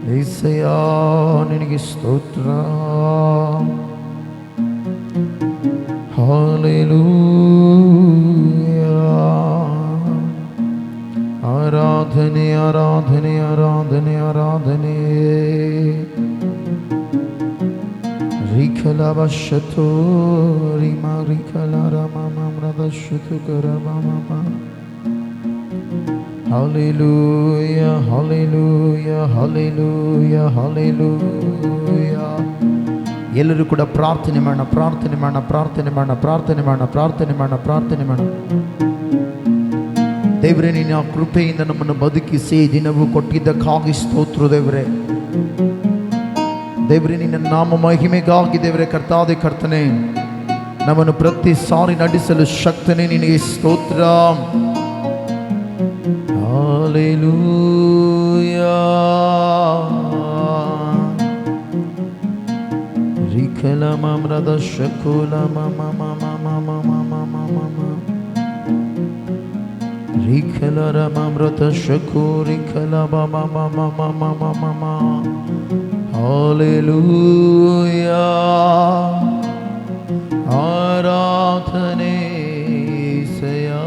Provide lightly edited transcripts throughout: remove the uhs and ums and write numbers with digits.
యేసయ్యా నినಗೆ ಸ್ತೋತ್ರ. హల్లెలూయా. ఆరాధನೆ ఆరాధನೆ ఆరాధನೆ ఆరాధನೆ. ರಿಖಲವಶತೋ ರಿಮ ರಿಖಲರಮಮೃದಶತು ಕರಮಮ. Hallelujah, hallelujah, hallelujah, hallelujah. ಎಲ್ಲರೂ ಕೂಡ ಪ್ರಾರ್ಥನೆ ಮಾಡೋಣ, ಪ್ರಾರ್ಥನೆ ಮಾಡೋಣ, ಪ್ರಾರ್ಥನೆ ಮಾಡೋಣ, ಪ್ರಾರ್ಥನೆ ಮಾಡೋಣ, ಪ್ರಾರ್ಥನೆ ಮಾಡೋಣ, ಪ್ರಾರ್ಥನೆ ಮಾಡೋಣ. ದೇವರೇ, ನಿನ್ನ ಕೃಪೆಯಿಂದ ನಮ್ಮನ್ನು ಬದುಕಿಸಿ ದಿನವೂ ಕೊಟ್ಟಿದ್ದಕ್ಕಾಗಿ ಸ್ತೋತ್ರ ದೇವರೇ. ದೇವರೇ, ನಿನ್ನ ನಾಮ ಮಹಿಮೆಗಾಗಿ ದೇವರೇ, ಕರ್ತಾದೆ ಕರ್ತನೆ, ನಮ್ಮನ್ನು ಪ್ರತಿ ಸಾರಿ ನಡೆಸಲು ಶಕ್ತನೇ ನಿನಗೆ ಸ್ತೋತ್ರ. Hallelujah. Rikala mamrada shakula mama mama mama mama mama. Rikala ramamrata shakuri kala mama mama mama mama. Hallelujah. Aradhane saya.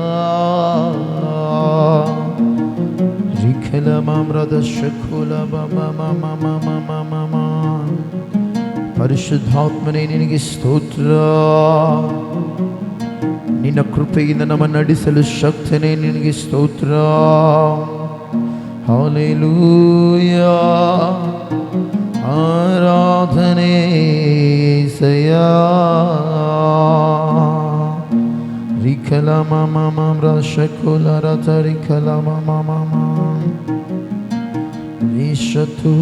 ಪರಿಶುದ್ಧಾತ್ಮನೇ, ನಿನಗೆ ಸ್ತೋತ್ರ. ನಿನ್ನ ಕೃಪೆಯಿಂದ ನಮ್ಮನ್ನು ನಡೆಸಲು ಶಕ್ತನೇ ನಿನಗೆ ಸ್ತೋತ್ರ. ಹಲ್ಲೆಲೂಯಾ. ಆರಾಧನೆ యేసయ్యా. ರಿಖಲ ಮಮ ಮಮ ಶಕುಲ ರಥ ರಿಖಲ ಮಮ ಮಮ ರಿಷತು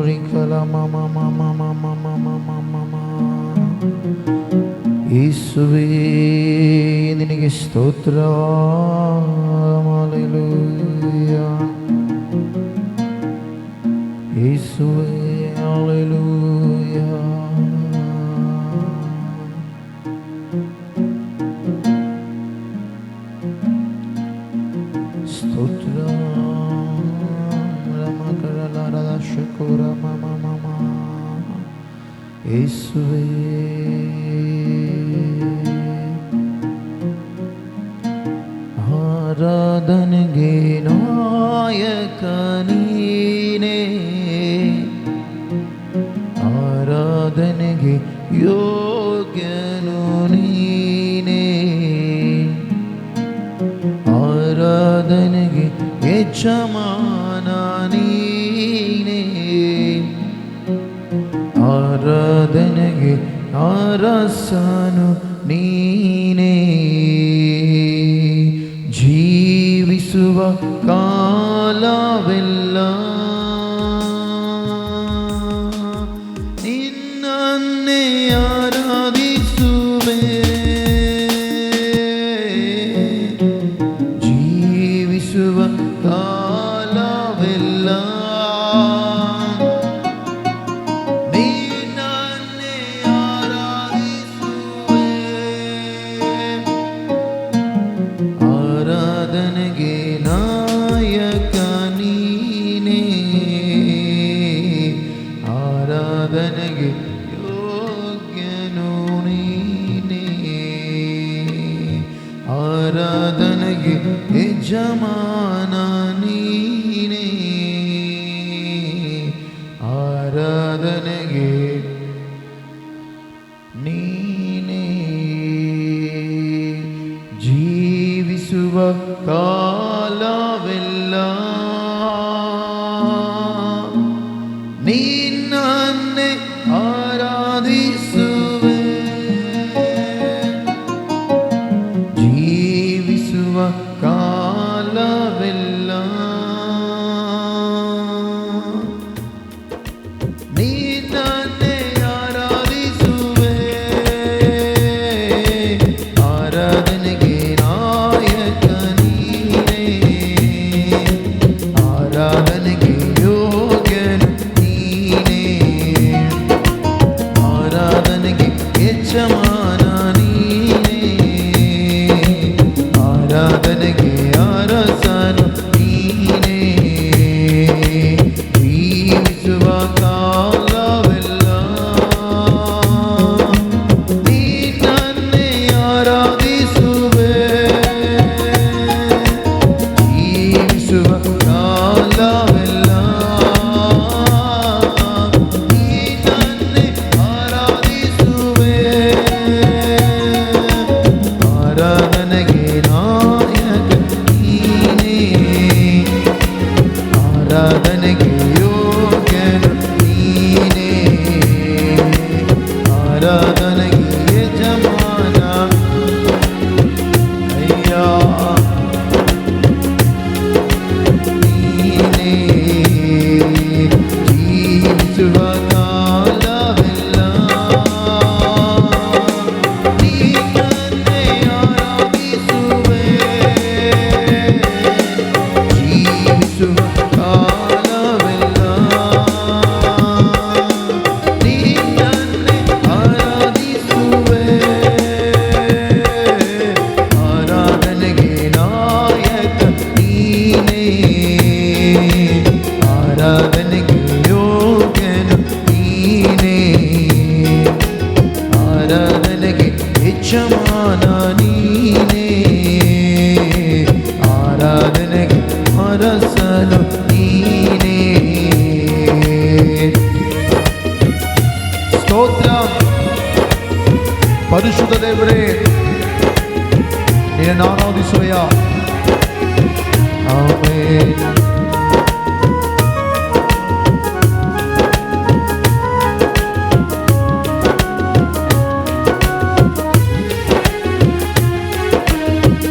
ರಿಖಲ ಮಮ ಮಮ ಮಮ ಮಮ ಮಮ. ಯೇಸುವೇ, ನಿನಗೆ ಸ್ತೋತ್ರ. ಹಲ್ಲೆಲೂಯಾ. ಯೇಸುವೇ, ಹಲ್ಲೆಲೂಯಾ. ಸ್ತೋತ್ರ. ರಮಕರಲಾರದ ಶಕುರ ಮಮ ಮಮ. ಯೇಸುವೇ, ಆರಾಧನೆಗೆ ನಾಯಕ ನೀನೇ, ಆರಾಧನೆಗೆ ಯೋಗ್ಯನು ನೀನೇ, ಆರಾಧನೆಗೆ ಯಜಮಾನ ನೀನೇ, ಆರಾಧನೆಗೆ ಅರಸನು ನೀನೇ. ಜೀವಿಸುವ ಕಾಲವೆಲ್ಲ ನಿನ್ನನ್ನೇ ಆರಾಧಿಸುವೆ. ಜೀವಿಸುವ ಕಾಲವೆಲ್ಲ ನಿನ್ನನ್ನೇ ಆರಾಧಿಸುವೆ. ಆರಾಧನೆಗೆ ನಾಯಕ ನೀನೇ, ಆರಾಧನೆಗೆ ಯೋಗ್ಯನು ನೀನೇ, ಆರಾಧನೆಗೆ ಯಜಮಾನ ನೀನೇ, ಆರಾಧನೆಗೆ ನೀನೇ. ಜೀವಿಸುವ ಕಾಲವೆಲ್ಲ ನಿನ್ನನ್ನೇ ಆರಾಧಿಸುವೆ. ಜೀವಿಸುವ ಕಾಲವೆಲ್ಲ ನಿನ್ನನ್ನೇ ಆರಾಧನೆಗೆ ಯೋಗ್ಯನು ನೀನೇ, ಆರಾಧನೆಗೆ ಯಜಮಾನ ಅಯ್ಯ ನೀನೇ. ಜೀವಿಸುವ ಕಾಲವೆಲ್ಲ ನೀನನ್ನೇ ಆರಾಧಿಸುವೆ, ಜೀವಿಸುವ ಕಾಲವೆಲ್ಲ ನೀನನ್ನೇ ಆರಾಧಿಸುವೆ. ಆರಾಧನೆಗೆ ನಾಯಕ ನೀನೇ, ಆರಾಧನೆಗೆ ಯೋಗ್ಯನು ನೀನೇ, ಆರಾಧನೆಗೆ ಯಜಮಾನ ನೀನೇ, ಆರಾಧನೆಗೆ ಅರಸನು ನೀನೇ. ಸ್ತೋತ್ರ ಪರಿಶುದ್ಧ ದೇವರೇ, ನಿನ್ನನ್ನು ಆರಾಧಿಸುವೆಯ. ಆಮೆನ್.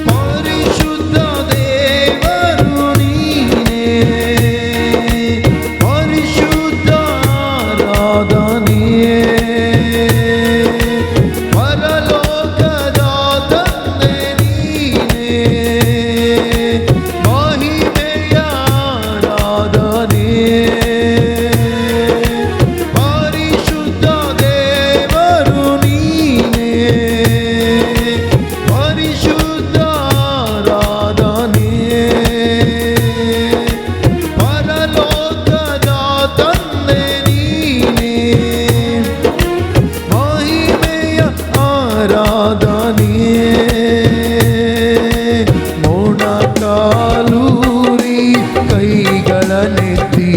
ಪರಿಶುದ್ಧ ದೇವರು ನೀನೇ, ಪರಿಶುದ್ಧ ಆರಾಧನೆಯೇ, ಪರಲೋಕದ ತಂದೆ ನೀನೇ, ಮಹಿಮೆಯ ಆರಾಧನೆಯೇ. ಪರಿಶುದ್ಧ ದೇವರು ನೀನೇ, ಪರಿಶುದ್ಧ ಆರಾಧನೆಯೇ, ಪರಲೋಕದ ತಂದೆ ನೀನೇ, ಮಹಿಮೆಯ ಆರಾಧನೆಯೇ. ಮೊಣಕಾಲೂರಿ ಕೈಗಳನ್ನೆತ್ತಿ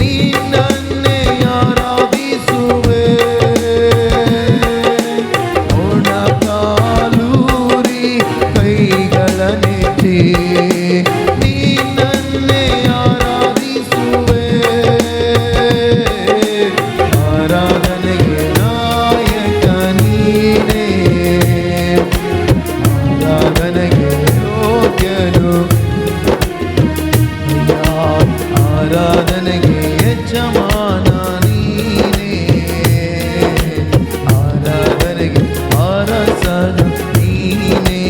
ನಿನ್ನನ್ನೇ ಆರಾಧಿಸುವೆ, ಮೊಣಕಾಲೂರಿ ಕೈಗಳನ್ನೆತ್ತಿ ನಿನ್ನನ್ನೇ ಆರಾಧಿಸುವೆ. ಆರಾಧನೆಗೆ ನಾಯಕ ನೀನೇ, ಆರಾಧನೆಗೆ ಯೋಗ್ಯನು, ಆರಾಧನೆಗೆ ಯಜಮಾನ ನೀನೇ, ಆರಾಧನೆಗೆ ಅರಸನು ನೀನೇ.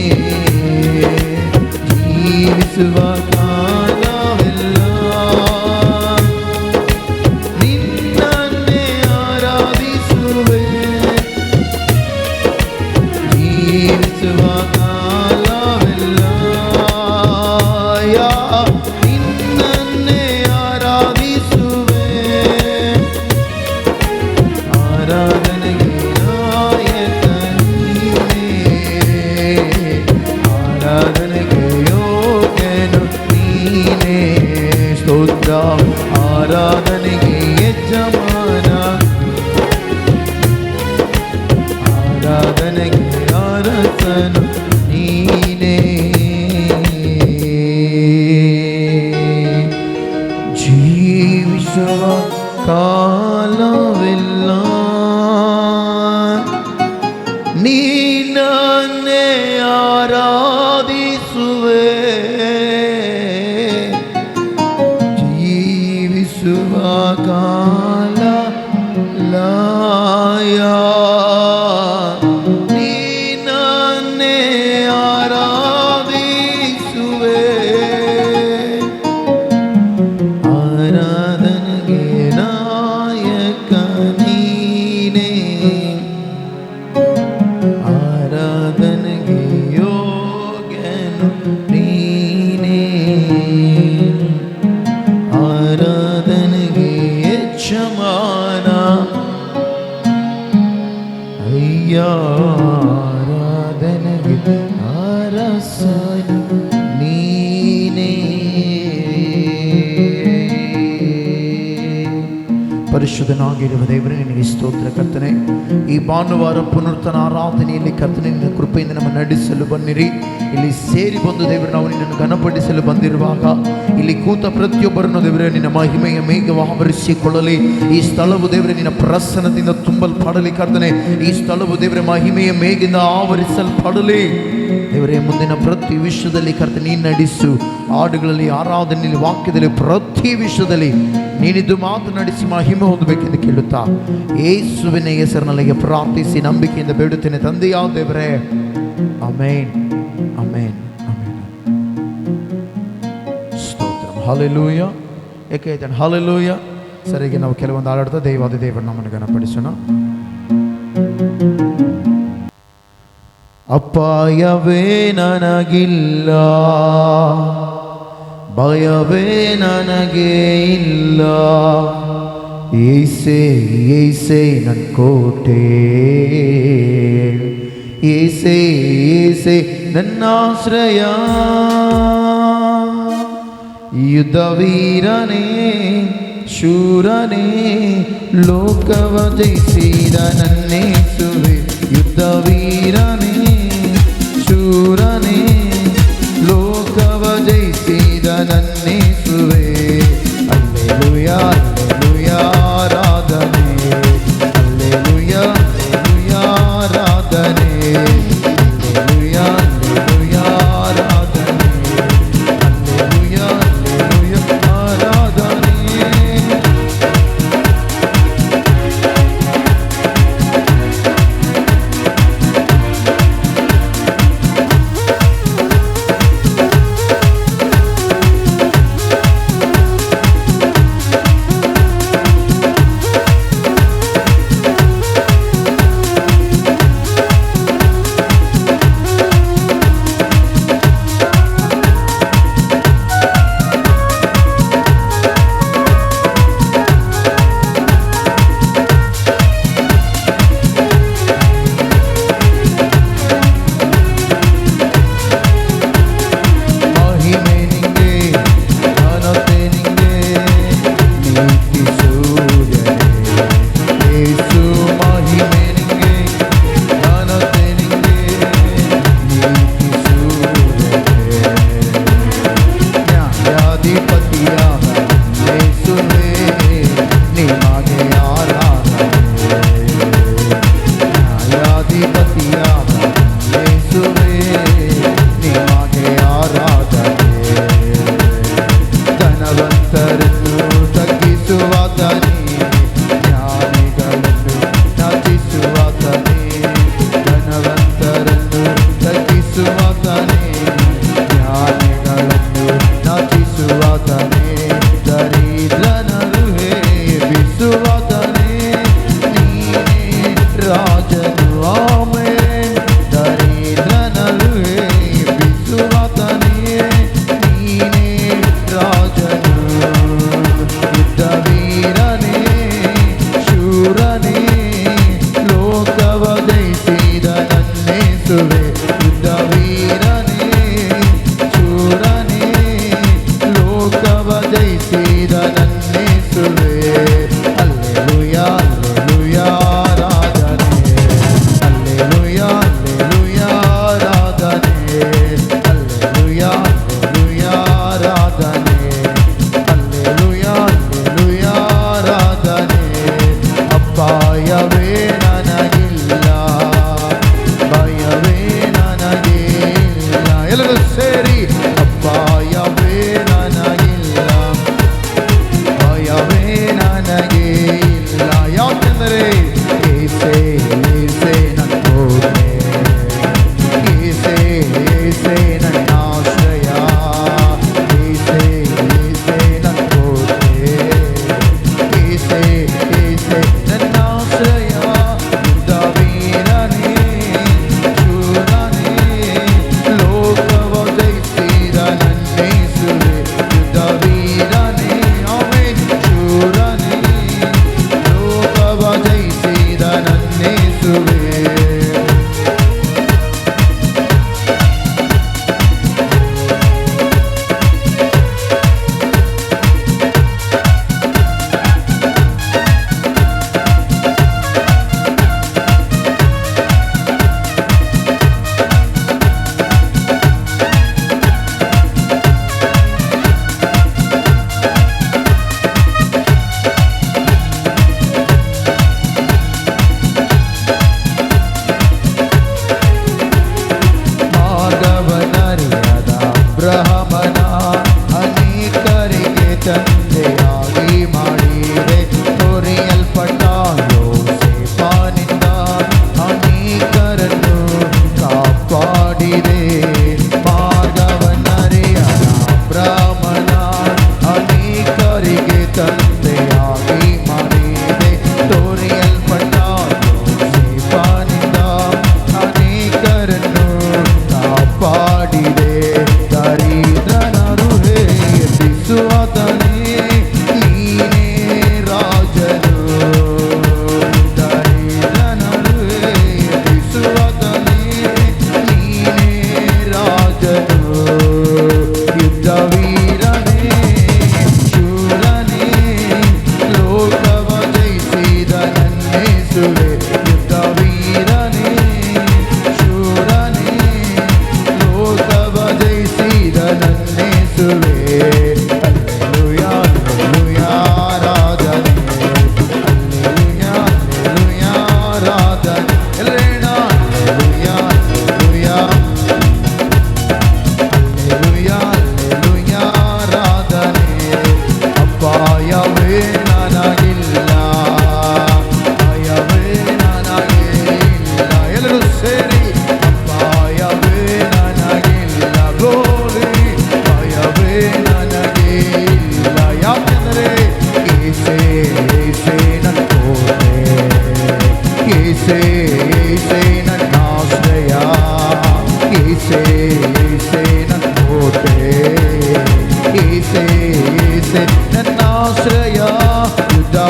ಜೀವಿಸುವ ಕಾಲವೆಲ್ಲ ನಿನ್ನನ್ನೇ ಆರಾಧಿಸುವೆ, ಜೀವಿಸುವ ಕಾಲವೆಲ್ಲ ನಿನ್ನನ್ನೇ ಆರಾಧಿಸುವೆ. ಆರಾಧನೆಗೆ ನಾಯಕ ನೀನೇ, ಆರಾಧನೆಗೆ ಯೋಗ್ಯನು ನೀನೇ. ಸ್ತೋತ್ರ ಆರಾಧನೆಗೆ ಯಜಮಾನ, ಆರಾಧನೆಗೆ ಅರಸನು ನೀನೇ. ಜೀವಿಸುವ ಕಾಲವೆಲ್ಲ ನೀನನ್ನೇ ಆರಾಧಿಸುವೆ, ಜೀವಿಸುವ ಕಾಲ ಲಾಯ ನೀನನ್ನೇ ಆರಾಧಿಸುವೆ. ಆರಾಧನೆಗೆ ನಾಯಕ ನೀನೇ, ಆರಾಧನೆಗೆ ಯೋಗ್ಯನು ನೀನೇ, ಆರಾಧನೆಗೆ ಯಜಮಾನ ಅಯ್ಯ, ಆರಾಧನೆಗೆ ಅರಸನು ನೀನೇ. ಪರಿಶುದ್ಧನಾಗಿರುವ ದೇವರೇ, ನಿನಗೆ ಸ್ತೋತ್ರ ಕರ್ತನೆ. ಈ ಭಾನುವಾರ ಪುನರ್ತನ ಆರಾಧನೆಯಲ್ಲಿ ಕರ್ತನೆ ನಿನ್ನ ಕೃಪೆಯಿಂದ ನಮ್ಮ ನಡೆಸಲು ಬನ್ನಿರಿ. ಇಲ್ಲಿ ಸೇರಿ ಬಂದು ದೇವರು ನಾವು ನಿನ್ನನ್ನು ಘನಪಡಿಸಲು ಬಂದಿರುವಾಗ ಇಲ್ಲಿ ಕೂತ ಪ್ರತಿಯೊಬ್ಬರನ್ನು ದೇವರೇ ನಿನ್ನ ಮಹಿಮೆಯ ಮೇಘವು ಆವರಿಸಿಕೊಳ್ಳಲಿ. ಈ ಸ್ಥಳವು ದೇವರೇ ನಿನ್ನ ಪ್ರಸನ್ನದಿಂದ ತುಂಬಲ್ಪಡಲಿ ಕರ್ತನೆ. ಈ ಸ್ಥಳವು ದೇವರೇ ಮಹಿಮೆಯ ಮೇಘದಿಂದ ಆವರಿಸಲ್ಪಡಲಿ ದೇವರೇ. ಮುಂದಿನ ಪ್ರತಿ ವಿಷಯದಲ್ಲಿ ಕರ್ತನೆ ನೀನು ನಡೆಸು. ಹಾಡುಗಳಲ್ಲಿ, ಆರಾಧನೆಯಲ್ಲಿ, ವಾಕ್ಯದಲ್ಲಿ, ಪ್ರತಿ ವಿಷಯದಲ್ಲಿ ನೀನಿದ್ದು ಮಾತನಾಡಿಸಿ ಮಹಿಮೆ ಹೊಂದಬೇಕೆಂದು ಕೇಳುತ್ತಾ ಯೇಸುವಿನ ಹೆಸರಿನಲ್ಲಿ ಪ್ರಾರ್ಥಿಸಿ ನಂಬಿಕೆಯಿಂದ ಬೇಡುತ್ತೇನೆ ತಂದೆಯಾದ ದೇವರೇ. Amen, amen, amen. ಸ್ತೋತ್ರ. ಹಲ್ಲೆಲೂಯ. ಏಕೆ ಹೇಳ್ತಾನೆ ಹಲ್ಲೆಲೂಯ? ಸರಿಗೆ ನಾವು ಕೆಲವೊಂದು ಹಾಡಾಡ್ತಾ ದೈವಾದ ದೇವರ ನಮ್ಮನ್ನು ಗಣಪಡಿಸೋಣ. ಅಪಾಯವೇ ನನಗಿಲ್ಲ, ಭಯವೇ ನನಗೆ ಇಲ್ಲ. ಏಸೇ ಏಸೇ ನನ್ನ ಕೋಟೆ, ಏಸೇ ಏಸೇ ನನ್ನ ಆಶ್ರಯ. ಯುದ್ಧವೀರನೇ ಶೂರನೇ ಲೋಕವ ಜಯಿಸಿದ ನನ್ನೇಸುವೆ. ಯುದ್ಧವೀರನೇ ಶೂರನೇ ಲೋಕವ ಜಯಿಸಿದ ನನ್ನೇಸುವೆ. ಹಲ್ಲೆಲೂಯ ಹಲ್ಲೆಲೂಯ ಆರಾಧನೆ, ಹಲ್ಲೆಲೂಯ ಹಲ್ಲೆಲೂಯ ಆರಾಧನೆ, ಹಲ್ಲೆಲೂಯ ಹಲ್ಲೆಲೂಯ ಆರಾಧನೆ, ಹಲ್ಲೆಲೂಯ ಹಲ್ಲೆಲೂಯ ಆರಾಧನೆ.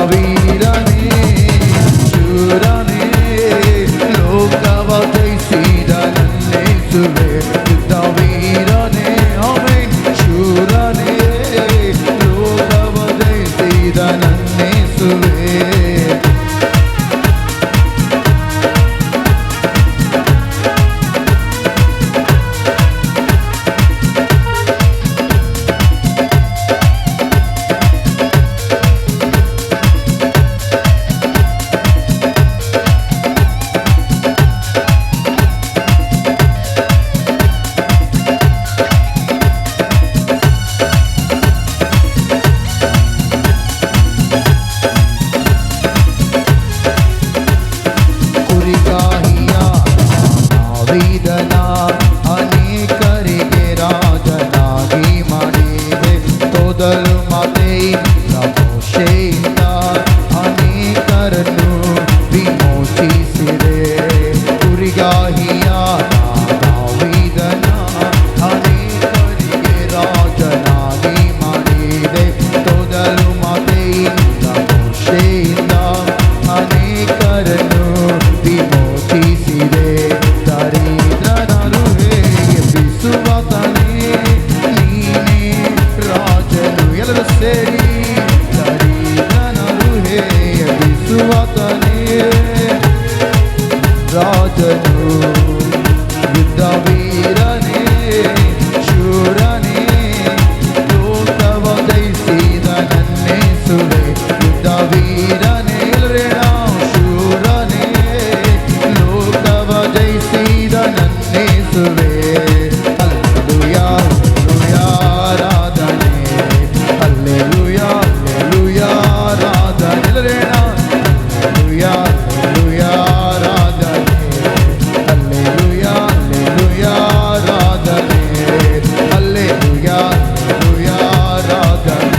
ವೀರನೇ ಶೂರನೇ ಲೋಕವ ಜಯಿಸಿದ ನನ್ನೇಸುವೆ ಯುದ್ಧ ವೀರನೇ ಆಮೆನ್ ಶೂರನೇ ಲೋಕವ ಜಯಿಸಿದ ನನ್ನೇಸುವೆ ಅನೇಕರಿಗೆ ರಾಜನಾಗಿ ಮಾಡಿದೆ ತೊದಲು ಮಾತೆಯಿಂದ ಮೋಶೆಯಿಂದ ಅನೇಕರನ್ನು ವಿಮೋಚಿಸಿದೆ ಕುರಿಗಾಹಿಯಾದ ದಾವೀದನ ಅನೇಕರಿಗೆ ರಾಜನಾಗಿ ಮಾಡಿದೆ ತೊದಲು ಮಾತೆಯಿಂದ ಮೋಶೆಯಿಂದ ಅನೇಕರನ್ನು ವಿಮೋಚಿಸಿದೆ ದರಿದ್ರನರು ಹೇಗೆ ಬಿಸುವತನೇ ನೀನೇ ರಾಜನು ಎಲ್ಲರೂ ಸೇರಿ ದರಿದ್ರನರು ಹೇಗೆ ಬಿಸುವತನೇ ರಾಜನು ಯುದ್ಧ ವೀರನೇ ಶೂರನೇ ಲೋಕವ ಜಯಿಸಿದ ನನ್ನೇಸುವೆ ಯುದ್ಧ ವೀರನೇ ಶೂರನೇ ಲೋಕವ ಜಯಿಸಿದ ನನ್ನೇಸುವೆ ಹಲ್ಲೆಲೂಯಾ ಹಲ್ಲೆಲೂಯಾ ಆರಾಧನೆ ಹಲ್ಲೆಲೂಯಾ ಹಲ್ಲೆಲೂಯಾ ಆರಾಧನೆ ಹಲ್ಲೆಲೂಯಾ ಹಲ್ಲೆಲೂಯಾ ಆರಾಧನೆ ಹಲ್ಲೆಲೂಯಾ ಹಲ್ಲೆಲೂಯಾ ಆರಾಧನೆ ಹಲ್ಲೆಲೂಯಾ ಹಲ್ಲೆಲೂಯಾ ಆರಾಧನೆ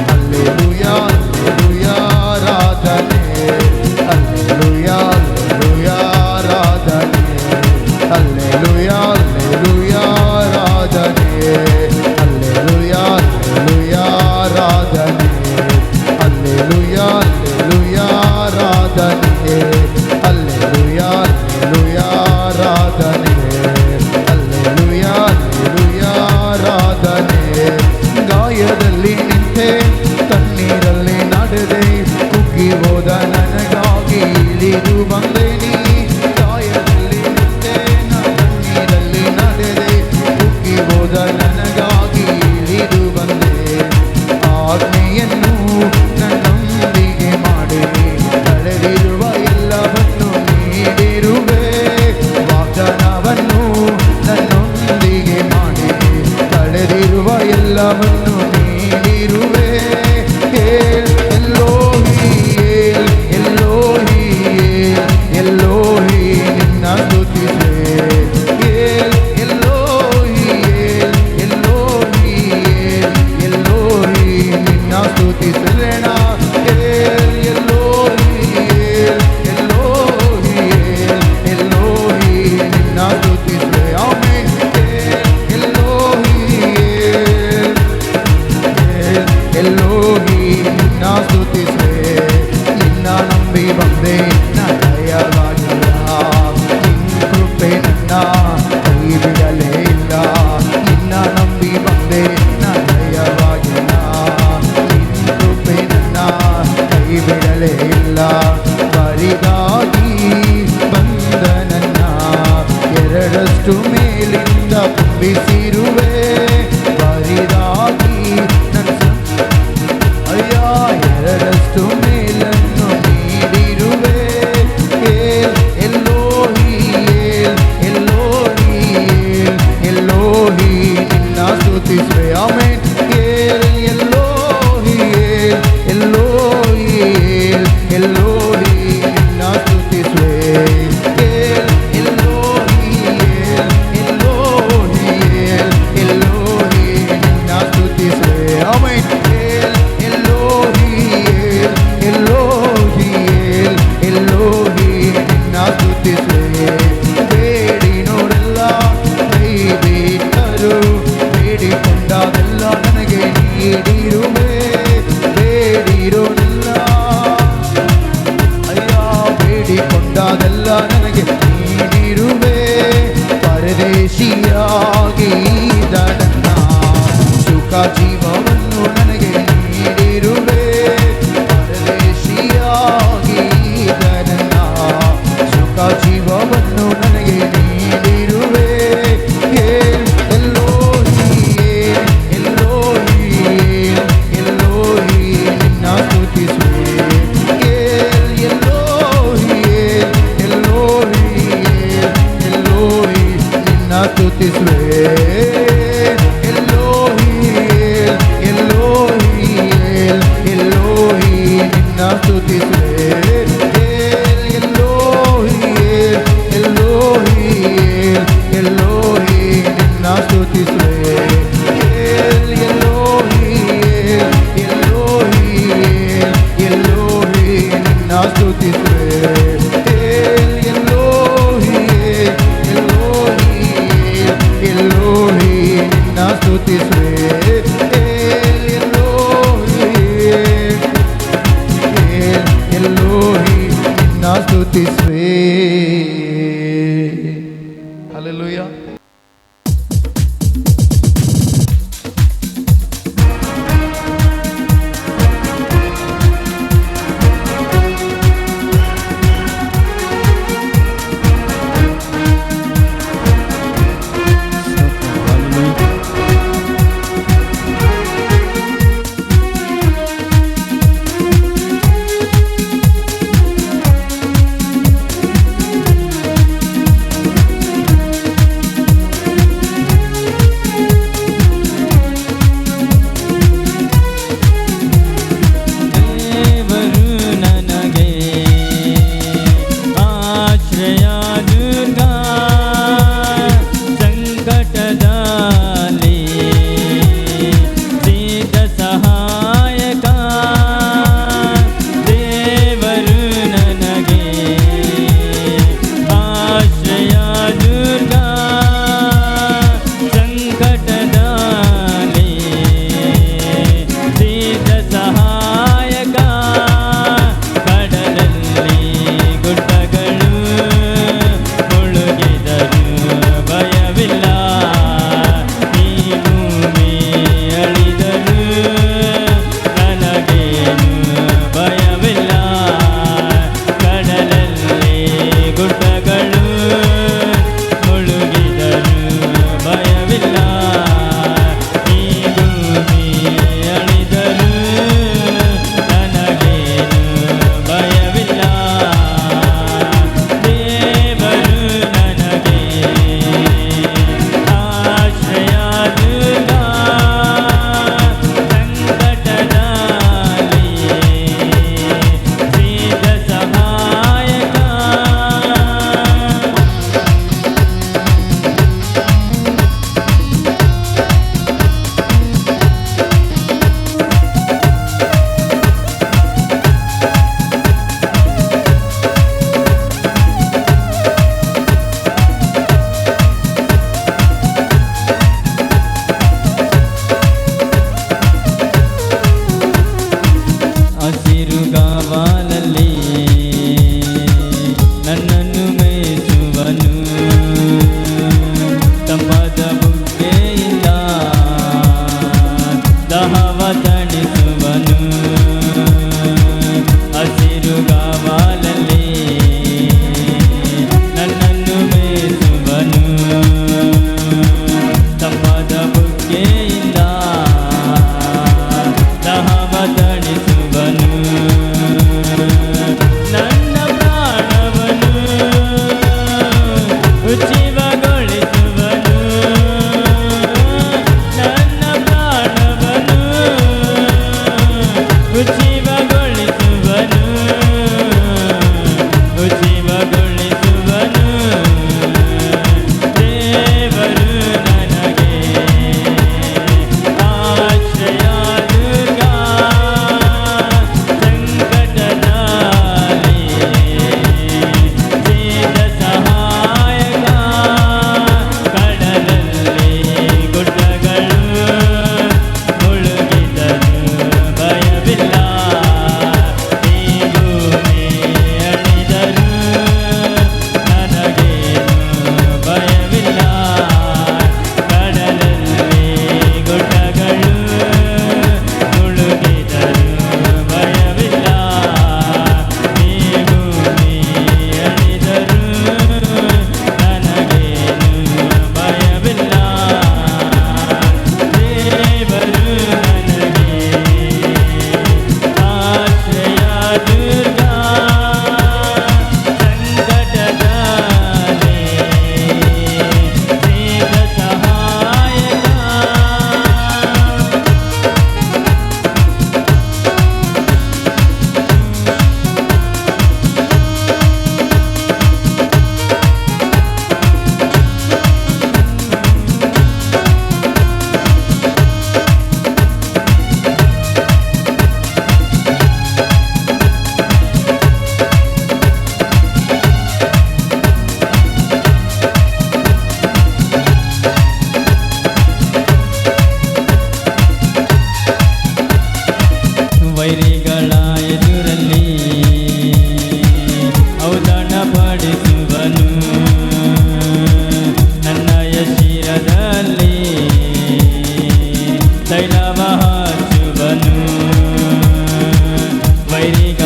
ಹಲ್ಲೆಲೂಯಾ ಹಲ್ಲೆಲೂಯಾ ಆರಾಧನೆ ಹಲ್ಲೆಲೂಯಾ ಹಲ್ಲೆಲೂಯಾ ಆರಾಧನೆ ಹಲ್ಲೆಲೂಯಾ ಹಲ್ಲೆಲೂಯಾ ಆರಾಧನೆ ಹಲ್ಲೆಲೂಯಾ ಹಲ್ಲೆಲೂಯಾ ಆರಾಧನೆ ಹಲ್ಲೆಲೂಯಾ ಹಲ್ಲೆಲೂಯಾ ಆರಾಧನೆ ಹಲ್ಲೆಲೂಯಾ ಹಲ್ಲೆಲೂಯಾ ಆರಾಧನೆ ಹಲ್ಲೆಲೂಯಾ ಹಲ್ಲೆಲೂಯಾ ಆರಾಧನೆ ಗಾಯದಲ್ಲಿ ನಿಂತೆ ಕಣ್ಣೀರಲ್ಲಿ ನಡೆದೆ ಕುಗ್ಗಿ ಹೋದ ನನಗಾಗಿ ಇಳಿದು ಬಂದೆ ನೀ ಗಾಯದಲ್ಲಿ ನಿಂತೆ ಕಣ್ಣೀರಲ್ಲಿ ನಡೆದೆ ಕುಗ್ಗಿ ಹೋದ ನನಗಾಗಿ ಇಳಿದು ಬಂದೆ ಆಜ್ಞೆಯನ್ನು ನನ್ನೊಂದಿಗೆ ಮಾಡಿ ಕಳೆದಿರುವ ಎಲ್ಲವನ್ನು ನೀಡಿರುವೆ ವಾಗ್ದಾನವನ್ನು ನನ್ನೊಂದಿಗೆ ಮಾಡಿ ಕಳೆದಿರುವ ಎಲ್ಲವನ್ನು ನೀಡಿರುವೆ ಎಲ್ಲೋಹಿ ಎಲ್ಲೋಹಿ ಎಲ್ಲೋಹಿ ನಿನ್ನ ಸ್ತುತಿಸೆ ಎಲ್ಲೋಹಿ ಎಲ್ಲೋಹಿ ಎಲ್ಲೋಹಿ ನಿನ್ನ ಸ್ತುತಿಸಲೇಣ ಎಲ್ಲೋಹಿ ಎಲ್ಲೋಹಿ ಎಲ್ಲೋಹಿ ನಿನ್ನ ಸ್ತುತಿಸೆ ಆಮೆನ್ ಎಲ್ಲೋಹಿ ಎಲ್ಲೋಹಿ ನಿನ್ನ ಸ್ತುತಿಸೆ ನಿನ್ನ ನಂಬಿ ಬಂದೆ ನಯವಾಗಿಲ್ಲ ನಿನ್ನ ಕೃಪೆ ನನ್ನ ಕೈ ಬಿಡಲೇ ಇಲ್ಲ ನಿನ್ನ ನಂಬಿ ಬಂದೆ ನಯವಾಗಿಲ್ಲ ನಿನ್ನ ಕೃಪೆ ನನ್ನ ಕೈ ಬಿಡಲೇ ಇಲ್ಲ ಬರಿದಾಗಿ ಬಂದ ನನ್ನ ಎರಡಷ್ಟು ಮೇಲಿಂದ ತುಂಬಿಸಿರುವೆ ಬರಿದಾಗಿ ನನ್ನ ಅಯ್ಯ ಎರಡಷ್ಟು ಮೇಲನ್ನು ನೀಡಿರುವೆ ಎಲ್ಲೋಹಿ ಎಲ್ಲೋಹಿ ಎಲ್ಲೋಹಿ ನಿನ್ನ ಸ್ತುತಿಸುವೆ ಆಮೆನ್ ಎಲ್ಲೋಹಿ ಎಲ್ಲೋಹಿ ಎಲ್ಲೋಹಿ ನಿನ್ನ ಸ್ತುತಿಸುವೆ ಎಲ್ಲೋಹಿ ಎಲ್ಲೋಹಿ ಎಲ್ಲೋಹಿ ನಿನ್ನ ಸ್ತುತಿಸುವೆ ಆಮೆನ್ ಎಲ್ಲೋಹಿ ಸ್ತುತಿಸುವೆ. ಹಲ್ಲೆಲೂಯಾ.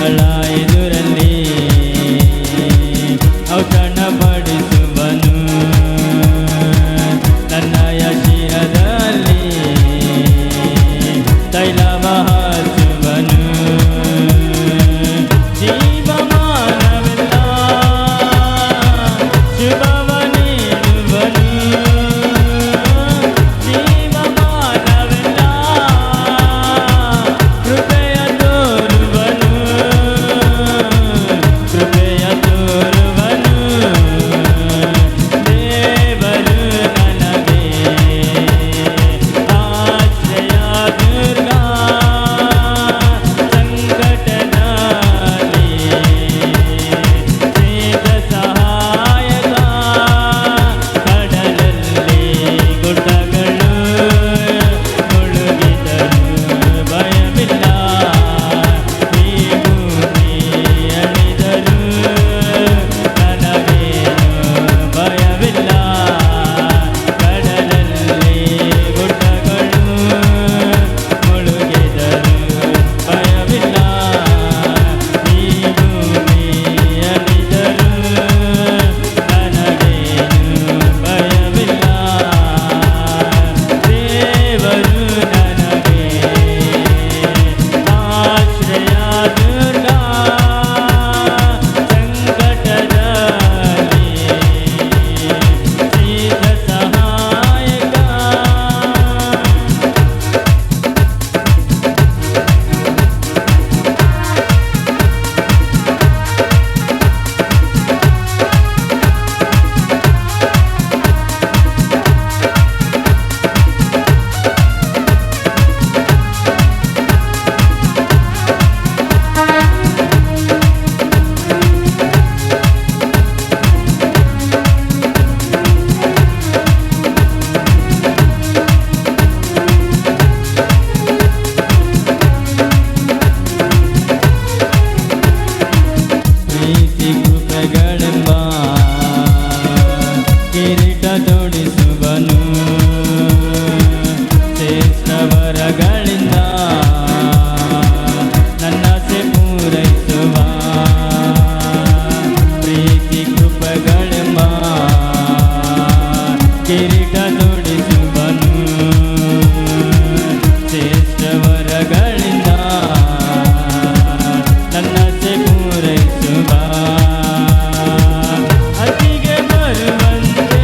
ರೋಗಿಗಳ ಎದುರಲ್ಲಿ ಔತಣ ಪಡಿಸುವನು. ನನ್ನಯ ಶಿರದಲ್ಲಿ ತೈಲವ ಹಚ್ಚುವನು. ಜೀವಮಾನವೆಲ್ಲ ಶುಭವ ನೀಡುವನು. ಜೀವಮಾನವೆಲ್ಲ ಕೃಪೆಯ ತೋರುವನು. ಕೃಪೆಯ ತೋರುವನು. ದೇವರು ನನಗೆ ಆಶ್ರಯ ದುರ್ಗ. ಸಂಕಟದಲ್ಲಿ ಸ್ನೇಹ ಸಹಾಯಕ. ಕಡಲಲ್ಲಿ ಗುಡ್ಡಗಳು ಮುಳುಗಿದರು ಭಯವಿಲ್ಲ. ಈ ಭೂಮಿ ಅಳಿದರು ನನಗೇನು ಭಯವಿಲ್ಲ. ಕಡಲಲ್ಲಿ ಗುಡ್ಡಗಳು ಮುಳುಗಿದರು ಭಯವಿಲ್ಲ. ಈ ಭೂಮಿ ಅಳಿದರು ನನಗೇನು ಭಯವಿಲ್ಲ. ದೇವರು ನನಗೆ ಆಶ್ರಯ ದುರ್ಗ. ಸಂಕಟದಲ್ಲಿ ಸಿದ್ಧ ಸಹಾಯಕ. ಪ್ರೀತಿ ಕೃಪೆಗಳೆಂಬ ಕಿರೀಟ ತೊಡಿಸುವನು. ಶ್ರೇಷ್ಠ ವರಗಳಿಂದ ನನ್ನಾಸೆ ಪೂರೈಸುವ. ಪ್ರೀತಿ ಕೃಪೆಗಳೆಂಬ ಕಿರೀಟ ತೊಡಿಸುವನು. ಶ್ರೇಷ್ಠ ವರಗಳಿಂದ ನನ್ನಾಸೆ ಪೂರೈಸುವ. ಅತಿಗೆ ಬರುವಂತೆ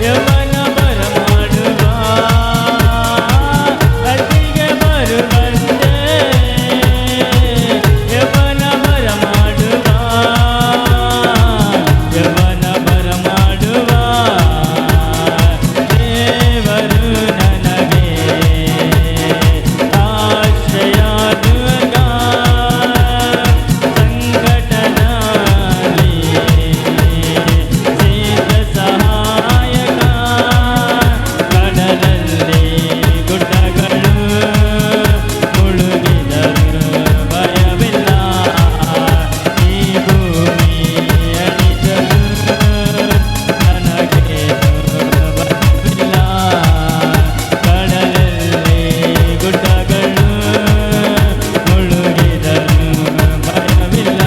ಯವನ ಬರಮಾಡುವ. ಅತಿಗೆ ಬರುವಂತೆ ಯವನ ಬರಮಾಡುವ. ಯವನ ಬರಮಾಡುವ. ದೇವರು ನನಗೆ ಆಶ್ರಯ ದುರ್ಗ. ಸಂಕಟದಲ್ಲಿ ಸಿದ್ಧ ಸಹಾಯಕ. ಕಡಲಲ್ಲಿ ಗುಡ್ಡಗಳು ಮುಳುಗಿದರು ಭಯವಿಲ್ಲ. ಈ ಭೂಮಿ ಅಳಿದರು ನನಗೇನು ಭಯವಿಲ್ಲ. ಕಡಲಲ್ಲಿ ಗುಡ್ಡಗಳು ಮುಳುಗಿದರು ಭಯವಿಲ್ಲ.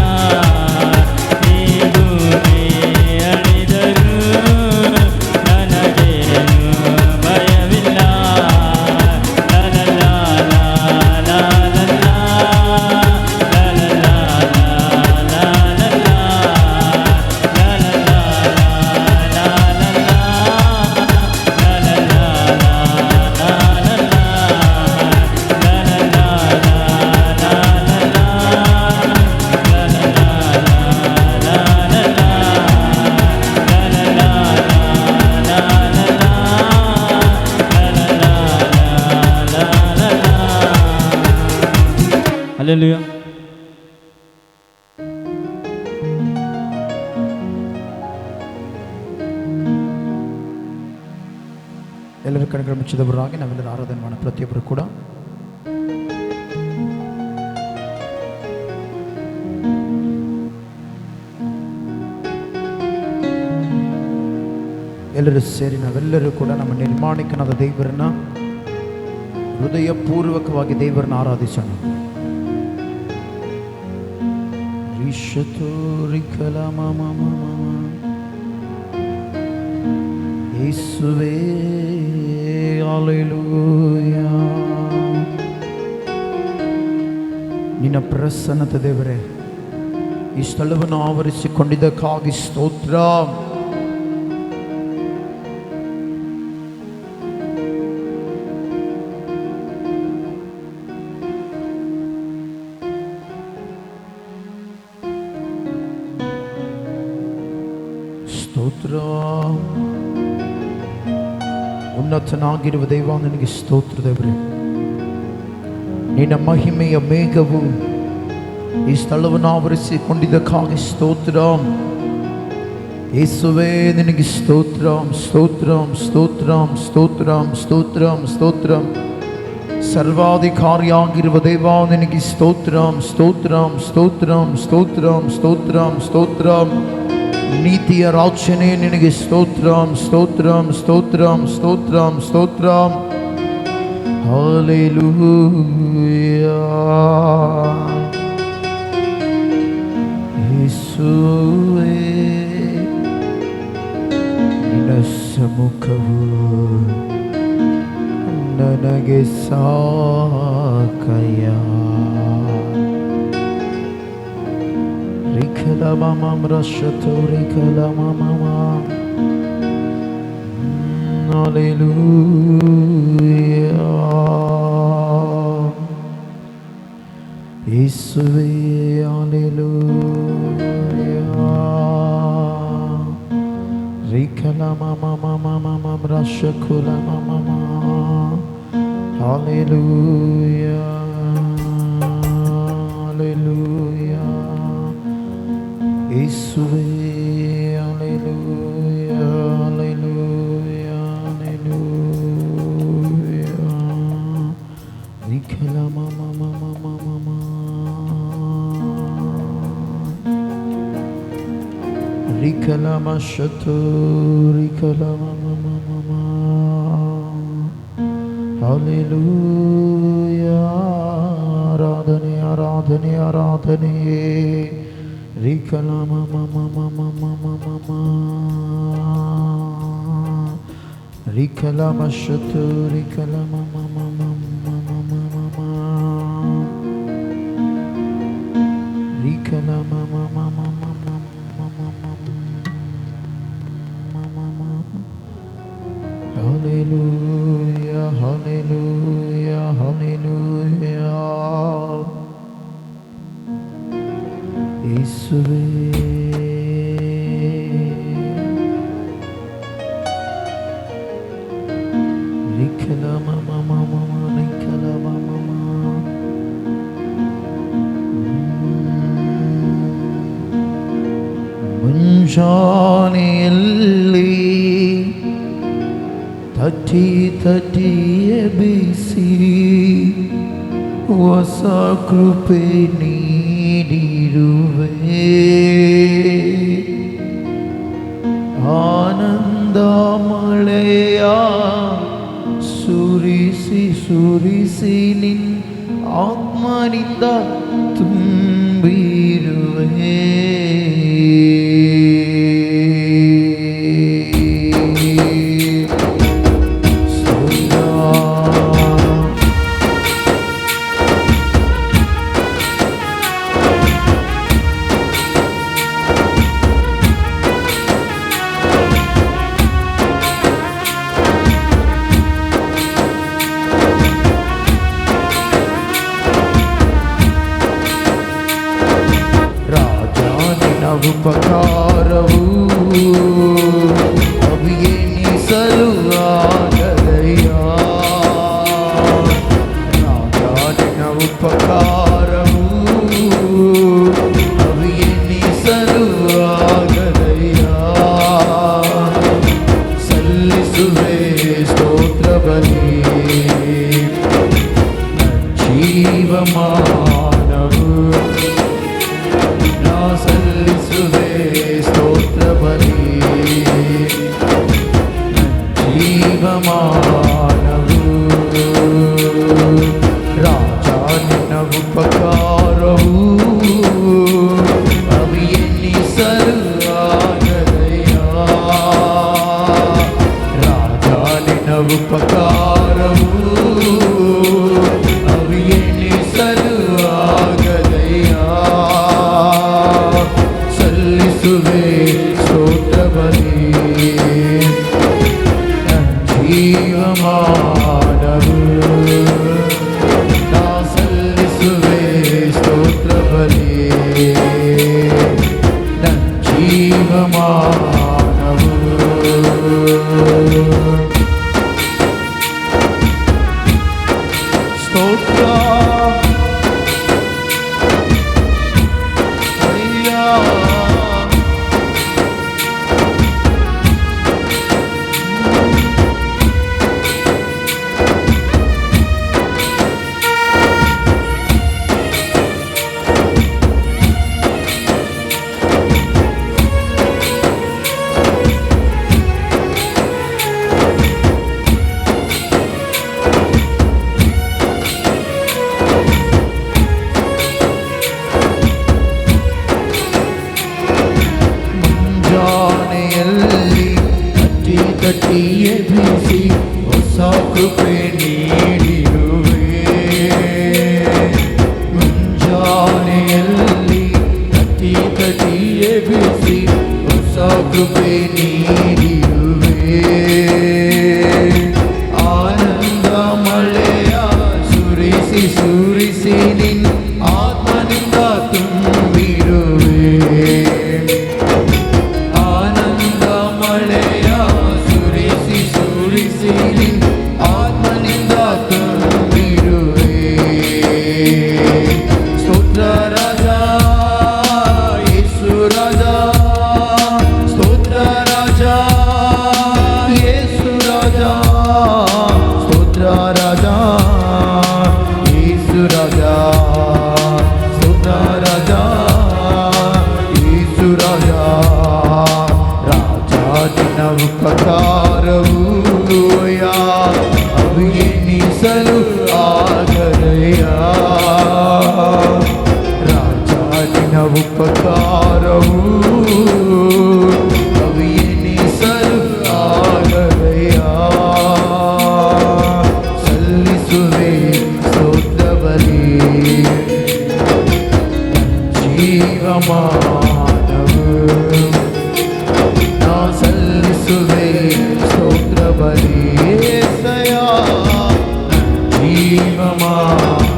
ಈ ಭೂಮಿ ಅಳಿದರು ನನಗೇನು ಭಯವಿಲ್ಲ. ಲಲಲಾ ಲಲಲಾ ಲಲಲಾ ಲಲಲಾ Hallelujah. ಎಲ್ಲರೂ ಕಣ್ಗಳು ಮುಚ್ಚಿದವರಾಗಿ ನಾವೆಲ್ಲರೂ ಆರಾಧನೆ ಮಾಡೋಣ. ಪ್ರತಿಯೊಬ್ಬರು ಕೂಡ ಎಲ್ಲರೂ ಸೇರಿ ನಾವೆಲ್ಲರೂ ಕೂಡ ನಮ್ಮ ನಿರ್ಮಾಣಿಕನಾದ ದೇವರನ್ನ ಹೃದಯಪೂರ್ವಕವಾಗಿ ದೇವರನ್ನ ಆರಾಧಿಸೋಣ. ಯೇಸುವೇ ಹಲ್ಲೆಲೂಯಾ. ನಿನ್ನ ಪ್ರಸನ್ನತೆ ದೇವರೇ ಈ ಸ್ಥಳವನ್ನು ಆವರಿಸಿಕೊಂಡಿದ್ದಕ್ಕಾಗಿ ಸ್ತೋತ್ರ. ಸ್ತೋತ್ರ. ಉನ್ನತನಾಗಿರುವ ದೇವ ನಿನಗೆ ಸ್ತೋತ್ರ ದೇವರೇ. ನಿನ್ನ ಮಹಿಮೆಯ ಮೇಘವು ಈ ಸ್ಥಳವನ್ನು ಆವರಿಸಿಕೊಂಡಿದ್ದಕ್ಕಾಗಿ ಸ್ತೋತ್ರ. ಯೇಸುವೇ ನಿನಗೆ ಸ್ತೋತ್ರಂ ಸ್ತೋತ್ರಂ ಸ್ತೋತ್ರಂ ಸ್ತೋತ್ರಂ ಸ್ತೋತ್ರಂ ಸ್ತೋತ್ರಂ. ಸರ್ವಾಧಿಕಾರಿಯಾಗಿರುವ ದೇವ ನಿನಗೆ ಸ್ತೋತ್ರಂ ಸ್ತೋತ್ರಂ ಸ್ತೋತ್ರಂ ಸ್ತೋತ್ರಂ ಸ್ತೋತ್ರಂ ಸ್ತೋತ್ರಂ. ನೀತಿಯ ರಾಜನೇ ನಿನಗೆ ಸ್ತೋತ್ರಂ ಸ್ತೋತ್ರಂ ಸ್ತೋತ್ರಂ ಸ್ತೋತ್ರಂ ಸ್ತೋತ್ರಂ. ಹಲ್ಲೆಲೂಯಾ. ಯೇಸುವೇ ನಿನ್ನ ಸಮ್ಮುಖವು ನನಗೆ ಸಾಕಯ್ಯ. ಹಲ್ಲೆಲೂಯಾ. ಯೇಸುವೇ ಹಲ್ಲೆಲೂಯಾ. ಹಲ್ಲೆಲೂಯಾ. ಹಲ್ಲೆಲೂಯಾ. ಯೇಸುವೇ ಹಲ್ಲೆಲೂಯಾ. ಹಲ್ಲೆಲೂಯಾ. ಹಲ್ಲೆಲೂಯಾ. ಹಲ್ಲೆಲೂಯಾ. ಆರಾಧನೆ ಆರಾಧನೆ ಆರಾಧನೆ. Hallelujah, hallelujah, hallelujah. ಯೇಸುವೇ ಮುಂಜಾನೆಯಲ್ಲಿ ತಟ್ಟಿ ತಟ್ಟಿ ಎಬ್ಬಿಸಿ ಹೊಸ ಕೃಪೆ ನೀಡಿರುವೆ. ಆನಂದ ಮಳೆಯ ಸುರಿಸಿ ಸುರಿಸಿ ನಿನ್ ಆತ್ಮನಿಂದ ತುಂಬಿರುವೆ. ಉಪಕಾರವು ಅವಿಯೆಣಿಸಲು ಆಗದಯ್ಯ. ರಾಜನ ಉಪಕಾರವು ಅವಿಯೆಣಿಸಲು ಆಗದಯ್ಯ. ಸಲ್ಲಿಸುವೆ ಸ್ತೋತ್ರ ಬಲಿ ಜೀವಮಾನವು. ಸಲ್ಲಿಸುವೆ ಸ್ತೋತ್ರ ಬಲಿ ಜೀವಮಾನವು. ರಾಜ ನಿನ್ನ ಉಪಕಾರವು ಸ್ತೋತ್ರ ರಾಜ ಯೇಸು ರಾಜ ಸ್ತೋತ್ರ ರಾಜ ಯೇಸು ರಾಜ ಸ್ತೋತ್ರ ರಾಜ ಯೇಸು ರಾಜ ಸ್ತೋತ್ರ ರಾಜ ಯೇಸು ರಾಜ ರಾಜಾದಿನ ಉಪಕಾರವು ಅಭಿಯನಿಸಲು ಆಗದೆಯ ರಾಜಾದಿನ ಉಪಕಾರವು ಅಭಿಯನಿಸಲು ಆಗದೆಯ ಸಲ್ಲಿಸುವೆ ಸ್ತೋತ್ರ ಬಲಿ ಜೀವಮಾನವು ನಾ ಸಲ್ಲಿಸುವೆ ಸ್ತೋತ್ರ ಬಲಿ ಏಸಯ್ಯ ಜೀವಮಾನವು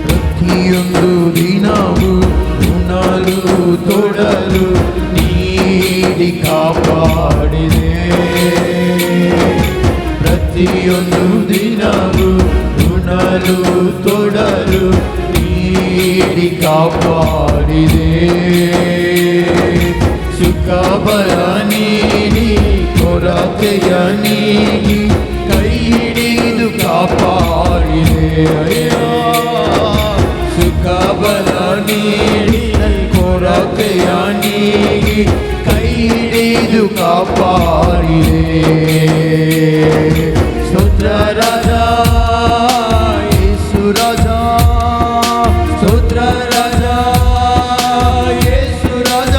ಪ್ರತಿಯೊಂದು ದಿನವೂ ಉಣಲು ತೊಡಲು ನೀಡಿ ಕಾಪಾಡಿದೆ ಪ್ರತಿಯೊಂದು ದಿನವೂ ಉಣಲು ತೊಡಲು ನೀಡಿ ಕಾಪಾಡಿದೆ ಸುಖ ಬಲ ನೀಡಿ ಕೊರತೆಯ ನೀಗಿ ಕೈ ಹಿಡಿದು ಕಾಪಾಡಿದೆ ಅಯ್ಯ ಸುಖ ಬಲ ನೀಡಿ ಕೊರತೆಯ ನೀಗಿ ಕೈ ಹಿಡಿದು ಕಾಪಾಡಿದೆ ಸ್ತೋತ್ರ ರಾಜ ಯೇಸು ರಾಜ ಸ್ತೋತ್ರ ರಾಜ ಯೇಸು ರಾಜ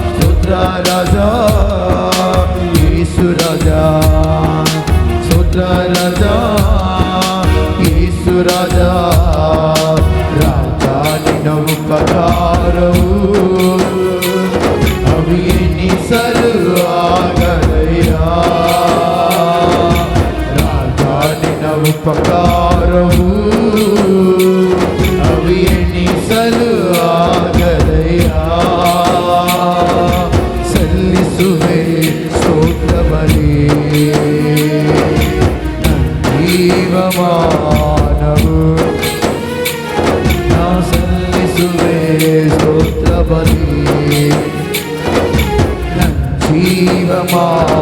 ಸ್ತೋತ್ರ ರಾಜ ಯೇಸು ರಾಜ ಸ್ತೋತ್ರ ರಾಜ ಯೇಸು ರಾಜ ರಾಜ ನಿನ್ನ ಉಪಕಾರವು ಅಭಿಯನಿಸಲು ಆಗದೆಯ ರಾಜ ನಿನ್ನ ಉಪಕಾರವು ಅಭಿಯನಿಸಲು ಆಗದೆಯ ಸಲ್ಲಿಸುವೆ ಸ್ತೋತ್ರ ಬಲಿ ಜೀವಮಾನವು ನಾ ಸಲ್ಲಿಸುವೆ ಸ್ತೋತ್ರ ಬಲಿ ಜೀವಮಾನವು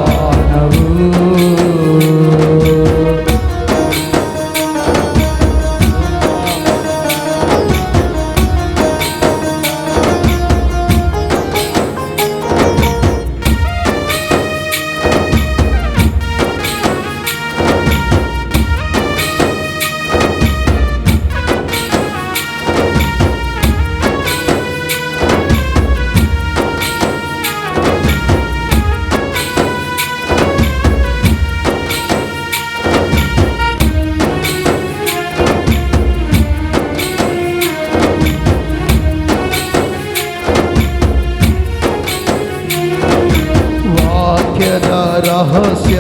ರಹಸ್ಯ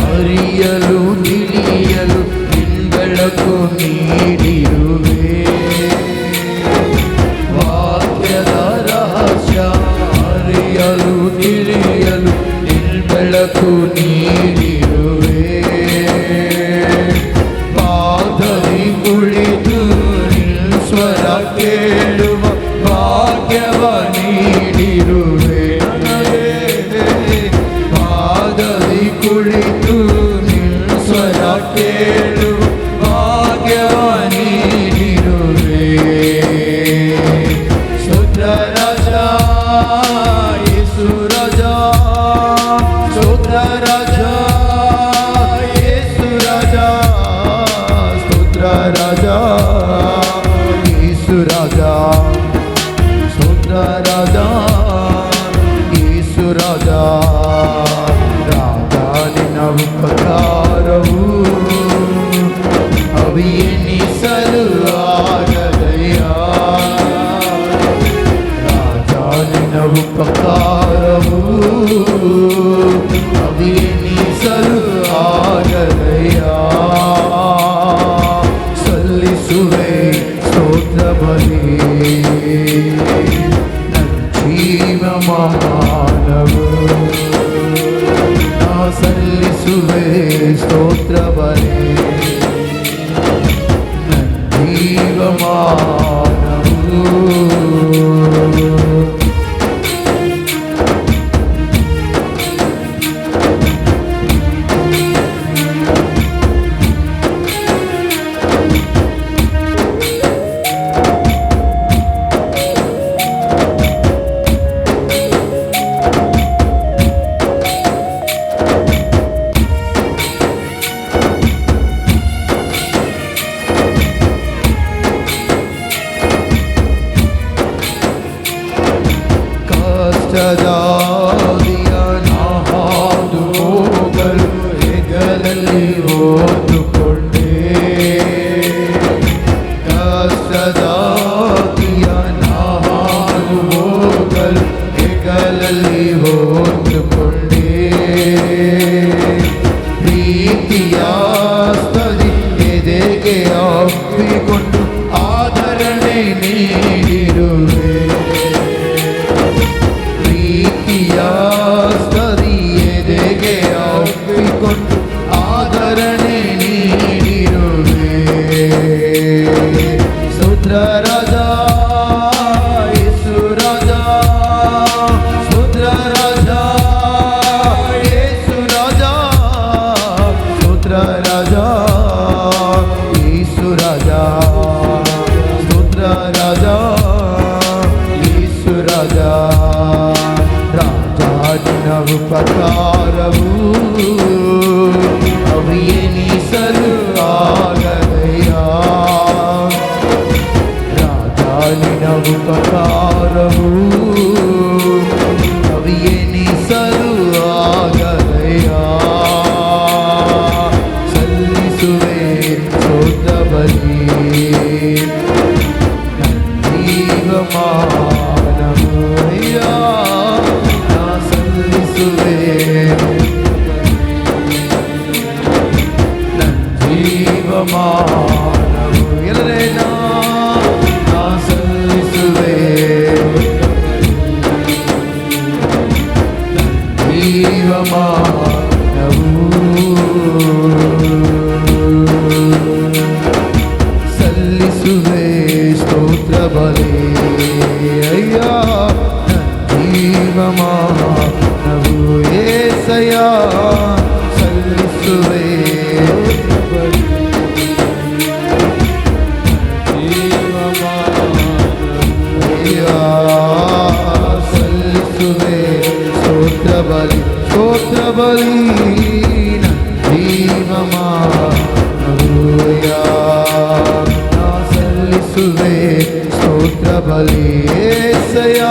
ಅರಿಯಲು ತಿಳಿಯಲು ಬೆಳಕು ನೀಡಿರುವೆ ವಾಕ್ಯದ ರಹಸ್ಯ ಅರಿಯಲು ತಿಳಿಯಲು ಬೆಳಕು ನೀಡಿರುವೆ ಪಾದದಿ ಕುಳಿತು ಸ್ವರ ಕೇಳುವ ಭಾಗ್ಯವ ನೀಡಿರುವೆ ಕುಳಿತು ಸ್ವರ ಕೇಳು ಭಾಗ್ಯವ ನೀಡಿರುವೆ ಅವಿಯೆನಿಸಲು ಆಗದಯ್ಯ. ರಾಜಾ ನಿನ್ನ ಉಪಕಾರವು ಅವಿಯೆನಿಸಲು ಆಗದಯ್ಯ. ಸಲ್ಲಿಸುವೆ ಸ್ತೋತ್ರ ಬಲಿ ಜೀವಮಾನವು. ನಾ ಸಲ್ಲಿಸುವೆ ಸ್ತೋತ್ರ ಬಲಿ ಜೀವಮಾನವು. ಕಷ್ಟದಾದಿಯ ನಾಹಾದು ಹೋಗಲು ಹೆಗಲಲ್ಲಿ ಹೊತ್ತುಕೊಂಡೆ. ಕಷ್ಟದಾದಿಯ ನಾಹಾದು ಹೋಗಲು ಹೆಗಲಲ್ಲಿ ಹೊತ್ತುಕೊಂಡೆ. ಪ್ರೀತಿಯ ಸ್ತುತಿ ಎದೆಗೆ ಅಪ್ಪಿಕೊಂಡು ಆದರಣೆ ನೀಡಿರುವೆ. ಸ್ತುತಿಯೆದೆಗೆ ಅಪ್ಪಿಕೊಂಡು ಆದರಣೆ ನೀಡಿರುವೆ. ಸ್ತೋತ್ರ ರಾಜಾ ಯೇಸು ರಾಜಾ. ಸ್ತೋತ್ರ ರಾಜಾ ಯೇಸು ರಾಜಾ. ಸ್ತೋತ್ರ ರಾಜಾ ಯೇಸು ರಾಜಾ. ಸ್ತೋತ್ರ ರಾಜಾ ಯೇಸು ರಾಜಾ. ನಿನ್ನ ಉಪಕಾರವು ಅವಿಯೆನಿಸಲು ಆಗದಯ್ಯ. ರಾಜಾ ನಿನ್ನ ಉಪಕಾರವು ಅವಿಯೆನಿಸಲು ಆಗದಯ್ಯ. ಸಲ್ಲಿಸುವೆ ಸ್ತೋತ್ರ ಬಲಿ ಜೀವಮಾನವು. ಜೀವಮಾನವು ಎಲ್ಲರೇ ನಾ ಸಲ್ಲಿಸುವೆ. ಜೀವಮಾನವು ಸಲ್ಲಿಸುವೆ ಸ್ತೋತ್ರ ಬಲಿ ಅಯ್ಯ. ಜೀವಮಾನವು ಏಸಯ್ಯ ಸಲ್ಲಿಸುವೆ. ಸಲ್ಲಿಸುವೆ ಸ್ತೋತ್ರ ಬಲಿ ಸ್ತೋತ್ರ ಬಲಿ ಜೀವಮಾನವು. ನಾ ಸಲ್ಲಿಸುವೆ ಸ್ತೋತ್ರ ಬಲಿ ಏಸಯ್ಯ.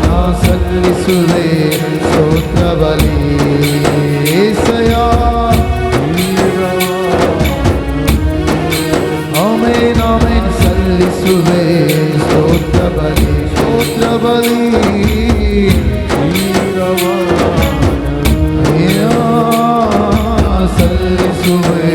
ನಾ ಸಲ್ಲಿಸುವೆ ಸ್ತೋತ್ರ ಬಲಿ ಏಸಯ್ಯ. Amen amen. ಸಲ್ಲಿಸುವೆ ಸ್ತೋತ್ರ ಬಲಿ ಸ್ತೋತ್ರ ಬಲಿ ಸಲ್ಲಿಸುವೆ.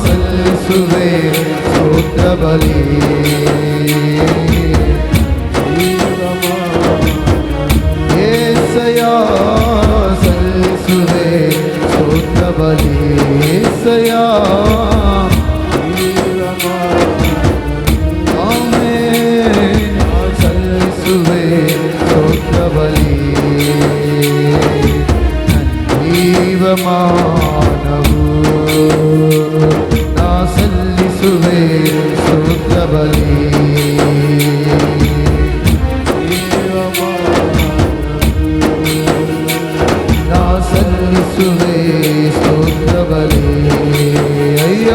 ಸಲ್ಲಿಸುವೆ ಸ್ತೋತ್ರ ಬಲಿ ಏಸಯ್ಯ. ಸಲ್ಲಿಸುವೆ ಸ್ತೋತ್ರ ಬಲಿ ಏಸಯ್ಯ. ಆಮೆನ್. ಸಲ್ಲಿಸುವೆ ಸ್ತೋತ್ರ ಬಲಿ ಜೀವಮಾನವು. ನಾ ಸಲ್ಲಿಸುವೆ ಸ್ತೋತ್ರ ಬಲಿ ನಾ ಸಲ್ಲಿಸುವೆ ಸ್ತೋತ್ರ ಬಲಿ ಅಯ್ಯ.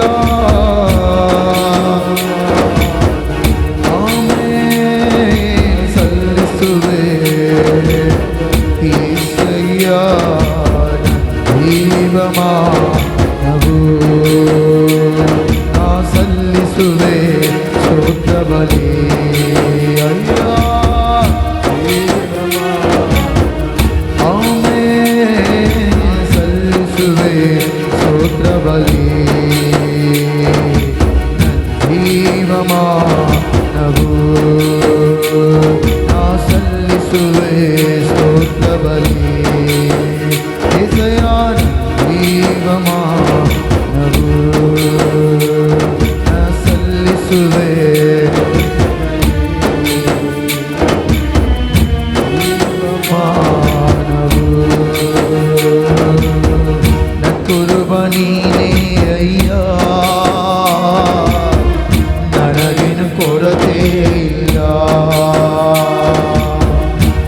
ಸಲ್ಲಿಸುವೆ ಸ್ತೋತ್ರ ಬಲಿ ಅಯ್ಯ ಆಮೆನ್ ಸಲ್ಲಿಸುವೆ ಸ್ತೋತ್ರ ಬಲಿ ಜೀವಮಾನವು ನಾ ಸಲ್ಲಿಸುವೆ ಸ್ತೋತ್ರ ಬಲಿ ಏಸಯ್ಯನ ಜೀವಮಾನವು ನಾ ಸಲ್ಲಿಸುವೆ ಜೀವಮಾನವು ನ ಕುರುಬ ನೀನೇ ಅಯ್ಯ ನನಗೇನು ಕೊರತೆ ಇಲ್ಲ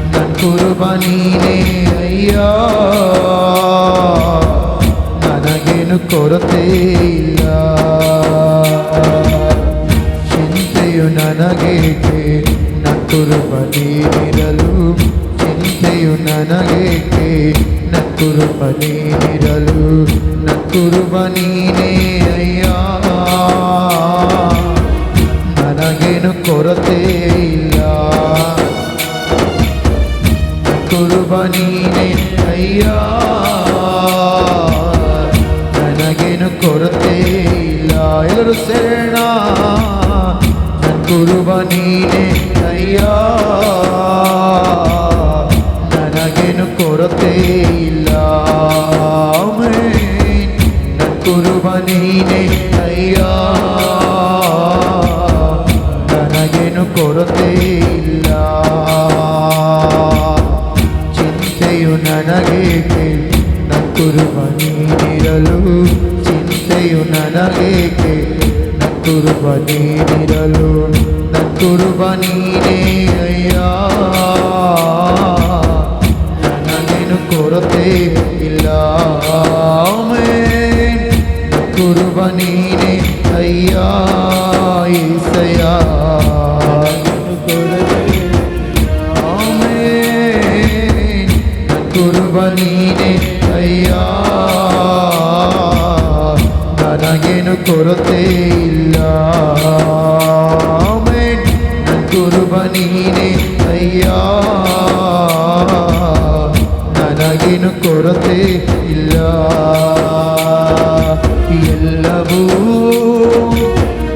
ನನ್ನ ಕುರುಬ ನೀನೇ ಅಯ್ಯ ನನಗೇನು ಕೊರತೆ ಇಲ್ಲ ಚಿಂತೆಯು ನನಗೇಕೆ ನನ್ನ ಕುರುಬ ನೀನಿರಲು ಚಿಂತೆಯು ನನಗೇಕೆ ನನ್ನ ಕುರುಬ ನೀನಿರಲು ನನ್ನ ಕುರುಬ ನೀನೇ ಅಯ್ಯ ನನಗೇನು ಕೊರತೆ ಇಲ್ಲ ಕುರುಬ ನೀನೇ ಅಯ್ಯ ನನಗೇನು ಕೊರತೆ ಇಲ್ಲ ಎಲ್ಲರೂ ಸೇರೋಣ ನನ್ನ ಕುರುಬ ನೀನೇ ಅಯ್ಯ ನನಗೇನು ಕೊರತೆ ಇಲ್ಲ ಆಮೆನ್ ನನ್ನ ಕುರುಬ ನೀನೇ ಅಯ್ಯ ನನಗೇನು ಕೊರತೆ ಇಲ್ಲ ಚಿಂತೆಯು ನನಗೇಕೆ ನನ್ನ ಕುರುಬ ನೀನಿರಲು ಚಿಂತೆಯು ನನಗೇಕೆ ನನ್ನ ಕುರುಬ ನೀನಿರಲು ನನ್ನ ಕುರುಬ ನೀನೇ ಅಯ್ಯ ನನಗೇನು ಕೊರತೆ ಇಲ್ಲ ಆಮೆನ್ ನನ್ನ ಕುರುಬ ನೀನೇ ಅಯ್ಯ ಏಸಯ್ಯ ಆಮೆನ್ ನನ್ನ ಕುರುಬ ನೀನೇ ಅಯ್ಯ ನನಗೇನು ಕೊರತೆ ಇಲ್ಲ ಆಮೆನ್ ನನ್ನ ಕುರುಬ ನೀನೇ ಅಯ್ಯ ನನಗೇನು ಕೊರತೆ ಇಲ್ಲ ಎಲ್ಲವೂ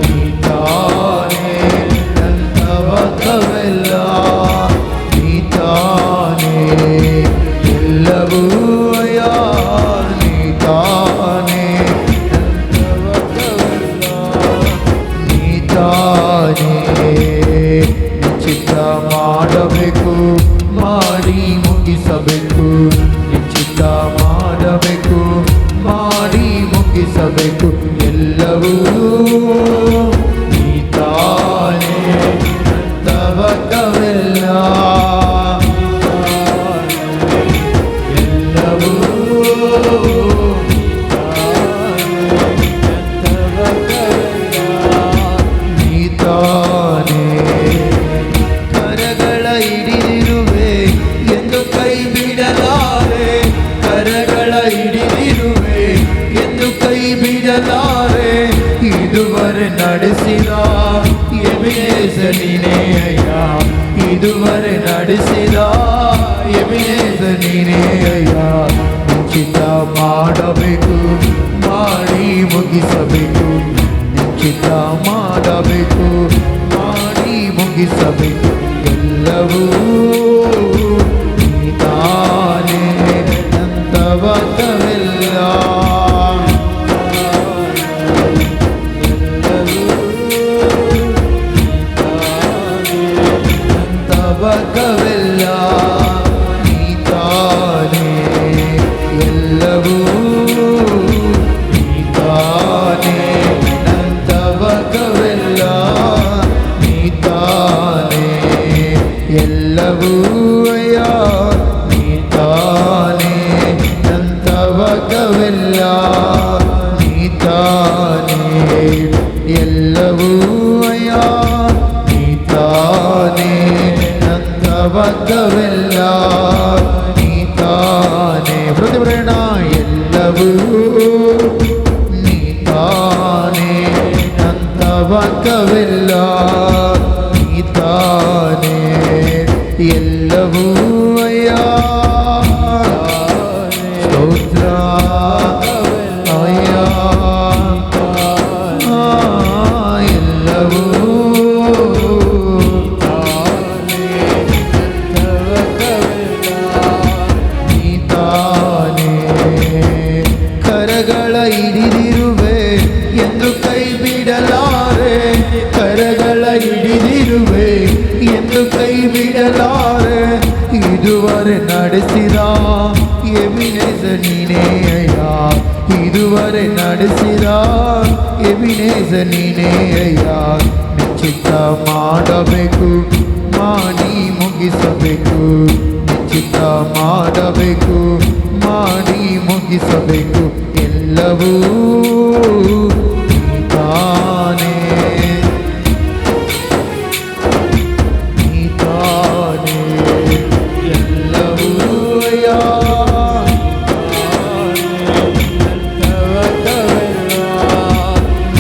ನೀತಾನೇ ನಂತವಕವೆಲ್ಲ ನೀತಾನೇ ಎಲ್ಲವೂ ಅಯ್ಯ ನೀತಾನೇ ನಂತವಕವೆಲ್ಲ ನೀತಾನೇ ನಿಶ್ಚಿತ ಮಾಡಬೇಕು ಮಾಡಿ ಮುಗಿಸಬೇಕು ನಿಶ್ಚಿತ ಮಾಡಬೇಕು ಮಾಡಿ ಮುಗಿಸಬೇಕು ಎಲ್ಲವೂ ನೀತಾನೇ ನಂತವಕವೆಲ್ಲ ಎಲ್ಲವೂ ನೀತಾನೇ ಕರಗಳ ಹಿಡಿದಿರುವೆ ಎಂದು ಕೈ ಬಿಡಲಾರೆ ಕರಗಳ ಹಿಡಿದಿರುವೆ ಎಂದು ಕೈ ಬಿಡಲಾರೆ ಇದುವರೆ ನಡೆಸಿದ ಎಬಿನೇಜರ್ ನೀನೇ ಅಯ್ಯ ಇದುವರೆ ನಡೆಸಿದ ಎಬಿನೇಜರ್ ನೀನೇ ಅಯ್ಯ ನಿಶ್ಚಿತ ಮಾಡಬೇಕು ಮಾಡಿ ಮುಗಿಸಬೇಕು ನಿಶ್ಚಿತ ಮಾಡಬೇಕು ಮಾಡಿ ಮುಗಿಸಬೇಕು ಎಲ್ಲವೂ ನೀತಾನೇ ನಂತವಕವೆಲ್ಲ ನಂತವಕವೆಲ್ಲ ನೀತಾನೇ ಎಲ್ಲವೂ ನೀತಾನೇ ನಂತವಕವೆಲ್ಲ ನೀತಾನೇ ಎಲ್ಲವೂ ಅಯ್ಯ ನೀತಾನೇ ನಂತವಕವೆಲ್ಲ ನೀತಾನೇ ಎಲ್ಲವೂ ಅಯ್ಯ ನೀತಾನೇ ನಂತವಕವೆಲ್ಲ ನೀತಾನೇ ಪ್ರತಿಭರಣ ಎಲ್ಲವೂ ನೀತಾನೇ ನಂತವಕ ತ್ಯಾಗವೆಲ್ಲ ನೀತಾನೆ ಎಲ್ಲವೂ ಅಯ್ಯ ಸ್ತೋತ್ರ ಅಯ್ಯ ಎಲ್ಲವೂ ನೀತಾನೆ ಕರಗಳ ಹಿಡಿದಿರುವೆ ಎಂದು ಕೈ ಬಿಡಲಾರೆ ಕರಗಳ ಹಿಡಿದಿರುವೆ ಎಂದು ಕೈ ಬಿಡಲಾರೆ ಇದುವರೆ ನಡೆಸಿದ ಎಬಿನೇಸ ನೀನೇ ಅಯ್ಯ ಇದುವರೆ ನಡೆಸಿದ ಎಬಿನೇಸ ನೀನೇ ಅಯ್ಯ ನಿಶ್ಚಿತ ಮಾಡಬೇಕು ಮಾಡಿ ಮುಗಿಸಬೇಕು ನಿಶ್ಚಿತ ಮಾಡಬೇಕು ಮಾಡಿ ಮುಗಿಸಬೇಕು ಎಲ್ಲವೂ ನೀತಾನೇ ನೀತಾನೇ ಎಲ್ಲವೂ ಅಯ್ಯ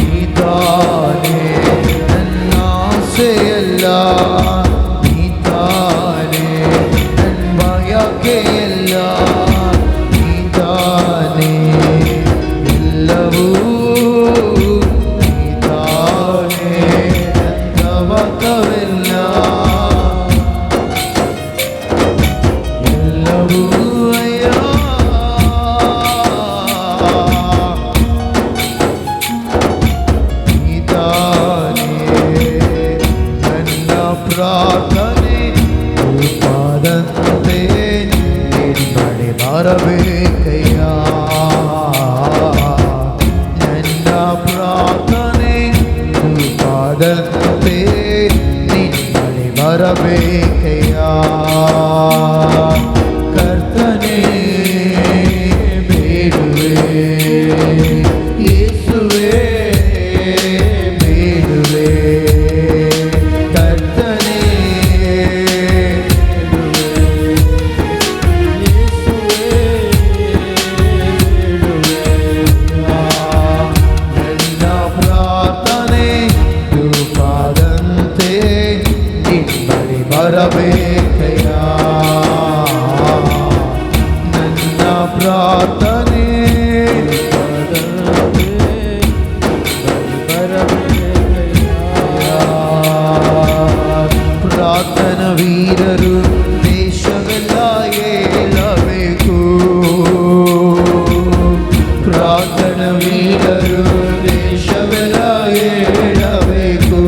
ನೀತಾನೇ ನನ್ನ ಆಸೆಯಲ್ಲ ನೀತಾನೇ ನನ್ನ ಬಯಕೆಯಲ್ಲ ನೀತಾನೇ ಎಲ್ಲವೂ ನೀತಾನೇ ನನ್ನ ತವಕವೆಲ್ಲ ಎಲ್ಲವೂ ಅಯ್ಯ ನೀತಾನೇ ನನ್ನ ಪ್ರಾರ್ಥನೆ ರೂಪದಂತೆ ನಿನ್ನಡೆ ಬರಬೇಕಯ್ಯ ನನ್ನ ಪ್ರಾರ್ಥನೆ ರೂಪದಂತೆ ನಿನ್ನಡೆ ಬರಬೇಕಯ್ಯ ಕರ್ತನೇ ಬೇಡುವೆ ಯೇಸುವೇ ಬೇಡುವೆ ಕರ್ತನೇ ನನ್ನ ಪ್ರಾರ್ಥನೆ ರೂಪದಂತೆ ನಿನ್ನಡೆ ಬರಬೇಕಯ್ಯ ನನ್ನ ಪ್ರಾರ್ಥನೆ ಪ್ರಾರ್ಥನಾ ವೀರರು ದೇಶವೆಲ್ಲ ಏಳಬೇಕು ಪ್ರಾರ್ಥನಾ ವೀರರು ದೇಶವೆಲ್ಲ ಏಳಬೇಕು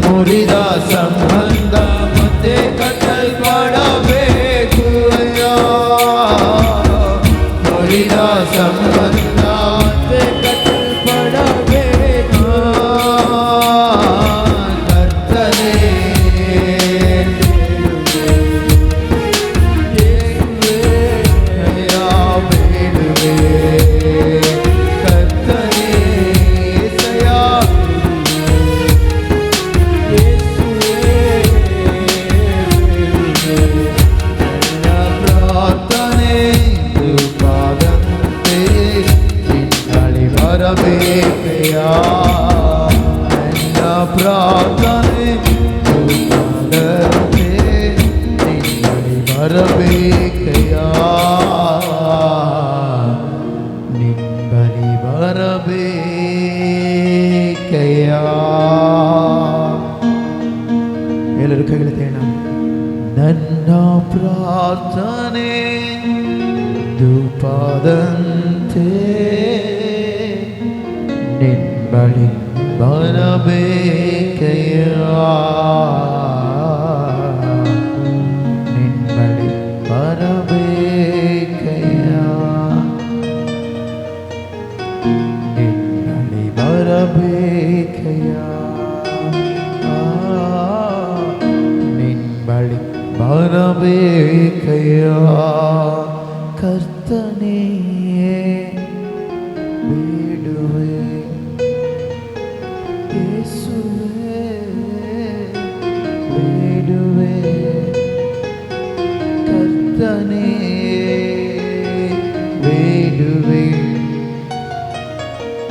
ಮುರಿದ ಸಂಬಂಧ ಮತ್ತೆ ಕಟ್ಟಲ್ಪಡಬೇಕು ಅಯ್ಯ ಮುರಿದ ಸಂಬಂಧ ಮತ್ತೆ ಕಟ್ಟಲ್ಪಡಬೇಕು ಕರ್ತನೇ ಅಯ್ಯ ಬೇಡುವೆ ಕರ್ತನೇ ಏಸಯ್ಯ ನನ್ನ ಪ್ರಾರ್ಥನೆ ರೂಪದಂತೆ ನಿನ್ನಡೆ ಬರಬೇಕಯ್ಯ ನನ್ನ ಪ್ರಾರ್ಥನೆ ರೂಪದಂತೆ ನಿನ್ನಡೆ ಬರಬೇಕಯ್ಯ ನಿನ್ನಡೆ ಬರಬೇಕಯ್ಯ ಎಲ್ಲರೂ ಕೈಗಳೇಣ ನನ್ನ ಪ್ರಾರ್ಥನೆ ಧೂಪದಂತೆ ನಿನ್ನಬಳಿ ಬರಬೇಕಯ್ಯ ನಿನ್ನಬಳಿ ಬರಬೇಕಯ್ಯ ನಿನ್ನಬಳಿ ಬರಬೇಕಯ್ಯ ನಿನ್ನಬಳಿ ಬರಬೇಕಯ್ಯ ಕರ್ತನೇ ಬೇಡುವೆ ಯೇಸುವೇ ಬೇಡುವೆ ಕರ್ತನೇ ಬೇಡುವೆ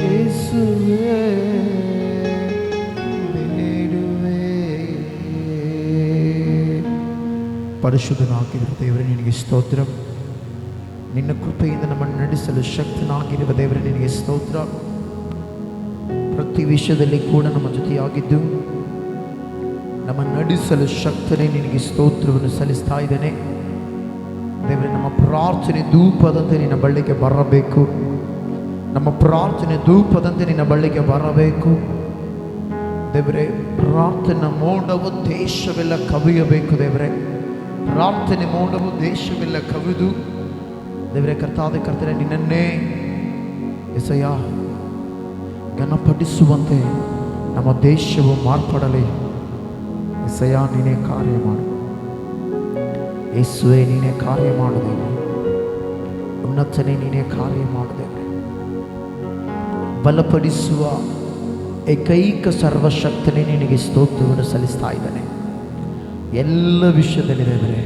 ಯೇಸುವೇ ಪರಿಶುದ್ಧನಾಗಿರುವ ದೇವರೇ ನಿನಗೆ ಸ್ತೋತ್ರ. ನಿನ್ನ ಕೃಪೆಯಿಂದ ನಮ್ಮನ್ನು ನಡೆಸಲು ಶಕ್ತನಾಗಿರುವ ದೇವರೇ ನಿನಗೆ ಸ್ತೋತ್ರ. ಪ್ರತಿ ವಿಷಯದಲ್ಲಿ ಕೂಡ ನಮ್ಮ ಜೊತೆಯಾಗಿದ್ದು ನಮ್ಮನ್ನು ನಡೆಸಲು ಶಕ್ತನೇ ನಿನಗೆ ಸ್ತೋತ್ರವನ್ನು ಸಲ್ಲಿಸ್ತಾ ಇದ್ದೇನೆ ದೇವರೇ. ನಮ್ಮ ಪ್ರಾರ್ಥನೆ ಧೂಪದಂತೆ ನಿನ್ನ ಬಳಿಗೆ ಬರಬೇಕು. ನಮ್ಮ ಪ್ರಾರ್ಥನೆ ಧೂಪದಂತೆ ನಿನ್ನ ಬಳಿಗೆ ಬರಬೇಕು ದೇವರೇ. ಪ್ರಾರ್ಥನೆ ಮೋಡವು ದೇಶವೆಲ್ಲ ಕವಿಯಬೇಕು ದೇವರೇ. ಪ್ರಾರ್ಥನೆ ಮೋಡವು ದೇಶವೆಲ್ಲ ಕವಿದು ದೇವರೇ ಕರ್ತಾದ ಕರ್ತನೆ ನಿನ್ನನ್ನೇ ಎಸಯ್ಯ ಘನಪಡಿಸುವಂತೆ ನಮ್ಮ ದೇಶವು ಮಾರ್ಪಡಲಿ. ಎಸಯ್ಯ ನೀನೇ ಕಾರ್ಯ ಮಾಡು. ಯೇಸುವೆ ನೀನೇ ಕಾರ್ಯ ಮಾಡುತ್ತೇವೆ. ಉನ್ನತನೇ ನೀನೇ ಕಾರ್ಯ ಮಾಡುತ್ತೇವೆ. ಬಲಪಡಿಸುವ ಏಕೈಕ ಸರ್ವಶಕ್ತನೇ ನಿನಗೆ ಸ್ತೋತ್ರವನ್ನು ಸಲ್ಲಿಸ್ತಾ ಇದ್ದಾನೆ. ಎಲ್ಲ ವಿಷಯದಲ್ಲಿ ದೇವರೇ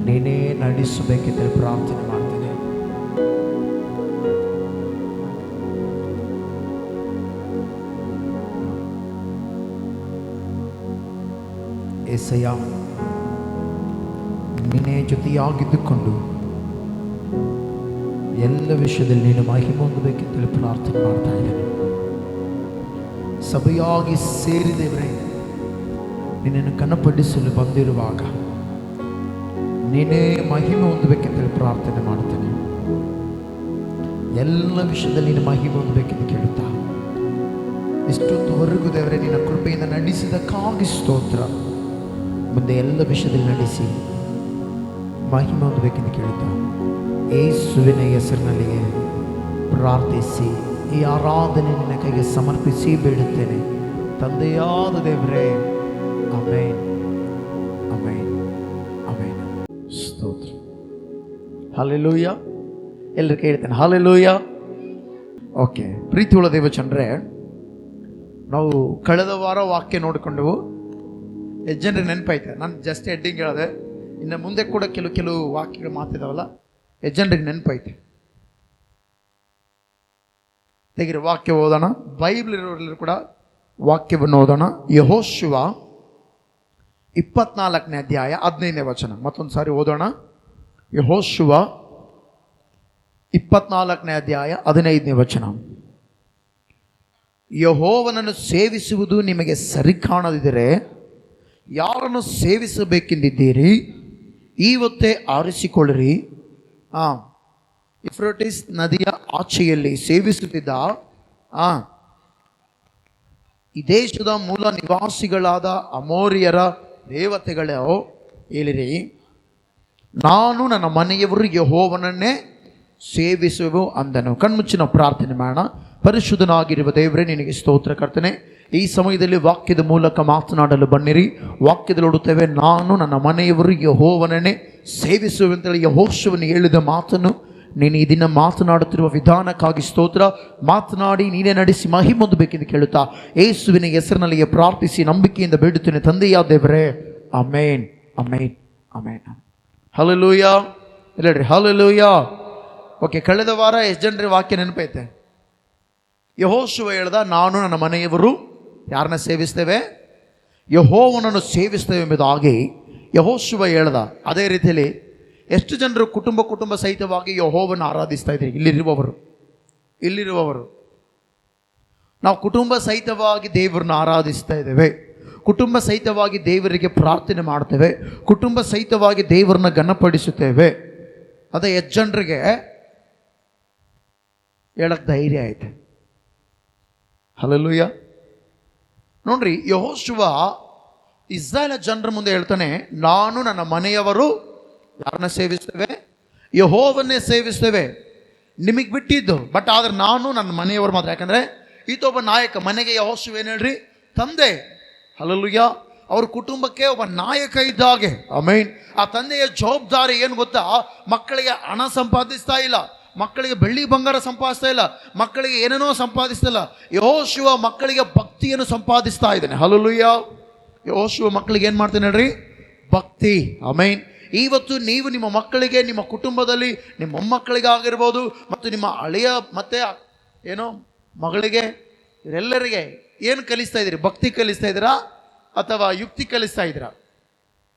ನೀನೇ ನಡೆಸಬೇಕೆಂದರೆ ಪ್ರಾರ್ಥನೆ ಮಾಡ್ತೇನೆ. ಏಸಯ್ಯ ನೀನೇ ಜೊತೆಯಾಗಿದ್ದುಕೊಂಡು ಎಲ್ಲ ವಿಷಯದಲ್ಲಿ ನೀನು ಮಹಿಮೆ ಹೊಂದಬೇಕೆಂತೇಳಿ ಪ್ರಾರ್ಥನೆ ಮಾಡ್ತಾ ಇದ್ದೇನೆ. ಸಭೆಯಾಗಿ ಸೇರಿದೇವರೇ ನಿನ್ನನ್ನು ಘನಪಡಿಸಲು ಬಂದಿರುವಾಗ ನೀನೇ ಮಹಿಮೆ ಹೊಂದಬೇಕೆಂತೇಳಿ ಪ್ರಾರ್ಥನೆ ಮಾಡ್ತೇನೆ. ಎಲ್ಲ ವಿಷಯದಲ್ಲಿ ನೀನು ಮಹಿಮೆ ಹೊಂದಬೇಕೆಂದು ಕೇಳುತ್ತಾ ಇಷ್ಟೊತ್ತುವರೆಗೂ ದೇವರೇ ನಿನ್ನ ಕೃಪೆಯಿಂದ ನಡೆಸಿದಕ್ಕಾಗಿ ಸ್ತೋತ್ರ. ಮುಂದೆ ಎಲ್ಲ ವಿಷಯದಲ್ಲಿ ನಡೆಸಿ ಮಹಿಮೆ ಹೊಂದಬೇಕೆಂದು ಕೇಳುತ್ತಾ ಯೇಸುವಿನ ಹೆಸರಿನಲ್ಲಿಯೇ ಪ್ರಾರ್ಥಿಸಿ ಈ ಆರಾಧನೆ ನಿನ್ನ ಕೈಗೆ ಸಮರ್ಪಿಸಿ ಬೇಡುತ್ತೇನೆ ತಂದೆಯಾದ ದೇವರೇ. Amen, amen, amen. ಸ್ತೋತ್ರ. ಹಲ್ಲೆಲೂಯಾ. ಎಲ್ಲರೂ ಕೇಳ್ತೇನೆ ಹಲ್ಲೆಲೂಯಾ. ಓಕೆ, ಪ್ರೀತಿಯುಳ್ಳ ದೇವಚಂದ್ರೆ, ನಾವು ಕಳೆದ ವಾರ ವಾಕ್ಯ ನೋಡಿಕೊಂಡೆವು. ಎಷ್ಟು ಜನರಿಗೆ ನೆನಪಾಯ್ತು? ನಾನು ಜಸ್ಟ್ ಹೆಡ್ಡಿಂಗ್ ಹೇಳಿದೆ. ಇನ್ನು ಮುಂದೆ ಕೂಡ ಕೆಲವು ವಾಕ್ಯಗಳು ಮಾತಿದಾವಲ್ಲ, ಎಷ್ಟು ಜನರಿಗೆ ನೆನಪಾಯ್ತು? ತೆಗಿರಿ ವಾಕ್ಯ ಓದೋಣ. ಬೈಬಲ್ ಇರೋರೆಲ್ಲರೂ ಕೂಡ ವಾಕ್ಯವನ್ನು ಓದೋಣ. ಯೆಹೋಶುವ 24ನೇ ಅಧ್ಯಾಯ 15ನೇ ವಚನ. ಮತ್ತೊಂದು ಸಾರಿ ಓದೋಣ. ಯೆಹೋಶುವ 24ನೇ ಅಧ್ಯಾಯ 15ನೇ ವಚನ. ಯೆಹೋವನನ್ನು ಸೇವಿಸುವುದು ನಿಮಗೆ ಸರಿ ಕಾಣದಿದ್ದರೆ ಯಾರನ್ನು ಸೇವಿಸಬೇಕೆಂದಿದ್ದೀರಿ? ಇವತ್ತೇ ಆರಿಸಿಕೊಳ್ಳಿರಿ. ಯುಫ್ರೇಟಿಸ್ ನದಿಯ ಆಚೆಯಲ್ಲಿ ಸೇವಿಸುತ್ತಿದ್ದ ಈ ದೇಶದ ಮೂಲ ನಿವಾಸಿಗಳಾದ ಅಮೋರಿಯರ ದೇವತೆಗಳು ಹೇಳಿರಿ, ನಾನು ನನ್ನ ಮನೆಯವರು ಯೆಹೋವನನ್ನೇ ಸೇವಿಸುವೆವು ಅಂದನು. ಕಣ್ಮುಚ್ಚಿನ ಪ್ರಾರ್ಥನೆ ಮಾಡೋಣ. ಪರಿಶುದ್ಧನಾಗಿರುವ ದೇವರೇ ನಿನಗೆ ಸ್ತೋತ್ರ ಕರ್ತನೆ. ಈ ಸಮಯದಲ್ಲಿ ವಾಕ್ಯದ ಮೂಲಕ ಮಾತನಾಡಲು ಬನ್ನಿರಿ. ವಾಕ್ಯದಲ್ಲಿ ನೋಡುತ್ತೇವೆ, ನಾನು ನನ್ನ ಮನೆಯವರು ಯೆಹೋವನನ್ನೇ ಸೇವಿಸುವಂತೇಳಿ ಯೆಹೋಶುವನು ಹೇಳಿದ ಮಾತನ್ನು ನೀನು ಈ ದಿನ ಮಾತನಾಡುತ್ತಿರುವ ವಿಧಾನಕ್ಕಾಗಿ ಸ್ತೋತ್ರ. ಮಾತನಾಡಿ ನೀನೇ ನಡೆಸಿ ಮಹಿಮೆ ಹೊಂದಬೇಕೆಂದು ಕೇಳುತ್ತಾ ಯೇಸುವಿನ ಹೆಸರಿನಲ್ಲಿಯೇ ಪ್ರಾರ್ಥಿಸಿ ನಂಬಿಕೆಯಿಂದ ಬೇಡುತ್ತೇನೆ ತಂದೆಯಾದ ದೇವರೇ. Amen, amen, amen. ಹಲ್ಲೆಲೂಯಾ. ಹೇಳ್ರಿ ಹಲ್ಲೆಲೂಯಾ. ಓಕೆ, ಕಳೆದ ವಾರ ಎಷ್ಟು ಜನರಿಗೆ ವಾಕ್ಯ ನೆನಪೈತೆ? ಯೆಹೋಶುವ ಹೇಳ್ದ, ನಾನು ನನ್ನ ಮನೆಯವರು ಯಾರನ್ನ ಸೇವಿಸ್ತೇವೆ? ಯೆಹೋವನನ್ನು ಸೇವಿಸ್ತೇವೆ ಎಂಬುದಾಗಿ ಯೆಹೋಶುವ ಹೇಳ್ದ. ಅದೇ ರೀತಿಯಲ್ಲಿ ಎಷ್ಟು ಜನರು ಕುಟುಂಬ ಸಹಿತವಾಗಿ ಯೆಹೋವನ ಆರಾಧಿಸ್ತಾ ಇದ್ದೀರಿ? ಇಲ್ಲಿರುವವರು ನಾವು ಕುಟುಂಬ ಸಹಿತವಾಗಿ ದೇವರನ್ನ ಆರಾಧಿಸ್ತಾ ಇದ್ದೇವೆ. ಕುಟುಂಬ ಸಹಿತವಾಗಿ ದೇವರಿಗೆ ಪ್ರಾರ್ಥನೆ ಮಾಡ್ತೇವೆ. ಕುಟುಂಬ ಸಹಿತವಾಗಿ ದೇವರನ್ನ ಘನಪಡಿಸುತ್ತೇವೆ. ಅದೇ ಎಷ್ಟು ಜನರಿಗೆ ಹೇಳಕ್ ಧೈರ್ಯ ಐತೆ? ಹಲ್ಲೆಲೂಯಾ. ನೋಡ್ರಿ, ಯೆಹೋಶುವ ಇಸ್ರಾಯೇಲ್ ಜನರ ಮುಂದೆ ಹೇಳ್ತಾನೆ, ನಾನು ನನ್ನ ಮನೆಯವರು ಯಾರನ್ನ ಸೇವಿಸ್ತೇವೆ? ಯೆಹೋವನ್ನೇ ಸೇವಿಸ್ತೇವೆ. ನಿಮಗೆ ಬಿಟ್ಟಿದ್ದು, ಬಟ್ ಆದ್ರೆ ನಾನು ನನ್ನ ಮನೆಯವರು ಮಾತ್ರ. ಯಾಕಂದ್ರೆ ಈತೊಬ್ಬ ನಾಯಕ. ಮನೆಗೆ ಯೆಹೋಶುವ ಏನು ಹೇಳ್ರಿ? ತಂದೆ. ಹಲ್ಲೆಲೂಯಾ. ಅವ್ರ ಕುಟುಂಬಕ್ಕೆ ಒಬ್ಬ ನಾಯಕ ಇದ್ದಾಗೆ. ಆಮೆನ್. ಆ ತಂದೆಯ ಜವಾಬ್ದಾರಿ ಏನು ಗೊತ್ತಾ? ಮಕ್ಕಳಿಗೆ ಹಣ ಸಂಪಾದಿಸ್ತಾ ಇಲ್ಲ, ಮಕ್ಕಳಿಗೆ ಬೆಳ್ಳಿ ಬಂಗಾರ ಸಂಪಾದಿಸ್ತಾ ಇಲ್ಲ, ಮಕ್ಕಳಿಗೆ ಏನೇನೋ ಸಂಪಾದಿಸ್ತಾ ಇಲ್ಲ. ಯೆಹೋಶುವ ಮಕ್ಕಳಿಗೆ ಭಕ್ತಿಯನ್ನು ಸಂಪಾದಿಸ್ತಾ ಇದ್ದಾನೆ. ಹಲ್ಲೆಲೂಯಾ. ಯೆಹೋಶುವ ಮಕ್ಕಳಿಗೆ ಏನು ಮಾಡ್ತಾನೆ ಹೇಳ್ರಿ? ಭಕ್ತಿ. ಆಮೆನ್. ಇವತ್ತು ನೀವು ನಿಮ್ಮ ಮಕ್ಕಳಿಗೆ, ನಿಮ್ಮ ಕುಟುಂಬದಲ್ಲಿ ನಿಮ್ಮ ಮೊಮ್ಮಕ್ಕಳಿಗಾಗಿರ್ಬೋದು, ಮತ್ತು ನಿಮ್ಮ ಹಳೆಯ ಮತ್ತೆ ಏನೋ ಮಗಳಿಗೆ, ಇವರೆಲ್ಲರಿಗೆ ಏನು ಕಲಿಸ್ತಾ ಇದ್ದೀರಿ? ಭಕ್ತಿ ಕಲಿಸ್ತಾ ಇದ್ದೀರಾ ಅಥವಾ ಯುಕ್ತಿ ಕಲಿಸ್ತಾ ಇದ್ದೀರಾ?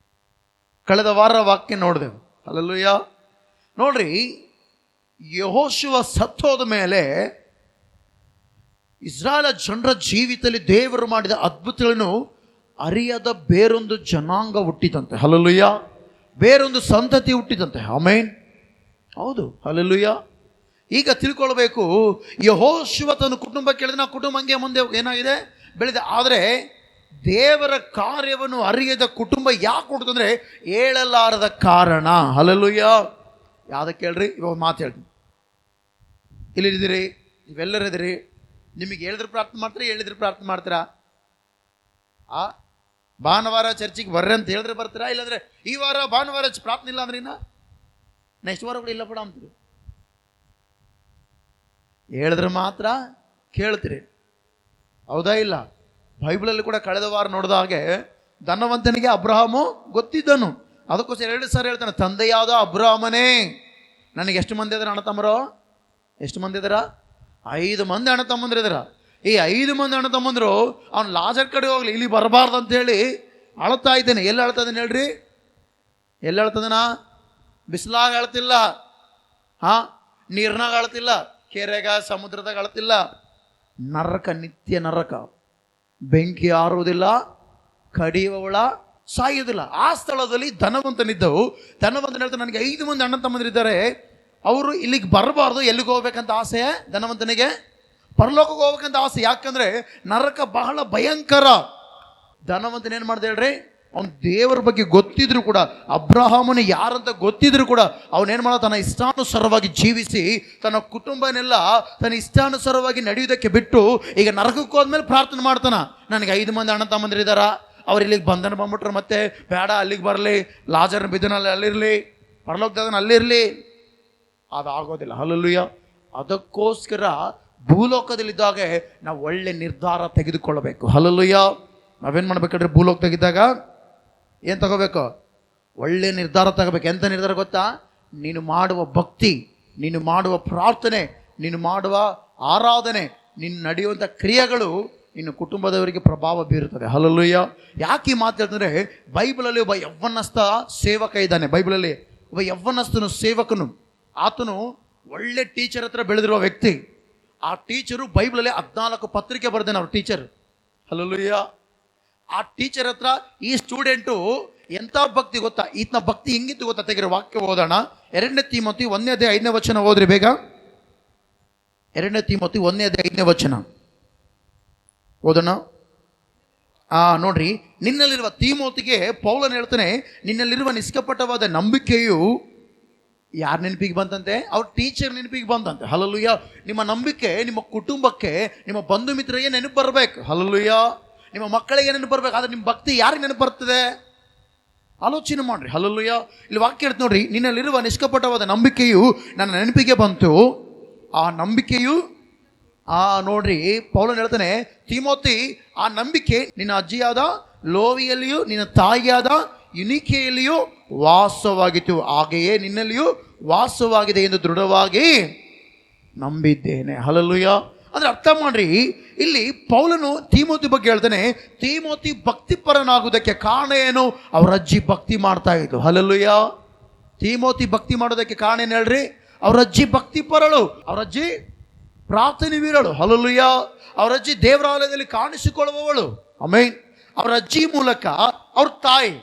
ಕಳೆದ ವಾರ ವಾಕ್ಯ ನೋಡಿದೆವು. ಹಲ್ಲೆಲೂಯ. ನೋಡ್ರಿ, ಯೆಹೋಶುವ ಸತ್ತೋದ ಮೇಲೆ ಇಸ್ರಾಯೇಲ್ ಜನರ ಜೀವಿತದಲ್ಲಿ ದೇವರು ಮಾಡಿದ ಅದ್ಭುತಗಳನ್ನು ಅರಿಯದ ಬೇರೊಂದು ಜನಾಂಗ ಹುಟ್ಟಿದಂತೆ. ಹಲ್ಲೆಲೂಯ. ಬೇರೊಂದು ಸಂತತಿ ಹುಟ್ಟಿದಂತೆ. ಆಮೆನ್. ಹೌದು. ಹಲ್ಲೆಲೂಯ. ಈಗ ತಿಳ್ಕೊಳ್ಬೇಕು, ಯೆಹೋಶುವ ತನ್ನ ಕುಟುಂಬ ಕೇಳಿದ್ರೆ ನಾವು ಕುಟುಂಬ ಹಂಗೆ ಮುಂದೆ ಏನಾಗಿದೆ, ಬೆಳೆದ. ಆದರೆ ದೇವರ ಕಾರ್ಯವನ್ನು ಅರಿಯದ ಕುಟುಂಬ ಯಾಕೆ ಹುಟ್ಟುತ್ತಂದ್ರೆ ಹೇಳಲಾರದ ಕಾರಣ. ಹಲ್ಲೆಲೂಯ. ಯಾವುದಕ್ಕೆ ಹೇಳ್ರಿ, ಇವಾಗ ಮಾತು ಹೇಳ್ತೀನಿ. ಇಲ್ಲಿದ್ದೀರಿ, ನೀವೆಲ್ಲರಿದ್ದೀರಿ. ನಿಮಗೆ ಹೇಳಿದ್ರೆ ಪ್ರಾರ್ಥನೆ ಮಾಡ್ತೀರಾ, ಹೇಳಿದ್ರೆ ಪ್ರಾರ್ಥನೆ ಮಾಡ್ತೀರಾ? ಭಾನುವಾರ ಚರ್ಚಿಗೆ ಬರ್ರಿ ಅಂತ ಹೇಳಿದ್ರೆ ಬರ್ತೀರಾ? ಇಲ್ಲಾಂದ್ರೆ ಈ ವಾರ ಭಾನುವಾರ ಪ್ರಾರ್ಥನೆ ಇಲ್ಲ ಅಂದ್ರೆ ಇನ್ನ ನೆಕ್ಸ್ಟ್ ವಾರ ಕೂಡ ಇಲ್ಲ ಬಿಡ ಅಂತೀರಿ. ಹೇಳಿದ್ರೆ ಮಾತ್ರ ಕೇಳ್ತೀರಿ. ಹೌದಾ ಇಲ್ಲ? ಬೈಬಲಲ್ಲಿ ಕೂಡ ಕಳೆದ ವಾರ ನೋಡಿದ ಹಾಗೆ ಧನವಂತನಿಗೆ ಅಬ್ರಹಾಮು ಗೊತ್ತಿದ್ದನು. ಅದಕ್ಕೋಸ್ಕರ 2 ಸಾರಿ ಹೇಳ್ತಾನೆ, ತಂದೆಯಾದ ಅಬ್ರಹಾಮನೇ. ನನಗೆ ಎಷ್ಟು ಮಂದಿ ಇದಾರೆ ಅಣ್ಣ ತಮ್ಮರು? ಎಷ್ಟು ಮಂದಿ ಇದಾರ? 5 ಮಂದಿ ಅಣ್ಣ ತಮ್ಮಂದ್ರು ಇದಾರ. ಈ 5 ಮಂದಿ ಅಣ್ಣ ತಮ್ಮಂದ್ರು ಅವ್ನು ಲಾಜರ್ ಕಡೆ ಹೋಗ್ಲಿ, ಇಲ್ಲಿ ಬರಬಾರ್ದು ಅಂತೇಳಿ ಅಳ್ತಾ ಇದ್ದೇನೆ. ಎಲ್ಲಿ ಅಳ್ತಾ ಇದ್ದೇನೆ ಹೇಳ್ರಿ? ಎಲ್ಲಿ ಅಳ್ತದನ? ಬಿಸಿಲಾಗ ಅಳ್ತಿಲ್ಲ, ನೀರ್ನಾಗ ಅಳ್ತಿಲ್ಲ, ಕೆರೆಗ ಸಮುದ್ರದಾಗ ಅಳ್ತಿಲ್ಲ. ನರಕ, ನಿತ್ಯ ನರಕ. ಬೆಂಕಿ ಆರುವುದಿಲ್ಲ, ಕಡಿಯುವವಳ ಸಾಯುವುದಿಲ್ಲ. ಆ ಸ್ಥಳದಲ್ಲಿ ಧನವಂತನಿದ್ದವು. ಧನವಂತನ ಹೇಳ್ತಾನೆ, ನನಗೆ 5 ಮಂದಿ ಅಣ್ಣ ತಮ್ಮಂದಿರಿದ್ದಾರೆ, ಅವರು ಇಲ್ಲಿಗೆ ಬರಬಾರ್ದು. ಎಲ್ಲಿಗೆ ಹೋಗ್ಬೇಕಂತ ಆಸೆ ಧನವಂತನಿಗೆ? ಪರಲೋಕಕ್ಕೆ ಹೋಗ್ಬೇಕಂತ ಆಸೆ. ಯಾಕಂದ್ರೆ ನರಕ ಬಹಳ ಭಯಂಕರ. ಧನವಂತನ ಏನು ಮಾಡ್ದೆ ಹೇಳ್ರಿ? ಅವನು ದೇವರ ಬಗ್ಗೆ ಗೊತ್ತಿದ್ರು ಕೂಡ, ಅಬ್ರಹಾಮನ ಯಾರಂತ ಗೊತ್ತಿದ್ರು ಕೂಡ ಅವನೇನು ಮಾಡ, ತನ್ನ ಇಷ್ಟಾನುಸಾರವಾಗಿ ಜೀವಿಸಿ ತನ್ನ ಕುಟುಂಬನೆಲ್ಲ ತನ್ನ ಇಷ್ಟಾನುಸಾರವಾಗಿ ನಡೆಯುವುದಕ್ಕೆ ಬಿಟ್ಟು ಈಗ ನರಕಕ್ಕೆ ಹೋದ್ಮೇಲೆ ಪ್ರಾರ್ಥನೆ ಮಾಡ್ತಾನ, ನನಗೆ 5 ಮಂದಿ ಅಣ್ಣ ತಮ್ಮಂದಿರಿದಾರ, ಅವ್ರು ಇಲ್ಲಿಗೆ ಬಂಧನ ಬಂದ್ಬಿಟ್ರೆ ಮತ್ತೆ ಬೇಡ, ಅಲ್ಲಿಗೆ ಬರಲಿ, ಲಾಜರ್ನ ಬಿದ್ದನಲ್ಲಿ ಅಲ್ಲಿರಲಿ, ಪರಲೋಕದಾಗನ ಅಲ್ಲಿರಲಿ. ಅದಾಗೋದಿಲ್ಲ. ಹಲ್ಲೆಲೂಯ. ಅದಕ್ಕೋಸ್ಕರ ಭೂಲೋಕದಲ್ಲಿದ್ದಾಗ ನಾವು ಒಳ್ಳೆ ನಿರ್ಧಾರ ತೆಗೆದುಕೊಳ್ಳಬೇಕು. ಹಲ್ಲೆಲೂಯ. ನಾವೇನು ಮಾಡ್ಬೇಕಂದ್ರೆ ಭೂಲೋಕ ತೆಗೆದಾಗ ಏನು ತಗೋಬೇಕು? ಒಳ್ಳೆ ನಿರ್ಧಾರ ತಗೋಬೇಕು. ಎಂಥ ನಿರ್ಧಾರ ಗೊತ್ತಾ? ನೀನು ಮಾಡುವ ಭಕ್ತಿ, ನೀನು ಮಾಡುವ ಪ್ರಾರ್ಥನೆ, ನೀನು ಮಾಡುವ ಆರಾಧನೆ, ನೀನು ನಡೆಯುವಂಥ ಕ್ರಿಯೆಗಳು ನಿನ್ನ ಕುಟುಂಬದವರಿಗೆ ಪ್ರಭಾವ ಬೀರುತ್ತದೆ. ಹಲ್ಲೆಲೂಯ. ಯಾಕೆ ಈ ಮಾತು ಹೇಳ್ತಂದ್ರೆ, ಬೈಬಲಲ್ಲಿ ಒಬ್ಬ ಯವ್ವನಸ್ಥ ಸೇವಕ ಇದ್ದಾನೆ. ಬೈಬಲಲ್ಲಿ ಒಬ್ಬ ಯವ್ವನಸ್ಥನು ಸೇವಕನು. ಆತನು ಒಳ್ಳೆ ಟೀಚರ್ ಹತ್ರ ಬೆಳೆದಿರುವ ವ್ಯಕ್ತಿ. ಆ ಟೀಚರು ಬೈಬಲಲ್ಲಿ 14 ಪತ್ರಿಕೆ ಬರೆದೇನೆ ಅವ್ರ ಟೀಚರ್. ಹಲ್ಲೆಲೂಯ. ಆ ಟೀಚರ್ ಹತ್ರ ಈ ಸ್ಟೂಡೆಂಟು ಎಂಥ ಭಕ್ತಿ ಗೊತ್ತಾ? ಈತನ ಭಕ್ತಿ ಹೆಂಗಿತ್ತು ಗೊತ್ತಾ? ತೆಗಿರೋ ವಾಕ್ಯ ಓದೋಣ. 2 ತಿಮೋತಿ 1:5 ಓದ್ರಿ ಬೇಗ. 2 ತಿಮೋತಿ 1:5 ಓದೋಣ. ನೋಡ್ರಿ, ನಿನ್ನಲ್ಲಿರುವ ತಿಮೋತಿಗೆ ಪೌಲನು ಹೇಳ್ತಾನೆ, ನಿನ್ನಲ್ಲಿರುವ ನಿಷ್ಕಪಟವಾದ ನಂಬಿಕೆಯು ಯಾರ ನೆನಪಿಗೆ ಬಂತಂತೆ? ಅವ್ರ ಟೀಚರ್ ನೆನಪಿಗೆ ಬಂದಂತೆ. ಹಲ್ಲೆಲೂಯ. ನಿಮ್ಮ ನಂಬಿಕೆ ನಿಮ್ಮ ಕುಟುಂಬಕ್ಕೆ, ನಿಮ್ಮ ಬಂಧು ಮಿತ್ರರಿಗೆ ನೆನಪು ಬರಬೇಕು. ಹಲ್ಲೆಲೂಯ. ನಿಮ್ಮ ಮಕ್ಕಳಿಗೆ ನೆನಪು ಬರಬೇಕು. ಆದರೆ ನಿಮ್ಮ ಭಕ್ತಿ ಯಾರಿಗೆ ನೆನಪು ಬರ್ತದೆ? ಆಲೋಚನೆ ಮಾಡ್ರಿ. ಹಲ್ಲೆಲೂಯ. ಇಲ್ಲಿ ವಾಕ್ಯ ಹೇಳ್ತು ನೋಡ್ರಿ, ನಿನ್ನಲ್ಲಿರುವ ನಿಷ್ಕಪಟವಾದ ನಂಬಿಕೆಯು ನನ್ನ ನೆನಪಿಗೆ ಬಂತು. ಆ ನಂಬಿಕೆಯು ನೋಡ್ರಿ, ಪೌಲನು ಹೇಳ್ತಾನೆ, ತಿಮೋತಿ, ಆ ನಂಬಿಕೆ ನಿನ್ನ ಅಜ್ಜಿಯಾದ ಲೋವಿಯಲ್ಲಿಯೂ ನಿನ್ನ ತಾಯಿಯಾದ ಯುನಿಕೆಯಲ್ಲಿಯೂ ವಾಸವಾಗಿತ್ತು, ಹಾಗೆಯೇ ನಿನ್ನಲ್ಲಿಯೂ ವಾಸವಾಗಿದೆ ಎಂದು ದೃಢವಾಗಿ ನಂಬಿದ್ದೇನೆ. ಹಲ್ಲೆಲೂಯ. ಅಂದ್ರೆ ಅರ್ಥ ಮಾಡ್ರಿ, ಇಲ್ಲಿ ಪೌಲನು ತಿಮೋತಿ ಬಗ್ಗೆ ಹೇಳ್ತಾನೆ, ತಿಮೋತಿ ಭಕ್ತಿಪರನಾಗುವುದಕ್ಕೆ ಕಾರಣ ಏನು? ಅವ್ರ ಅಜ್ಜಿ ಭಕ್ತಿ ಮಾಡ್ತಾ ಇದ್ದು. ಹಲ್ಲೆಲೂಯ. ತಿಮೋತಿ ಭಕ್ತಿ ಮಾಡೋದಕ್ಕೆ ಕಾರಣ ಏನು ಹೇಳ್ರಿ? ಅವ್ರ ಅಜ್ಜಿ ಭಕ್ತಿಪರಳು, ಅವ್ರ ಅಜ್ಜಿ ಪ್ರಾರ್ಥನೆ ವೀರಳು. ಹಲ್ಲೆಲೂಯ. ಅವ್ರ ಅಜ್ಜಿ ದೇವರಾಲಯದಲ್ಲಿ ಕಾಣಿಸಿಕೊಳ್ಳುವವಳು. ಆಮೆನ್. ಅವ್ರ ಅಜ್ಜಿ ಮೂಲಕ ಅವ್ರ ತಾಯಿ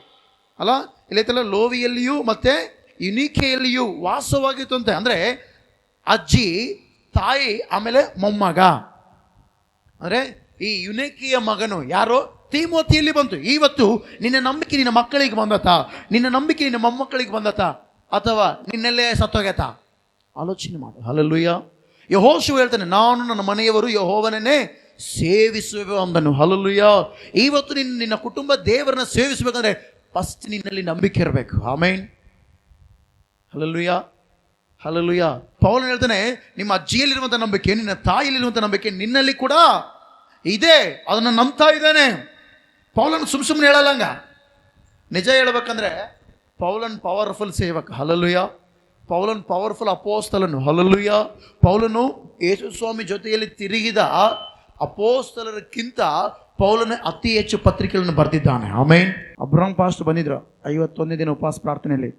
ಅಲ್ಲ, ಇಲ್ಲೈತಲ್ಲ, ಲೋವಿಯಲ್ಲಿಯೂ ಮತ್ತೆ ಯುನಿಕೆಯಲ್ಲಿಯೂ ವಾಸವಾಗಿತ್ತು ಅಂತ. ಅಂದ್ರೆ ಅಜ್ಜಿ, ತಾಯಿ, ಆಮೇಲೆ ಮೊಮ್ಮಗ. ಅಂದ್ರೆ ಈ ಯುನಿಕೆಯ ಮಗನು ಯಾರು? ತಿಮೋತಿಯಲ್ಲಿ ಬಂತು. ಇವತ್ತು ನಿನ್ನ ನಂಬಿಕೆ ನಿನ್ನ ಮಕ್ಕಳಿಗೆ ಬಂದತಾ? ನಿನ್ನ ನಂಬಿಕೆ ನಿನ್ನ ಮೊಮ್ಮಕ್ಕಳಿಗೆ ಬಂದತಾ? ಅಥವಾ ನಿನ್ನಲ್ಲೇ ಸತ್ತೋಗತಾ? ಆಲೋಚನೆ ಮಾಡು. ಹಲ್ಲೆಲೂಯ. ಯೆಹೋಶುವ ಹೇಳ್ತಾನೆ, ನಾನು ನನ್ನ ಮನೆಯವರು ಯೆಹೋವನನ್ನೇ ಸೇವಿಸುವೆ ಅಂದನು. ಹಲ್ಲೆಲೂಯ. ಇವತ್ತು ನಿನ್ನ ಕುಟುಂಬ ದೇವರನ್ನ ಸೇವಿಸಬೇಕಂದ್ರೆ ಫಸ್ಟ್ ನಿನ್ನಲ್ಲಿ ನಂಬಿಕೆ ಇರಬೇಕು. ಆಮೆನ್. ಹಲ್ಲೆಲೂಯ. ಹಲ್ಲೆಲೂಯ. ಪೌಲನು ಹೇಳ್ತಾನೆ, ನಿಮ್ಮ ಅಜ್ಜಿಯಲ್ಲಿರುವಂಥ ನಂಬಿಕೆ, ನಿನ್ನ ತಾಯಿಯಲ್ಲಿರುವಂಥ ನಂಬಿಕೆ ನಿನ್ನಲ್ಲಿ ಕೂಡ ಇದೆ, ಅದನ್ನು ನಂಬ್ತಾ ಇದ್ದಾನೆ. ಪೌಲನ್ ಸುಮ್ಮನೆ ಹೇಳಲ್ಲ. ನಿಜ ಹೇಳ್ಬೇಕಂದ್ರೆ ಪೌಲನ್ ಪವರ್ಫುಲ್ ಸೇವಕ. ಹಲ್ಲೆಲೂಯ. ಪೌಲನ್ ಪವರ್ಫುಲ್ ಅಪೋಸ್ತಲನು. ಹಲ್ಲೆಲೂಯ. ಪೌಲನು ಯೇಸು ಸ್ವಾಮಿ ಜೊತೆಯಲ್ಲಿ ತಿರುಗಿದ ಅಪೋಸ್ತಲರಿಗಿಂತ ಪೌಲನೇ ಅತಿ ಹೆಚ್ಚು ಪತ್ರಿಕೆಗಳನ್ನು ಬರೆದಿದ್ದಾನೆ. ಆಮೇನ್. ಅಬ್ರಾಮ್ ಪಾಸ್ಟ್ ಬಂದಿದ್ರು 51ನೇ ದಿನ ಉಪವಾಸ ಪ್ರಾರ್ಥನೆಯಲ್ಲಿ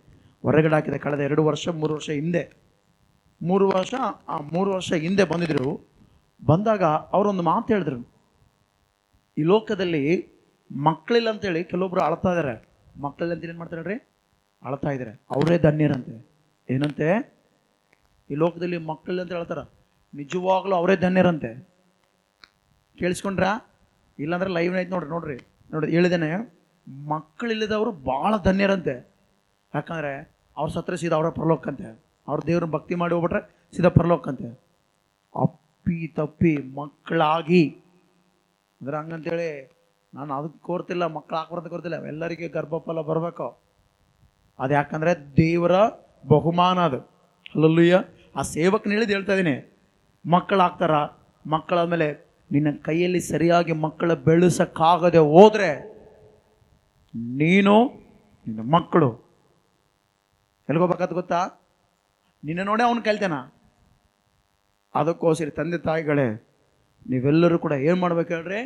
ಹೊರಗಡೆ ಹಾಕಿದೆ. ಕಳೆದ 3 ವರ್ಷ ಹಿಂದೆ 3 ವರ್ಷ ಹಿಂದೆ ಬಂದಿದ್ರು. ಬಂದಾಗ ಅವರೊಂದು ಮಾತು ಹೇಳಿದ್ರು, ಈ ಲೋಕದಲ್ಲಿ ಮಕ್ಕಳಿಲ್ಲ ಅಂತೇಳಿ ಕೆಲವೊಬ್ರು ಅಳ್ತಾ ಇದ್ದಾರೆ. ಮಕ್ಕಳಿಲ್ಲ ಅಂತ ಏನು ಮಾಡ್ತಾರೆ, ಅಳ್ತಾ ಇದ್ದಾರೆ. ಅವರೇ ಧನ್ಯರಂತೆ. ಏನಂತೆ? ಈ ಲೋಕದಲ್ಲಿ ಮಕ್ಕಳಿಲ್ಲ ಅಂತ ಹೇಳ್ತಾರ, ನಿಜವಾಗ್ಲೂ ಅವರೇ ಧನ್ಯರಂತೆ. ಕೇಳಿಸ್ಕೊಂಡ್ರ? ಇಲ್ಲಾಂದ್ರೆ ಲೈವ್ ಐತೆ ನೋಡ್ರಿ ಹೇಳಿದ್ದೇನೆ. ಮಕ್ಕಳಿಲ್ಲದವರು ಭಾಳ ಧನ್ಯರಂತೆ. ಯಾಕಂದರೆ ಅವ್ರ ಸತ್ರ ಸೀದಾ ಅವರ ಪರಲೋಕಂತೆ. ಅವ್ರ ದೇವ್ರನ್ನ ಭಕ್ತಿ ಮಾಡಿ ಹೋಗ್ಬಿಟ್ರೆ ಸೀದಾ ಪರಲೋಕಂತೆ. ಅಪ್ಪಿ ತಪ್ಪಿ ಮಕ್ಕಳಾಗಿ ಅಂದ್ರೆ ಹಂಗಂತೇಳಿ ನಾನು ಅದಕ್ಕೆ ಕೋರ್ತಿಲ್ಲ, ಮಕ್ಕಳು ಹಾಕ್ಬಾರ್ದು ಕೋರ್ತಿಲ್ಲ. ಎಲ್ಲರಿಗೆ ಗರ್ಭಫಲ ಬರಬೇಕು. ಅದು ಯಾಕಂದರೆ ದೇವರ ಬಹುಮಾನ ಅದು. ಹಲ್ಲೆಲೂಯಾ. ಆ ಸೇವಕನ ಹೇಳ್ತಾ ಇದ್ದೀನಿ, ಮಕ್ಕಳಾಗ್ತಾರ. ಮಕ್ಕಳಾದ್ಮೇಲೆ ನಿನ್ನ ಕೈಯಲ್ಲಿ ಸರಿಯಾಗಿ ಮಕ್ಕಳ ಬೆಳೆಸಕ್ಕಾಗದೆ ಹೋದ್ರೆ ನೀನು ನಿನ್ನ ಮಕ್ಕಳು ಎಲ್ಗೋಬೇಕಂತ ಗೊತ್ತಾ? ನಿನ್ನ ನೋಡೇ ಅವನು ಕಲ್ತಾನ. ಅದಕ್ಕೋಸ್ಕರ ತಂದೆ ತಾಯಿಗಳೇ ನೀವೆಲ್ಲರೂ ಕೂಡ ಏನು ಮಾಡ್ಬೇಕು ಹೇಳ್ರಿ?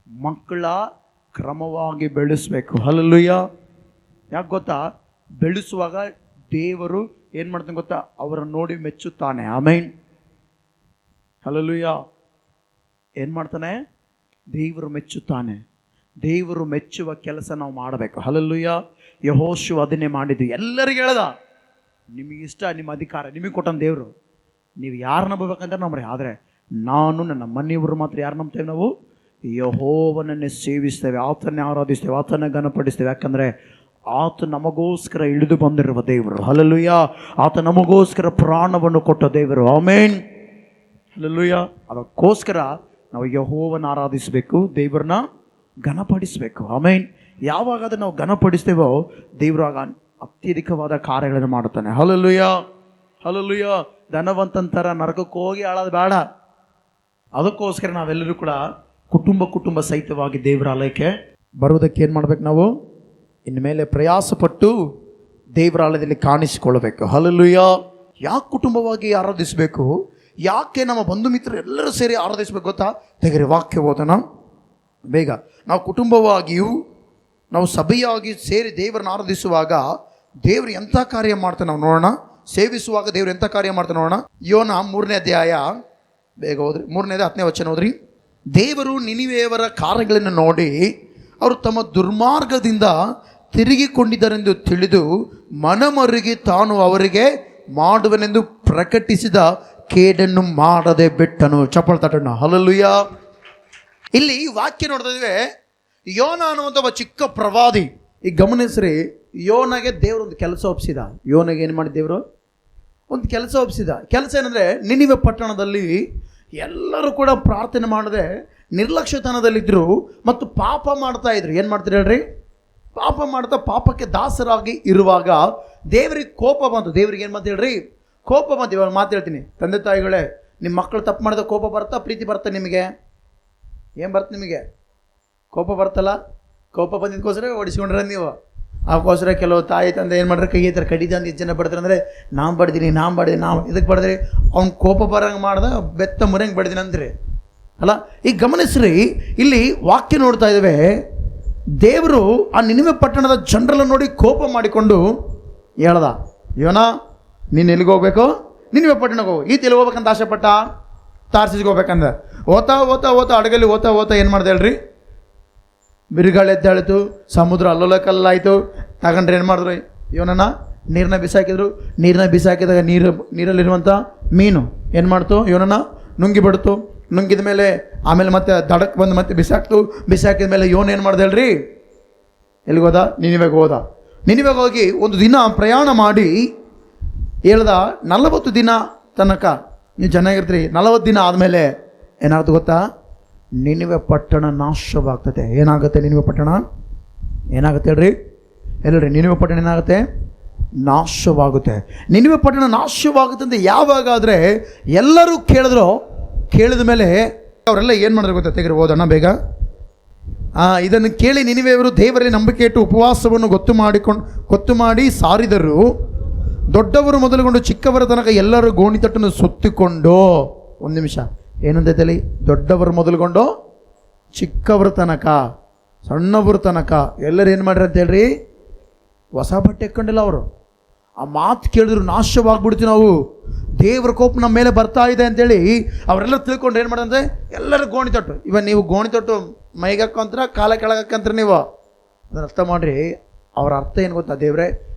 ಮಕ್ಕಳ ಕ್ರಮವಾಗಿ ಬೆಳೆಸ್ಬೇಕು. ಹಲ್ಲೆಲೂಯಾ. ಯಾಕೆ ಗೊತ್ತಾ? ಬೆಳೆಸುವಾಗ ದೇವರು ಏನು ಮಾಡ್ತಾನೆ ಗೊತ್ತಾ? ಅವರನ್ನು ನೋಡಿ ಮೆಚ್ಚುತ್ತಾನೆ. ಆಮೇನ್. ಹಲ್ಲೆಲೂಯಾ. ಏನು ಮಾಡ್ತಾನೆ? ದೇವರು ಮೆಚ್ಚುತ್ತಾನೆ. ದೇವರು ಮೆಚ್ಚುವ ಕೆಲಸ ನಾವು ಮಾಡಬೇಕು. ಹಲ್ಲೆಲೂಯಾ. ಯೆಹೋಶುವ ಅದನ್ನೇ ಮಾಡಿದ್ದು. ಎಲ್ಲರಿಗೆ ಹೇಳ್ದ, ನಿಮಗೆ ಇಷ್ಟ, ನಿಮ್ಮ ಅಧಿಕಾರ ನಿಮಗೆ ಕೊಟ್ಟಂತ ದೇವರು, ನೀವು ಯಾರು ನಂಬಬೇಕಂತ ನಂಬ್ರಿ. ಆದರೆ ನಾನು ನನ್ನ ಮನೆಯವರು ಮಾತ್ರ ಯಾರು ನಂಬ್ತೇವೆ? ನಾವು ಯೆಹೋವನನ್ನೇ ಸೇವಿಸ್ತೇವೆ, ಆತನ್ನೇ ಆರಾಧಿಸ್ತೇವೆ, ಆತನ್ನೇ ಘನಪಡಿಸ್ತೇವೆ. ಯಾಕಂದರೆ ಆತ ನಮಗೋಸ್ಕರ ಇಳಿದು ಬಂದಿರುವ ದೇವರು. ಹಲ್ಲೆಲೂಯಾ. ಆತ ನಮಗೋಸ್ಕರ ಪ್ರಾಣವನ್ನು ಕೊಟ್ಟ ದೇವರು. ಆಮೇನ್. ಹಲ್ಲೆಲೂಯಾ. ಅದಕ್ಕೋಸ್ಕರ ನಾವು ಯೆಹೋವನ ಆರಾಧಿಸಬೇಕು, ದೇವರನ್ನ ಘನಪಡಿಸಬೇಕು. ಆಮೇನ್. ಯಾವಾಗ ಅದನ್ನು ನಾವು ಘನಪಡಿಸ್ತೇವೋ ದೇವರು ಆಗ ಅತ್ಯಧಿಕವಾದ ಕಾರ್ಯಗಳನ್ನು ಮಾಡುತ್ತಾನೆ. ಹಲ್ಲೆಲೂಯಾ. ಹಲ್ಲೆಲೂಯಾ. ಧನವಂತಂತರ ನರಕಕ್ಕೆ ಹೋಗಿ ಆಳೋದು ಬೇಡ. ಅದಕ್ಕೋಸ್ಕರ ನಾವೆಲ್ಲರೂ ಕೂಡ ಕುಟುಂಬ ಸಹಿತವಾಗಿ ದೇವರ ಆಲಯಕ್ಕೆ ಬರುವುದಕ್ಕೆ ಏನು ಮಾಡ್ಬೇಕು? ನಾವು ಇನ್ಮೇಲೆ ಪ್ರಯಾಸಪಟ್ಟು ದೇವರ ಆಲಯದಲ್ಲಿ ಕಾಣಿಸಿಕೊಳ್ಳಬೇಕು. ಹಲ್ಲೆಲೂಯಾ. ಯಾಕೆ ಕುಟುಂಬವಾಗಿ ಆರಾಧಿಸಬೇಕು? ಯಾಕೆ ನಮ್ಮ ಬಂಧು ಮಿತ್ರರು ಎಲ್ಲರೂ ಸೇರಿ ಆರಾಧಿಸ್ಬೇಕು ಗೊತ್ತಾ? ತೆಗೆರಿ ವಾಕ್ಯ ಓದೋಣ ಬೇಗ. ನಾವು ಕುಟುಂಬವಾಗಿಯೂ ನಾವು ಸಭೆಯಾಗಿ ಸೇರಿ ದೇವರನ್ನ ಆರಾಧಿಸುವಾಗ ದೇವರು ಎಂಥ ಕಾರ್ಯ ಮಾಡ್ತಾನೆ ನಾವು ನೋಡೋಣ. ಸೇವಿಸುವಾಗ ದೇವರು ಎಂಥ ಕಾರ್ಯ ಮಾಡ್ತಾನೆ ನೋಡೋಣ. ಯೋನ 3ನೇ ಅಧ್ಯಾಯ, ಬೇಗ ಹೋದ್ರಿ, 3ನೇ 10ನೇ ವಚನ ಹೋದ್ರಿ. ದೇವರು ನಿನಿವೆಯವರ ಕಾರ್ಯಗಳನ್ನು ನೋಡಿ ಅವರು ತಮ್ಮ ದುರ್ಮಾರ್ಗದಿಂದ ತಿರುಗಿಕೊಂಡಿದ್ದರೆಂದು ತಿಳಿದು ಮನಮರುಗಿ ತಾನು ಅವರಿಗೆ ಮಾಡುವನೆಂದು ಪ್ರಕಟಿಸಿದ ಕೇಡನ್ನು ಮಾಡದೆ ಬಿಟ್ಟನು. ಚಪ್ಪಲ್ ತಟ್ಟಣ. ಹಲ್ಲೆಲೂಯಾ. ಇಲ್ಲಿ ವಾಕ್ಯ ನೋಡ್ತಾ ಇದ್ದೇವೆ. ಯೋನ ಅನ್ನುವಂಥ ಒಬ್ಬ ಚಿಕ್ಕ ಪ್ರವಾದಿ. ಈಗ ಗಮನಿಸ್ರಿ, ಯೋನಗೆ ದೇವರು ಒಂದು ಕೆಲಸ ಒಪ್ಪಿಸಿದ. ಯೋನಗೆ ಏನು ಮಾಡಿ ದೇವರು ಒಂದು ಕೆಲಸ ಒಪ್ಪಿಸಿದ. ಕೆಲಸ ಏನಂದರೆ, ನಿನಿವೆ ಪಟ್ಟಣದಲ್ಲಿ ಎಲ್ಲರೂ ಕೂಡ ಪ್ರಾರ್ಥನೆ ಮಾಡದೆ ನಿರ್ಲಕ್ಷ್ಯತನದಲ್ಲಿದ್ದರು ಮತ್ತು ಪಾಪ ಮಾಡ್ತಾ ಇದ್ರು. ಏನು ಮಾಡ್ತೀರಿ ಹೇಳ್ರಿ? ಪಾಪ ಮಾಡ್ತಾ ಪಾಪಕ್ಕೆ ದಾಸರಾಗಿ ಇರುವಾಗ ದೇವರಿಗೆ ಕೋಪ ಬಂತು. ದೇವ್ರಿಗೆ ಏನು ಮಾತು ಹೇಳ್ರಿ? ಕೋಪ ಬಂತು. ಇವಾಗ ಮಾತು ಹೇಳ್ತೀನಿ. ತಂದೆ ತಾಯಿಗಳೇ, ನಿಮ್ಮ ಮಕ್ಕಳು ತಪ್ಪು ಮಾಡಿದ ಕೋಪ ಬರುತ್ತಾ, ಪ್ರೀತಿ ಬರುತ್ತಾ ನಿಮಗೆ? ಏನು ಬರುತ್ತೆ ನಿಮಗೆ? ಕೋಪ ಬರ್ತಲ್ಲ. ಕೋಪ ಬಂದಿದ್ದಕ್ಕೋಸ್ಕರ ಓಡಿಸ್ಕೊಂಡ್ರೆ ನೀವು. ಅದಕ್ಕೋಸ್ಕರ ಕೆಲವು ತಾಯಿ ತಂದೆ ಏನು ಮಾಡ್ರೆ, ಕೈ ಹತ್ರ ಕಡಿದ ಅಂತ ಎಷ್ಟು ಜನ ಬಡ್ತಾರೆ ಅಂದರೆ, ನಾನು ಬಡ್ದೀನಿ ನಾವು ಇದಕ್ಕೆ ಬಡಿದ್ರಿ, ಅವ್ನು ಕೋಪ ಬರಂಗೆ ಮಾಡ್ದೆ ಬೆತ್ತ ಮುರಂಗೆ ಬಡ್ದೀನಿ ಅಂದ್ರಿ ಅಲ್ಲ. ಈಗ ಗಮನಿಸ್ರಿ, ಇಲ್ಲಿ ವಾಕ್ಯ ನೋಡ್ತಾ ಇದ್ದೇವೆ. ದೇವರು ಆ ನಿನಿವೆ ಪಟ್ಟಣದ ಜನರನ್ನು ನೋಡಿ ಕೋಪ ಮಾಡಿಕೊಂಡು ಹೇಳ್ದ, ಯೋನ ನೀನು ಎಲ್ಲಿಗೆ ಹೋಗ್ಬೇಕು? ನಿನಿವೆ ಪಟ್ಟಣಕ್ಕೆ ಹೋಗು. ಈತ ಎಲ್ಲಿ ಹೋಗ್ಬೇಕಂತ ಆಸೆಪಟ್ಟ? ತಾರ್ಸಿಸ್ಗೆ ಹೋಗ್ಬೇಕಂದ. ಓತಾ ಅಡಗಲ್ಲಿ ಓತಾ ಏನು ಮಾಡ್ದೆ ಹೇಳ್ರಿ? ಬಿರುಗಾಳೆದ್ದಾಳಿತು, ಸಮುದ್ರ ಅಲ್ಲೋಲ ಕಲ್ಲಾಯಿತು. ತಗೊಂಡ್ರೆ ಏನು ಮಾಡಿದ್ರು? ಇವನನ್ನ ನೀರನ್ನ ಬಿಸಾಕಿದ್ರು. ನೀರನ್ನ ಬಿಸಾಕಿದಾಗ ನೀರಲ್ಲಿರುವಂಥ ಮೀನು ಏನು ಮಾಡ್ತು? ಇವನನ್ನ ನುಂಗಿಬಿಡ್ತು. ನುಂಗಿದ ಮೇಲೆ ಆಮೇಲೆ ಮತ್ತೆ ದಡಕ್ಕೆ ಬಂದು ಮತ್ತೆ ಬಿಸಾಕಿದ ಮೇಲೆ ಇವನು ಏನು ಮಾಡ್ದೆ ಹೇಳ್ರಿ? ಎಲ್ಲಿಗೆ ಹೋದ? ನಿನಿವೆಗೆ ಹೋದ. ನಿನಿವೆಗೆ ಹೋಗಿ ಒಂದು ದಿನ ಪ್ರಯಾಣ ಮಾಡಿ ಹೇಳ್ದ, 40 ದಿನ ತನಕ ನೀವು ಚೆನ್ನಾಗಿರ್ತೀರಿ. 40 ದಿನ ಆದಮೇಲೆ ಏನಾಗುತ್ತೆ ಗೊತ್ತಾ? ನಿನಿವೆ ಪಟ್ಟಣ ನಾಶವಾಗ್ತದೆ. ಏನಾಗುತ್ತೆ? ನಿನಿವೆ ಪಟ್ಟಣ ಏನಾಗುತ್ತೆ ಹೇಳ್ರಿ? ಹೇಳ್ರಿ, ನಿನಿವೆ ಪಟ್ಟಣ ಏನಾಗುತ್ತೆ? ನಾಶವಾಗುತ್ತೆ. ನಿನಿವೆ ಪಟ್ಟಣ ನಾಶವಾಗುತ್ತೆ ಅಂತ ಯಾವಾಗಾದರೆ ಎಲ್ಲರೂ ಕೇಳಿದ ಮೇಲೆ ಅವರೆಲ್ಲ ಏನು ಮಾಡಿದ್ರು ಗೊತ್ತಾ? ತೆಗೆದು ಓದೋಣ ಬೇಗ. ಇದನ್ನು ಕೇಳಿ ನಿನಿವೆಯವರು ದೇವರೇ ನಂಬಿಕೆ ಇಟ್ಟು ಉಪವಾಸವನ್ನು ಗೊತ್ತು ಮಾಡಿ ಸಾರಿದರು. ದೊಡ್ಡವರು ಮೊದಲುಗೊಂಡು ಚಿಕ್ಕವರ ತನಕ ಎಲ್ಲರೂ ಗೋಣಿತಟ್ಟನ್ನು ಸುತ್ತಿಕೊಂಡು, ಒಂದು ನಿಮಿಷ, ಏನಂತೈತಲ್ಲಿ? ದೊಡ್ಡವರು ಮೊದಲುಗೊಂಡು ಚಿಕ್ಕವ್ರ ತನಕ, ಸಣ್ಣವ್ರ ತನಕ ಎಲ್ಲರೂ ಏನು ಮಾಡ್ರಿ ಅಂತ ಹೇಳ್ರಿ? ಹೊಸ ಬಟ್ಟೆ ಹಾಕ್ಕೊಂಡಿಲ್ಲ ಅವರು. ಆ ಮಾತು ಕೇಳಿದ್ರು ನಾಶವಾಗ್ಬಿಡ್ತೀವಿ ನಾವು, ದೇವರ ಕೋಪ ನಮ್ಮ ಮೇಲೆ ಬರ್ತಾ ಇದೆ ಅಂತೇಳಿ ಅವರೆಲ್ಲ ತಿಳ್ಕೊಂಡು ಏನು ಮಾಡಂದ್ರೆ ಎಲ್ಲರೂ ಗೋಣಿ ತೊಟ್ಟು. ಇವಾಗ ನೀವು ಗೋಣಿ ತೊಟ್ಟು ಮೈಗೆ ಹಾಕೊಂತ್ರ, ಕಾಲ ಕೆಳಗೆ ಹಾಕಂತ್ರ ನೀವು ಅದನ್ನು ಅರ್ಥ ಮಾಡಿರಿ. ಅವ್ರ ಅರ್ಥ ಏನು ಗೊತ್ತಾ? ದೇವ್ರೆ,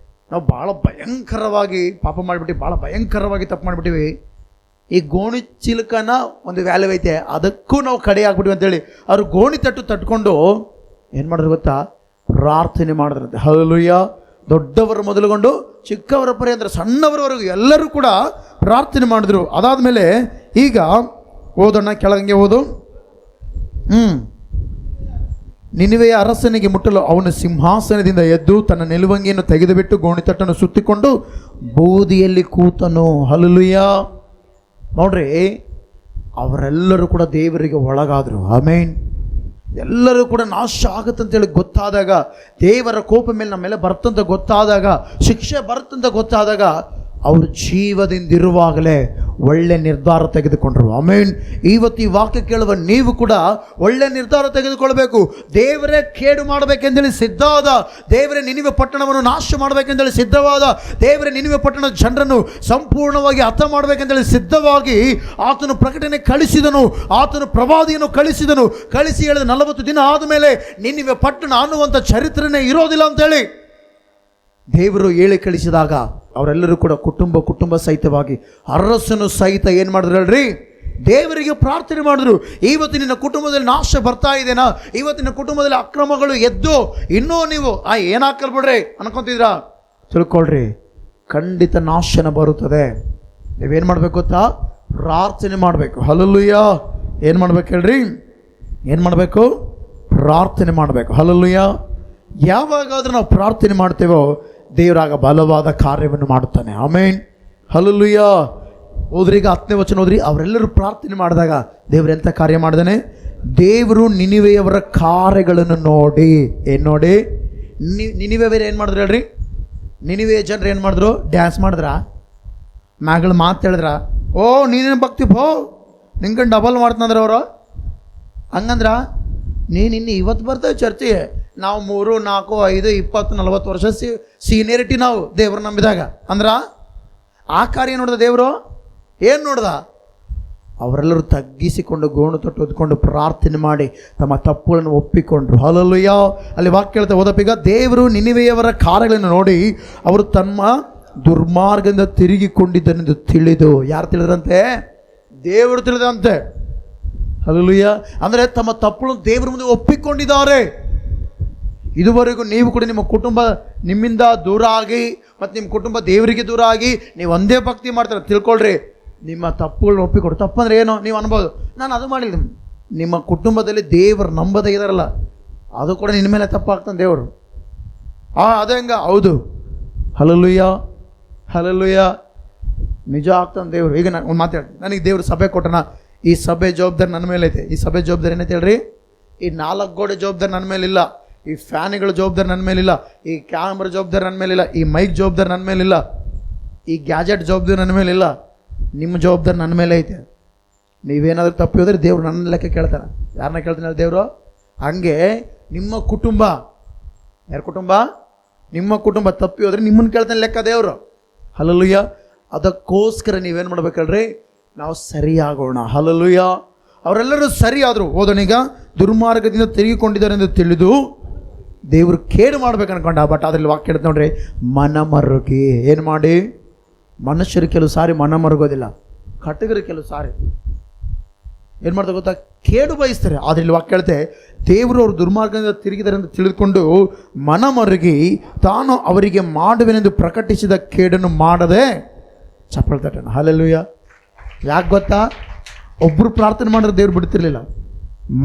ನಾವು ಭಾಳ ಭಯಂಕರವಾಗಿ ಪಾಪ ಮಾಡಿಬಿಟ್ಟು, ಭಾಳ ಭಯಂಕರವಾಗಿ ತಪ್ಪು ಮಾಡಿಬಿಟ್ಟಿವಿ. ಈ ಗೋಣಿ ಚಿಲಕನ ಒಂದು ವ್ಯಾಲ್ಯೂ ಐತೆ, ಅದಕ್ಕೂ ನಾವು ಕಡೆ ಆಗ್ಬಿಟ್ಟಿವಿ ಅಂತೇಳಿ ಅವರು ಗೋಣಿ ತಟ್ಕೊಂಡು ಏನು ಮಾಡಿದ್ರು ಗೊತ್ತಾ? ಪ್ರಾರ್ಥನೆ ಮಾಡಿದ್ರಂತೆ. ಹಲ್ಲೆಲೂಯಾ. ದೊಡ್ಡವರು ಮೊದಲುಗೊಂಡು ಚಿಕ್ಕವರ ಪರ್ಯಂತ ಸಣ್ಣವರವರೆಗೂ ಎಲ್ಲರೂ ಕೂಡ ಪ್ರಾರ್ಥನೆ ಮಾಡಿದ್ರು. ಅದಾದಮೇಲೆ ಈಗ ಓದೋಣ, ಕೆಳಗೆ ಓದು. ನಿನಿವೆಯ ಅರಸನಿಗೆ ಮುಟ್ಟಲು ಅವನು ಸಿಂಹಾಸನದಿಂದ ಎದ್ದು ತನ್ನ ನಿಲುವಂಗಿಯನ್ನು ತೆಗೆದುಬಿಟ್ಟು ಗೋಣಿತಟ್ಟನ್ನು ಸುತ್ತಿಕೊಂಡು ಬೂದಿಯಲ್ಲಿ ಕೂತನು. ಹಲ್ಲೆಲೂಯಾ. ನೋಡ್ರಿ, ಅವರೆಲ್ಲರೂ ಕೂಡ ದೇವರಿಗೆ ಒಳಗಾದರು. ಆಮೇನ್. ಎಲ್ಲರೂ ಕೂಡ ನಾಶ ಆಗುತ್ತಂತೇಳಿ ಗೊತ್ತಾದಾಗ, ದೇವರ ಕೋಪ ಮೇಲೆ ನಮ್ಮ ಮೇಲೆ ಬರ್ತಂತ ಗೊತ್ತಾದಾಗ, ಶಿಕ್ಷೆ ಬರುತ್ತಂತ ಗೊತ್ತಾದಾಗ, ಅವರು ಜೀವದಿಂದಿರುವಾಗಲೇ ಒಳ್ಳೆ ನಿರ್ಧಾರ ತೆಗೆದುಕೊಂಡ್ರು. ಆಮೇನ್. ಇವತ್ತು ಈ ವಾಕ್ಯ ಕೇಳುವ ನೀವು ಕೂಡ ಒಳ್ಳೆ ನಿರ್ಧಾರ ತೆಗೆದುಕೊಳ್ಬೇಕು. ದೇವರೇ ಕೇಡು ಮಾಡಬೇಕೆಂದೇಳಿ ಸಿದ್ಧವಾದ, ದೇವರೇ ನಿನಿವೆ ಪಟ್ಟಣವನ್ನು ನಾಶ ಮಾಡಬೇಕೆಂದೇಳಿ ಸಿದ್ಧವಾದ, ದೇವರೇ ನಿನಿವೆ ಪಟ್ಟಣದ ಜನರನ್ನು ಸಂಪೂರ್ಣವಾಗಿ ಹತ ಮಾಡಬೇಕೆಂದೇಳಿ ಸಿದ್ಧವಾಗಿ ಆತನು ಪ್ರಕಟಣೆ ಕಳಿಸಿದನು. ಆತನು ಪ್ರವಾದಿಯನ್ನು ಕಳಿಸಿದನು. ಕಳಿಸಿ ಹೇಳಿದ 40 ದಿನ ಆದಮೇಲೆ ನಿನಿವೆ ಪಟ್ಟಣ ಅನ್ನುವಂಥ ಚರಿತ್ರೆನೇ ಇರೋದಿಲ್ಲ ಅಂತೇಳಿ ದೇವರು ಹೇಳಿ ಕಳಿಸಿದಾಗ ಅವರೆಲ್ಲರೂ ಕೂಡ ಕುಟುಂಬ ಸಹಿತವಾಗಿ ಅರಸನು ಸಹಿತ ಏನು ಮಾಡಿದ್ರು ಹೇಳ್ರಿ? ದೇವರಿಗೆ ಪ್ರಾರ್ಥನೆ ಮಾಡಿದ್ರು. ಇವತ್ತು ನಿನ್ನ ಕುಟುಂಬದಲ್ಲಿ ನಾಶ ಬರ್ತಾ ಇದೆನಾ? ಇವತ್ತಿನ ಕುಟುಂಬದಲ್ಲಿ ಅಕ್ರಮಗಳು ಎದ್ದು ಇನ್ನೂ ನೀವು ಏನಾಕಲ್ ಬಿಡ್ರಿ ಅನ್ಕೊಂತಿದ್ರಾ? ತಿಳ್ಕೊಳ್ರಿ, ಖಂಡಿತ ನಾಶನ ಬರುತ್ತದೆ. ನೀವೇನು ಮಾಡಬೇಕು ಗೊತ್ತಾ? ಪ್ರಾರ್ಥನೆ ಮಾಡಬೇಕು. ಹಲ್ಲೆಲೂಯಾ. ಏನು ಮಾಡ್ಬೇಕು ಹೇಳ್ರಿ? ಏನು ಮಾಡಬೇಕು? ಪ್ರಾರ್ಥನೆ ಮಾಡಬೇಕು. ಹಲ್ಲೆಲೂಯಾ. ಯಾವಾಗಾದ್ರೂ ನಾವು ಪ್ರಾರ್ಥನೆ ಮಾಡ್ತೇವೋ ದೇವರಾಗ ಬಲವಾದ ಕಾರ್ಯವನ್ನು ಮಾಡುತ್ತಾನೆ. ಆಮೇನ್. ಹಲ್ಲೆಲೂಯಾ. ಹೋದ್ರಿ, ಈಗ 10ನೇ ವಚನ ಹೋದ್ರಿ. ಅವರೆಲ್ಲರೂ ಪ್ರಾರ್ಥನೆ ಮಾಡಿದಾಗ ದೇವರು ಎಂಥ ಕಾರ್ಯ ಮಾಡಿದಾನೆ? ದೇವರು ನಿನಿವೆಯವರ ಕಾರ್ಯಗಳನ್ನು ನೋಡಿ, ಏನು ನೋಡಿ? ನಿನಿವೆಯವರು ಏನು ಮಾಡಿದ್ರು ಹೇಳ್ರಿ? ನಿನಿವೆಯ ಜನರು ಏನು ಮಾಡಿದ್ರು? ಡ್ಯಾನ್ಸ್ ಮಾಡಿದ್ರ, ಮ್ಯಾಗಳು ಮಾತು ಹೇಳಿದ್ರ, ಓ ನೀನೇನು ಭಕ್ತಿ ಭೋ ನಿಂಗೆ ಡಬಲ್ ಮಾಡ್ತಂದ್ರೆ ಅವರು ಹಂಗಂದ್ರ, ನೀನು ಇನ್ನು ಇವತ್ತು ಬರ್ತೇವೆ ಚರ್ಚೆಗೆ. ನಾವು 3, 4, 5, 20, 40 ವರ್ಷ ಸೀನಿಯರಿಟಿ ನಾವು ದೇವ್ರು ನಂಬಿದಾಗ ಅಂದ್ರ ಆ ಕಾರ್ಯ ನೋಡ್ದ ದೇವರು ಏನು ನೋಡ್ದ? ಅವರೆಲ್ಲರೂ ತಗ್ಗಿಸಿಕೊಂಡು ಗೋಣು ತೊಟ್ಟು ಹೊದ್ಕೊಂಡು ಪ್ರಾರ್ಥನೆ ಮಾಡಿ ತಮ್ಮ ತಪ್ಪುಗಳನ್ನು ಒಪ್ಪಿಕೊಂಡ್ರು. ಹಲ್ಲೆಲೂಯಾ. ಅಲ್ಲಿ ವಾಕ್ಯ ಹೇಳ್ತಾ ಓದಪ್ಪೀಗ, ದೇವರು ನಿನಿವೆಯವರ ಕಾರ್ಯಗಳನ್ನು ನೋಡಿ ಅವರು ತಮ್ಮ ದುರ್ಮಾರ್ಗದಿಂದ ತಿರುಗಿಕೊಂಡಿದ್ದನೆಂದು ತಿಳಿದು. ಯಾರು ತಿಳಿದ್ರಂತೆ? ದೇವರು ತಿಳಿದಂತೆ. ಹಲ್ಲೆಲೂಯಾ. ಅಂದರೆ ತಮ್ಮ ತಪ್ಪುಗಳನ್ನು ದೇವರ ಮುಂದೆ ಒಪ್ಪಿಕೊಂಡಿದ್ದಾರೆ. ಇದುವರೆಗೂ ನೀವು ಕೂಡ ನಿಮ್ಮ ಕುಟುಂಬ ನಿಮ್ಮಿಂದ ದೂರ ಆಗಿ ಮತ್ತು ನಿಮ್ಮ ಕುಟುಂಬ ದೇವರಿಗೆ ದೂರ ಆಗಿ ನೀವು ಒಂದೇ ಭಕ್ತಿ ಮಾಡ್ತಾರೆ. ತಿಳ್ಕೊಳ್ರಿ, ನಿಮ್ಮ ತಪ್ಪುಗಳನ್ನ ಒಪ್ಪಿಕೊಡು. ತಪ್ಪಂದ್ರೆ ಏನು ನೀವು ಅನ್ಬೋದು, ನಾನು ಅದು ಮಾಡಿಲ್ಲ. ನಿಮ್ಮ ಕುಟುಂಬದಲ್ಲಿ ದೇವರು ನಂಬದೇ ಇದಾರಲ್ಲ, ಅದು ಕೂಡ ನಿನ್ನ ಮೇಲೆ ತಪ್ಪಾಗ್ತಾನೆ ದೇವರು. ಅದು ಹೆಂಗ? ಹೌದು. ಹಲ್ಲೆಲೂಯಾ. ಹಲ್ಲೆಲೂಯಾ. ನಿಜ ಆಗ್ತಾನೆ ದೇವರು. ಈಗ ನಾನು ಒಂದು ಮಾತಾಡ್ತೀನಿ, ನನಗೆ ದೇವರು ಸಭೆ ಕೊಟ್ಟನ, ಈ ಸಭೆ ಜವಾಬ್ದಾರಿ ನನ್ನ ಮೇಲೆ ಐತೆ. ಈ ಸಭೆ ಜವಾಬ್ದಾರಿ ಏನೈತೆ ಹೇಳ್ರಿ? ಈ 4 ಗೋಡೆ ಜವಾಬ್ದಾರಿ ನನ್ನ ಮೇಲಿಲ್ಲ, ಈ ಫ್ಯಾನ್ಗಳ ಜವಾಬ್ದಾರಿ ನನ್ನ ಮೇಲಿಲ್ಲ, ಈ ಕ್ಯಾಮ್ರಾ ಜವಾಬ್ದಾರಿ ನನ್ನ ಮೇಲಿಲ್ಲ, ಈ ಮೈಕ್ ಜವಾಬ್ದಾರಿ ನನ್ನ ಮೇಲಿಲ್ಲ, ಈ ಗ್ಯಾಜೆಟ್ ಜವಾಬ್ದಾರಿ ನನ್ನ ಮೇಲಿಲ್ಲ. ನಿಮ್ಮ ಜವಾಬ್ದಾರಿ ನನ್ನ ಮೇಲೆ ಐತೆ. ನೀವೇನಾದರೂ ತಪ್ಪಿ ಹೋದ್ರೆ ದೇವ್ರು ನನ್ನ ಲೆಕ್ಕ ಕೇಳ್ತಾನೆ. ಯಾರನ್ನ ಕೇಳ್ತಾನೆ ದೇವರು? ಹಂಗೆ ನಿಮ್ಮ ಕುಟುಂಬ, ಯಾರ ಕುಟುಂಬ? ನಿಮ್ಮ ಕುಟುಂಬ ತಪ್ಪಿ ಹೋದ್ರೆ ನಿಮ್ಮನ್ನು ಕೇಳ್ತಾನೆ ಲೆಕ್ಕ ದೇವರು. ಹಲ್ಲೆಲೂಯಾ. ಅದಕ್ಕೋಸ್ಕರ ನೀವೇನು ಮಾಡ್ಬೇಕು ಹೇಳ್ರಿ? ನಾವು ಸರಿಯಾಗೋಣ. ಹಲ್ಲೆಲೂಯಾ. ಅವರೆಲ್ಲರೂ ಸರಿಯಾದರು. ಓದೋಣೀಗ, ದುರ್ಮಾರ್ಗದಿಂದ ತಿರುಗಿಕೊಂಡಿದ್ದಾರೆ ಎಂದು ತಿಳಿದು ದೇವರು ಕೇಡು ಮಾಡ್ಬೇಕು ಅನ್ಕೊಂಡ. ಬಟ್ ಅದರಲ್ಲಿ ವಾಕ್ಯ ಹೇಳ್ತಾ ನೋಡ್ರಿ, ಮನಮರುಗಿ. ಏನು ಮಾಡಿ? ಮನುಷ್ಯರು ಕೆಲವು ಸಾರಿ ಮನ ಮರುಗೋದಿಲ್ಲ, ಕಟಗರು ಕೆಲವು ಸಾರಿ ಏನು ಮಾಡ್ತಾರೆ ಗೊತ್ತಾ? ಕೇಡು ಬಯಸ್ತಾರೆ. ಆದರೆ ಇಲ್ಲಿ ವಾಕ್ಯ ಹೇಳ್ತೆ, ದೇವರು ಅವರು ದುರ್ಮಾರ್ಗದಿಂದ ತಿರುಗಿದ್ದಾರೆ ಎಂದು ತಿಳಿದುಕೊಂಡು ಮನ ಮರುಗಿ ತಾನು ಅವರಿಗೆ ಮಾಡುವೆನೆಂದು ಪ್ರಕಟಿಸಿದ ಕೇಡನ್ನು ಮಾಡದೆ ಚಪ್ಪಳ್ತಾನೆ. ಹಲ್ಲೆಲೂಯಾ. ಯಾಕೆ ಗೊತ್ತಾ? ಒಬ್ಬರು ಪ್ರಾರ್ಥನೆ ಮಾಡಿದ್ರೆ ದೇವ್ರು ಬಿಡ್ತಿರ್ಲಿಲ್ಲ,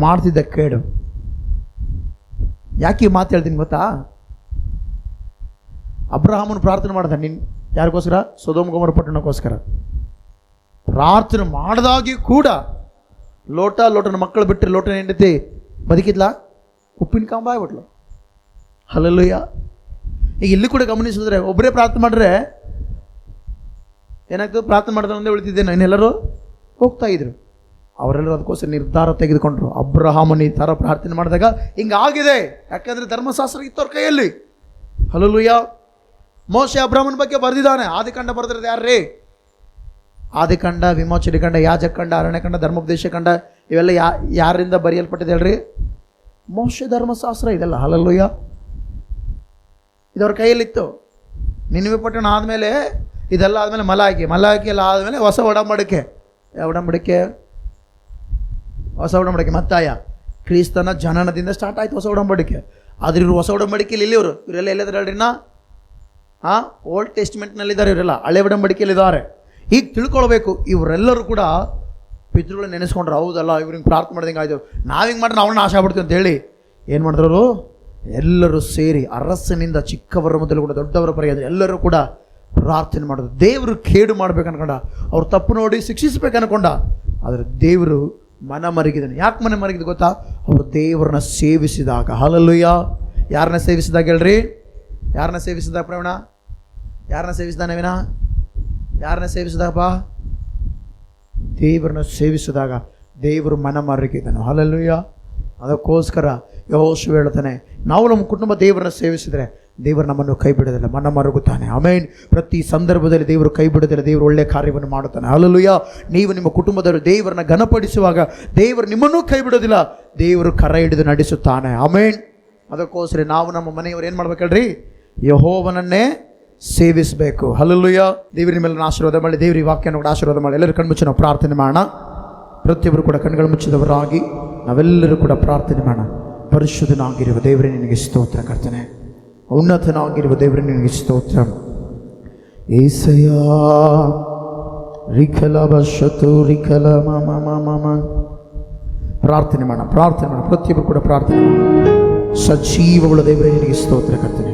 ಮಾಡ್ತಿದ್ದ ಕೇಡು. ಯಾಕೆ ಈ ಮಾತು ಹೇಳ್ತೀನಿ ಗೊತ್ತಾ? ಅಬ್ರಹಾಮನು ಪ್ರಾರ್ಥನೆ ಮಾಡ್ದ, ನೀನು ಯಾರಿಗೋಸ್ಕರ? ಸೊದೋಮ್ ಗೊಮೋರ ಪಟ್ಟಣಕ್ಕೋಸ್ಕರ ಪ್ರಾರ್ಥನೆ ಮಾಡಿದಾಗಿ ಕೂಡ ಲೋಟನ ಮಕ್ಕಳು ಬಿಟ್ಟರೆ ಲೋಟನ ಹೆಂಡತಿ ಬದುಕಿದ್ಲ, ಉಪ್ಪಿನ ಕಾಂಬ ಆಗ್ಬಿಟ್ಲು. ಹಲ್ಲೆಲೂಯಾ. ಈಗ ಇಲ್ಲಿ ಕೂಡ ಗಮನಿಸಿದ್ರೆ ಒಬ್ಬರೇ ಪ್ರಾರ್ಥನೆ ಮಾಡಿದ್ರೆ ಏನಾಗ್ತದೆ? ಪ್ರಾರ್ಥನೆ ಮಾಡಿದ್ರೆ ಒಂದೇ ಉಳಿತಿದ್ದೇನೆ, ಇನ್ನೆಲ್ಲರೂ ಹೋಗ್ತಾ ಇದ್ರು. ಅವರೆಲ್ಲರೂ ಅದಕ್ಕೋಸ್ಕರ ನಿರ್ಧಾರ ತೆಗೆದುಕೊಂಡ್ರು. ಅಬ್ರಹಾಮನ ಈ ಥರ ಪ್ರಾರ್ಥನೆ ಮಾಡಿದಾಗ ಹಿಂಗಾಗಿದೆ. ಯಾಕೆಂದರೆ ಧರ್ಮಶಾಸ್ತ್ರ ಇತ್ತವ್ರ ಕೈಯಲ್ಲಿ. ಹಲ್ಲೆಲೂಯಾ. ಮೋಶೆ ಅಬ್ರಹಾಮನ ಬಗ್ಗೆ ಬರೆದಿದ್ದಾನೆ. ಆದಿಕಾಂಡ ಬರೆದಿರೋದು ಯಾರ್ರೀ? ಆದಿಕಾಂಡ, ವಿಮೋಚನೆ ಕಂಡ, ಯಾಜಕಂಡ, ಅರಣ್ಯಕಂಡ, ಧರ್ಮೋಪದೇಶ ಕಂಡ, ಇವೆಲ್ಲ ಯಾರಿಂದ ಬರೆಯಲ್ಪಟ್ಟಿದೆ ಹೇಳ್ರಿ? ಮೋಶೆ ಧರ್ಮಶಾಸ್ತ್ರ ಇದೆಲ್ಲ. ಹಲ್ಲೆಲೂಯಾ. ಇದವ್ರ ಕೈಯಲ್ಲಿತ್ತು. ನಿನಿವೆ ಪಟ್ಟಣ ಆದಮೇಲೆ ಇದೆಲ್ಲ ಆದಮೇಲೆ ಮಲಾಕಿ ಎಲ್ಲ ಆದಮೇಲೆ ಹೊಸ ಒಡಂಬಡಿಕೆ. ಹೊಸ ಒಡಂಬಡಿಕೆ ಮತ್ತಾಯ ಕ್ರಿಸ್ತನ ಜನನದಿಂದ ಸ್ಟಾರ್ಟ್ ಆಯಿತು ಹೊಸ ಒಡಂಬಡಿಕೆ. ಆದ್ರೆ ಇವರು ಹೊಸ ಒಡಂಬಡಿಕೆಯಲ್ಲಿ ಇವರೆಲ್ಲ ಎಲ್ಲಿದ್ದಾರೆ ಹೇಳ್ರಿ? ಓಲ್ಡ್ ಟೆಸ್ಟ್ಮೆಂಟ್ನಲ್ಲಿದ್ದಾರೆ ಇವರೆಲ್ಲ. ಹಳೆ ಒಡಂಬಡಿಕೆಯಲ್ಲಿದ್ದಾರೆ. ಈಗ ತಿಳ್ಕೊಳ್ಬೇಕು, ಇವರೆಲ್ಲರೂ ಕೂಡ ಪಿತೃಗಳು ನೆನೆಸ್ಕೊಂಡ್ರು. ಹೌದಲ್ಲ, ಇವ್ರಿಗೆ ಪ್ರಾರ್ಥನೆ ಮಾಡಿದಂಗೆ ಆಯ್ತು, ನಾವು ಹಿಂಗೆ ಮಾಡಿ ನಾವು ನಾಶ ಆಗ್ಬಿಡ್ತೀವಿ ಅಂತ ಹೇಳಿ ಏನು ಮಾಡಿದ್ರು? ಎಲ್ಲರೂ ಸೇರಿ ಅರಸನಿಂದ ಚಿಕ್ಕವರ ಮೊದಲು ಕೂಡ ದೊಡ್ಡವರ ಪರ್ಯಂತ ಎಲ್ಲರೂ ಕೂಡ ಪ್ರಾರ್ಥನೆ ಮಾಡೋದು. ದೇವರು ಕೇಡು ಮಾಡ್ಬೇಕು ಅನ್ಕೊಂಡ, ಅವ್ರು ತಪ್ಪು ನೋಡಿ ಶಿಕ್ಷಿಸ್ಬೇಕು ಅನ್ಕೊಂಡ. ಆದರೆ ದೇವರು ಮನ ಮರಗಿದ್ದಾನೆ. ಯಾಕೆ ಮನ ಮರಗಿದ ಗೊತ್ತಾ? ಅವರು ದೇವರನ್ನ ಸೇವಿಸಿದಾಗ. ಹಲ್ಲೆಲೂಯಾ. ಯಾರನ್ನ ಸೇವಿಸಿದಾಗ ಹೇಳ್ರಿ? ಯಾರನ್ನ ಸೇವಿಸಿದಾಗ ಪ್ರವೀಣ? ಯಾರನ್ನ ಸೇವಿಸಿದ ನವೀನ? ಯಾರನ್ನ ಸೇವಿಸಿದಪ್ಪ? ದೇವರನ್ನ ಸೇವಿಸಿದಾಗ ದೇವರು ಮನ ಮರಗಿದ್ದಾನೆ. ಹಲ್ಲೆಲೂಯಾ. ಅದಕ್ಕೋಸ್ಕರ ಯೆಹೋಶುವ ಹೇಳ್ತಾನೆ, ನಾವು ನಮ್ಮ ಕುಟುಂಬ ದೇವರನ್ನ ಸೇವಿಸಿದರೆ ದೇವರು ನಮ್ಮನ್ನು ಕೈ ಬಿಡೋದಿಲ್ಲ, ಮನ ಮರುಗುತ್ತಾನೆ. ಆಮೇನ್. ಪ್ರತಿ ಸಂದರ್ಭದಲ್ಲಿ ದೇವರು ಕೈ ಬಿಡೋದಿಲ್ಲ, ದೇವರು ಒಳ್ಳೆಯ ಕಾರ್ಯವನ್ನು ಮಾಡುತ್ತಾನೆ. ಹಲ್ಲೆಲೂಯಾ. ನೀವು ನಿಮ್ಮ ಕುಟುಂಬದವರು ದೇವರನ್ನ ಘನಪಡಿಸುವಾಗ ದೇವರು ನಿಮ್ಮನ್ನೂ ಕೈ ಬಿಡೋದಿಲ್ಲ, ದೇವರು ಕರ ಹಿಡಿದು ನಡೆಸುತ್ತಾನೆ. ಆಮೇನ್. ಅದಕ್ಕೋಸ್ಕರ ನಾವು ನಮ್ಮ ಮನೆಯವರು ಏನು ಮಾಡ್ಬೇಕು ಹೇಳ್ರಿ? ಯೆಹೋವನನ್ನೇ ಸೇವಿಸಬೇಕು. ಹಲ್ಲೆಲೂಯಾ. ದೇವರ ಮೇಲೆ ಆಶೀರ್ವಾದ ಮಾಡಿ, ದೇವರ ವಾಕ್ಯನ ಕೂಡ ಆಶೀರ್ವಾದ ಮಾಡಿ. ಎಲ್ಲರೂ ಕಣ್ಮುಚ್ಚಿ ನಾವು ಪ್ರಾರ್ಥನೆ ಮಾಡೋಣ. ಪ್ರತಿಯೊಬ್ಬರು ಕೂಡ ಕಣ್ಗಳು ಮುಚ್ಚಿದವರಾಗಿ ನಾವೆಲ್ಲರೂ ಕೂಡ ಪ್ರಾರ್ಥನೆ ಮಾಡೋಣ. ಪರಿಶುದ್ಧನಾಗಿರುವ ದೇವರೇ ನಿನಗೆ ಸ್ತೋತ್ರ ಕರ್ತನೆ. ಉನ್ನತನಾಗಿರುವ ದೇವರೇ ನಿನಗೆ ಸ್ತೋತ್ರ. ಏಸಯ್ಯ ರಿಖಲ ಬಶತು ರಿಖಲ ಮಮ ಮಮ. ಪ್ರಾರ್ಥನೆ ಮಾಡೋಣ, ಪ್ರಾರ್ಥನೆ ಮಾಡೋಣ. ಪ್ರತಿಯೊಬ್ಬರು ಕೂಡ ಪ್ರಾರ್ಥನೆ ಮಾಡೋಣ. ಸಜೀವಗಳ ದೇವರೇ ನಿನಗೆ ಸ್ತೋತ್ರ ಕರ್ತನೆ.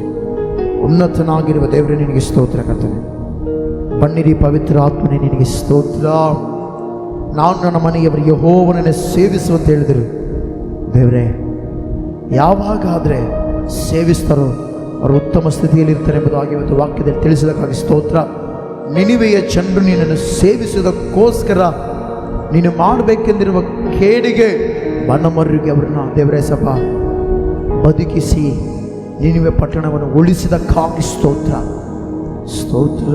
ಉನ್ನತನಾಗಿರುವ ದೇವರೇ ನಿನಗೆ ಸ್ತೋತ್ರ ಕರ್ತನೆ. ಬನ್ನಿರಿ ಪವಿತ್ರ ಆತ್ಮನೇ ನಿನಗೆ ಸ್ತೋತ್ರ. ನಾನು ನನ್ನ ಮನೆಯವರು ಯೆಹೋವನನ್ನೇ ಸೇವಿಸುವಂತ ಹೇಳಿದರು. ದೇವರೇ, ಯಾವಾಗಾದರೆ ಸೇವಿಸ್ತಾರೋ ಅವರು ಉತ್ತಮ ಸ್ಥಿತಿಯಲ್ಲಿ ಇರ್ತಾರೆ ಎಂಬುದಾಗಿ ಇವತ್ತು ವಾಕ್ಯದಲ್ಲಿ ತಿಳಿಸಿದಕ್ಕಾಗಿ ಸ್ತೋತ್ರ. ನಿನಿವೆಯ ಜನರು ನಿನ್ನನ್ನು ಸೇವಿಸುವುದಕ್ಕೋಸ್ಕರ ನೀನು ಮಾಡಬೇಕೆಂದಿರುವ ಕೇಡಿಗೆ ಮನಮರುಗಿ ಅವರನ್ನು ದೇವರೇ ಸಭ ಬದುಕಿಸಿ ನಿನಿವೆ ಪಟ್ಟಣವನ್ನು ಉಳಿಸಿದಕ್ಕಾಗಿ ಸ್ತೋತ್ರ. ಸ್ತೋತ್ರ.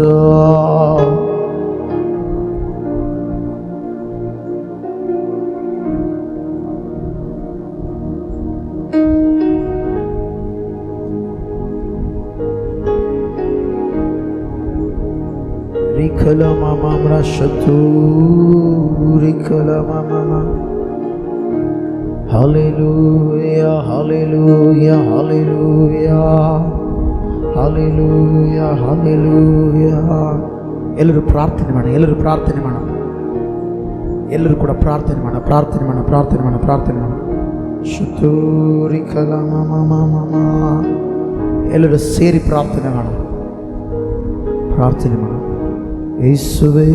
ರಿಖಲ ಮಮ ಶತು ರಿಖಲ ಮಮ. Hallelujah, hallelujah, hallelujah, hallelujah, hallelujah. ಎಲ್ಲರೂ ಪ್ರಾರ್ಥನೆ ಮಾಡೋಣ, ಎಲ್ಲರೂ ಪ್ರಾರ್ಥನೆ ಮಾಡೋಣ, ಎಲ್ಲರೂ ಕೂಡ ಪ್ರಾರ್ಥನೆ ಮಾಡೋಣ, ಪ್ರಾರ್ಥನೆ ಮಾಡೋಣ, ಪ್ರಾರ್ಥನೆ ಮಾಡೋಣ, ಪ್ರಾರ್ಥನೆ ಮಾಡೋಣ. ಶತು ರಿಖಲ ಮಮ ಮಮ. ಎಲ್ಲರೂ ಸೇರಿ ಪ್ರಾರ್ಥನೆ ಮಾಡೋಣ, ಪ್ರಾರ್ಥನೆ ಮಾಡೋಣ. ಯೇಸುವೇ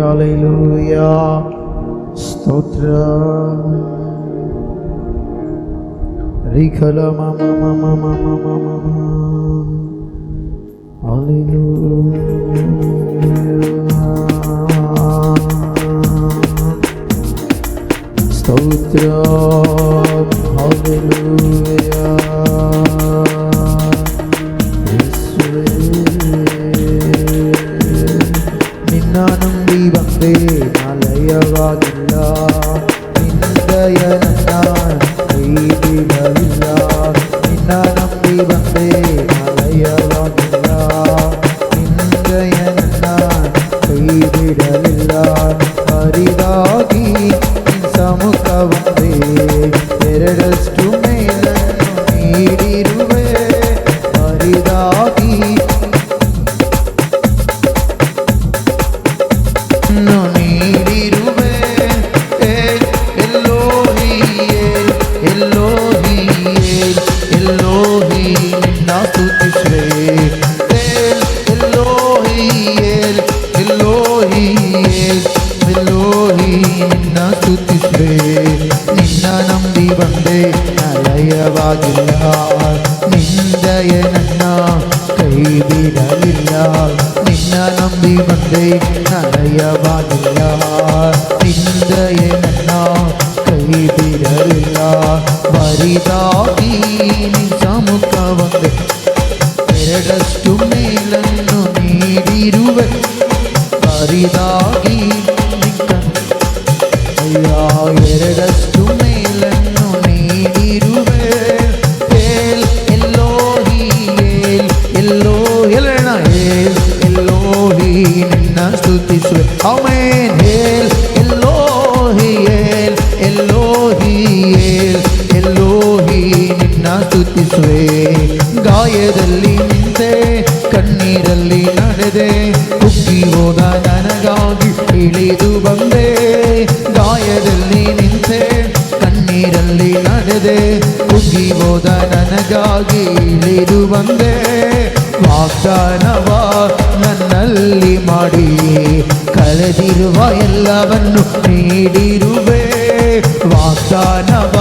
ಹಲ್ಲೆಲೂಯಾ, ಸ್ತೋತ್ರ. ರಿಖಲ ಮಮ ಮಮ ಮಮ ಮಮ. ಹಲ್ಲೆಲೂಯಾ, ಸ್ತೋತ್ರ. ಹಲ್ಲೆಲೂಯಾ. ನಿನ್ನ ನಂಬಿ ಬಂದೆ ಲಯವಾಗಿಲ್ಲ, ನಿಂದಯ ನನ್ನ ಕೈ ಬಿಡಲಿಲ್ಲ. ನಿನ್ನ ನಂಬಿ ಬಂದೆ ಲಯವಾಗಿಲ್ಲ, ನಿಂದಯ ನನ್ನ ಕೈ ಬಿಡಲಿಲ್ಲ. ಹರಿದಾಗಿ ನಿನ್ನ ಸಮ್ಮುಖ ಬಂದೆ, ಎರಡಷ್ಟು ಮೇಲನ್ನು ನೀಡಿರುವೆ. ಹರಿದಾಗಿ ನೀಡಿರುವೆ. ಎಲ್ಲೋಹಿಯೇಲ್, ಎಲ್ಲೋಹಿಯೇಲ್, ಎಲ್ಲೋಹಿ ನಿನ್ನ ಸ್ತುತಿಸುವೆ. ಎಲ್ಲೋಹಿಯೇಲ್, ಎಲ್ಲೋಹಿಯೇಲ್, ಎಲ್ಲೋಹಿ ನಿನ್ನ ಸ್ತುತಿಸುವೆ. ನಿನ್ನ ನಂಬಿ ಬಂದೆ ಲಯವಾಗಿಲ್ಲ, ನಿಂದಯ ನನ್ನ ಕೈ ಬಿಡಲಿಲ್ಲ. ನಿನ್ನ ನಂಬಿ ಬಂದೆ ನಲಯವಾಗಿಲ್ಲ, ನಿಂದೆಯೇ ನನ್ನ ಕೈ ಬಿಡಲಿಲ್ಲ. ಬರಿದಾಗಿ ನಿನ್ನ ಸಮ್ಮುಖ ಬಂದೆ, ಎರಡಷ್ಟು ಮೇಲನ್ನು ನೀಡಿರುವೆ. ಬರಿದಾಗಿ ಅಯ್ಯ ಎರಡಷ್ಟು ಮೇಲನ್ನು ನೀಡಿರುವೆ. ಏಲ್ ಎಲ್ಲೋಹಿ ಏಲ್ ಎಲ್ಲೋ ಹೇಳೋಣ, ಏಲ್ ಎಲ್ಲೋಹಿ ನಿನ್ನ ಸ್ತುತಿಸುವೆ. ಆಮೆನ್. ಏಲ್ ಎಲ್ಲೋಹಿ ಏಲ್ ಎಲ್ಲೋಹಿ ಏಲ್ ಎಲ್ಲೋಹಿ ನಿನ್ನ ಸ್ತುತಿಸುವೆ. ಗಾಯದಲ್ಲಿ ನಿಂತೆ ಕಣ್ಣೀರಲ್ಲಿ ನಡೆದೆ, ಕುಗ್ಗಿ ಹೋದ ನನಗಾಗಿ ಇಳಿದು ಬಂದೆ. ಗಾಯದಲ್ಲಿ ನಿಂತೆ ಕಣ್ಣೀರಲ್ಲಿ ನಡೆದೆ, ಕುಗ್ಗಿ ಹೋದ ನನಗಾಗಿ ಇಳಿದು ಬಂದೆ. ವಾಗ್ದಾನವ ನನ್ನಲ್ಲಿ ಮಾಡಿ ಕಳೆದಿರುವ ಎಲ್ಲವನ್ನು ನೀಡಿರುವೆ. ವಾಗ್ದಾನವ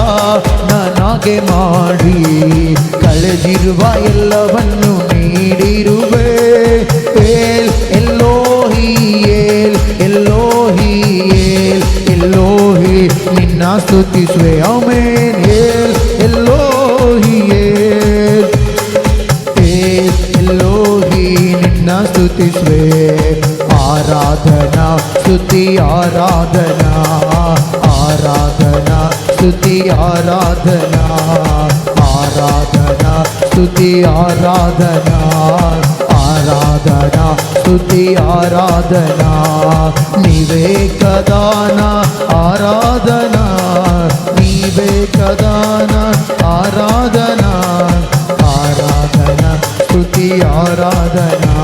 ನನಗೆ ಮಾಡಿ ಕಳೆದಿರುವ ಎಲ್ಲವನ್ನು ನೀಡಿರುವೆ. ಏಲ್ ಎಲ್ಲೋಹಿ ಏಲ್ ಎಲ್ಲೋಹಿ ಏಲ್ ಎಲ್ಲೋಹಿ ನಿನ್ನ ಸ್ತುತಿಸುವೆ. ಆಮೆನ್. ಏಲ್ ಎಲ್ಲೋಹಿ ಏಲ್ ಏಲ್ ಎಲ್ಲೋಹಿ ನಿನ್ನ ಸ್ತುತಿಸುವೆ. ಆರಾಧನಾ ಸ್ತುತಿ ಆರಾಧನಾ, ಆರಾಧನಾ ಸ್ತುತಿ ಆರಾಧನಾ, ಆರಾಧನಾ ಸ್ತುತಿ ಆರಾಧನಾ, ಆರಾಧನಾ ಸ್ತುತಿ ಆರಾಧನಾ. ನೀವೇ ಕದಾನ ಆರಾಧನಾ, ನೀವೇ ಕದಾನ ಆರಾಧನಾ, ಆರಾಧನಾ ಸ್ತುತಿ ಆರಾಧನಾ,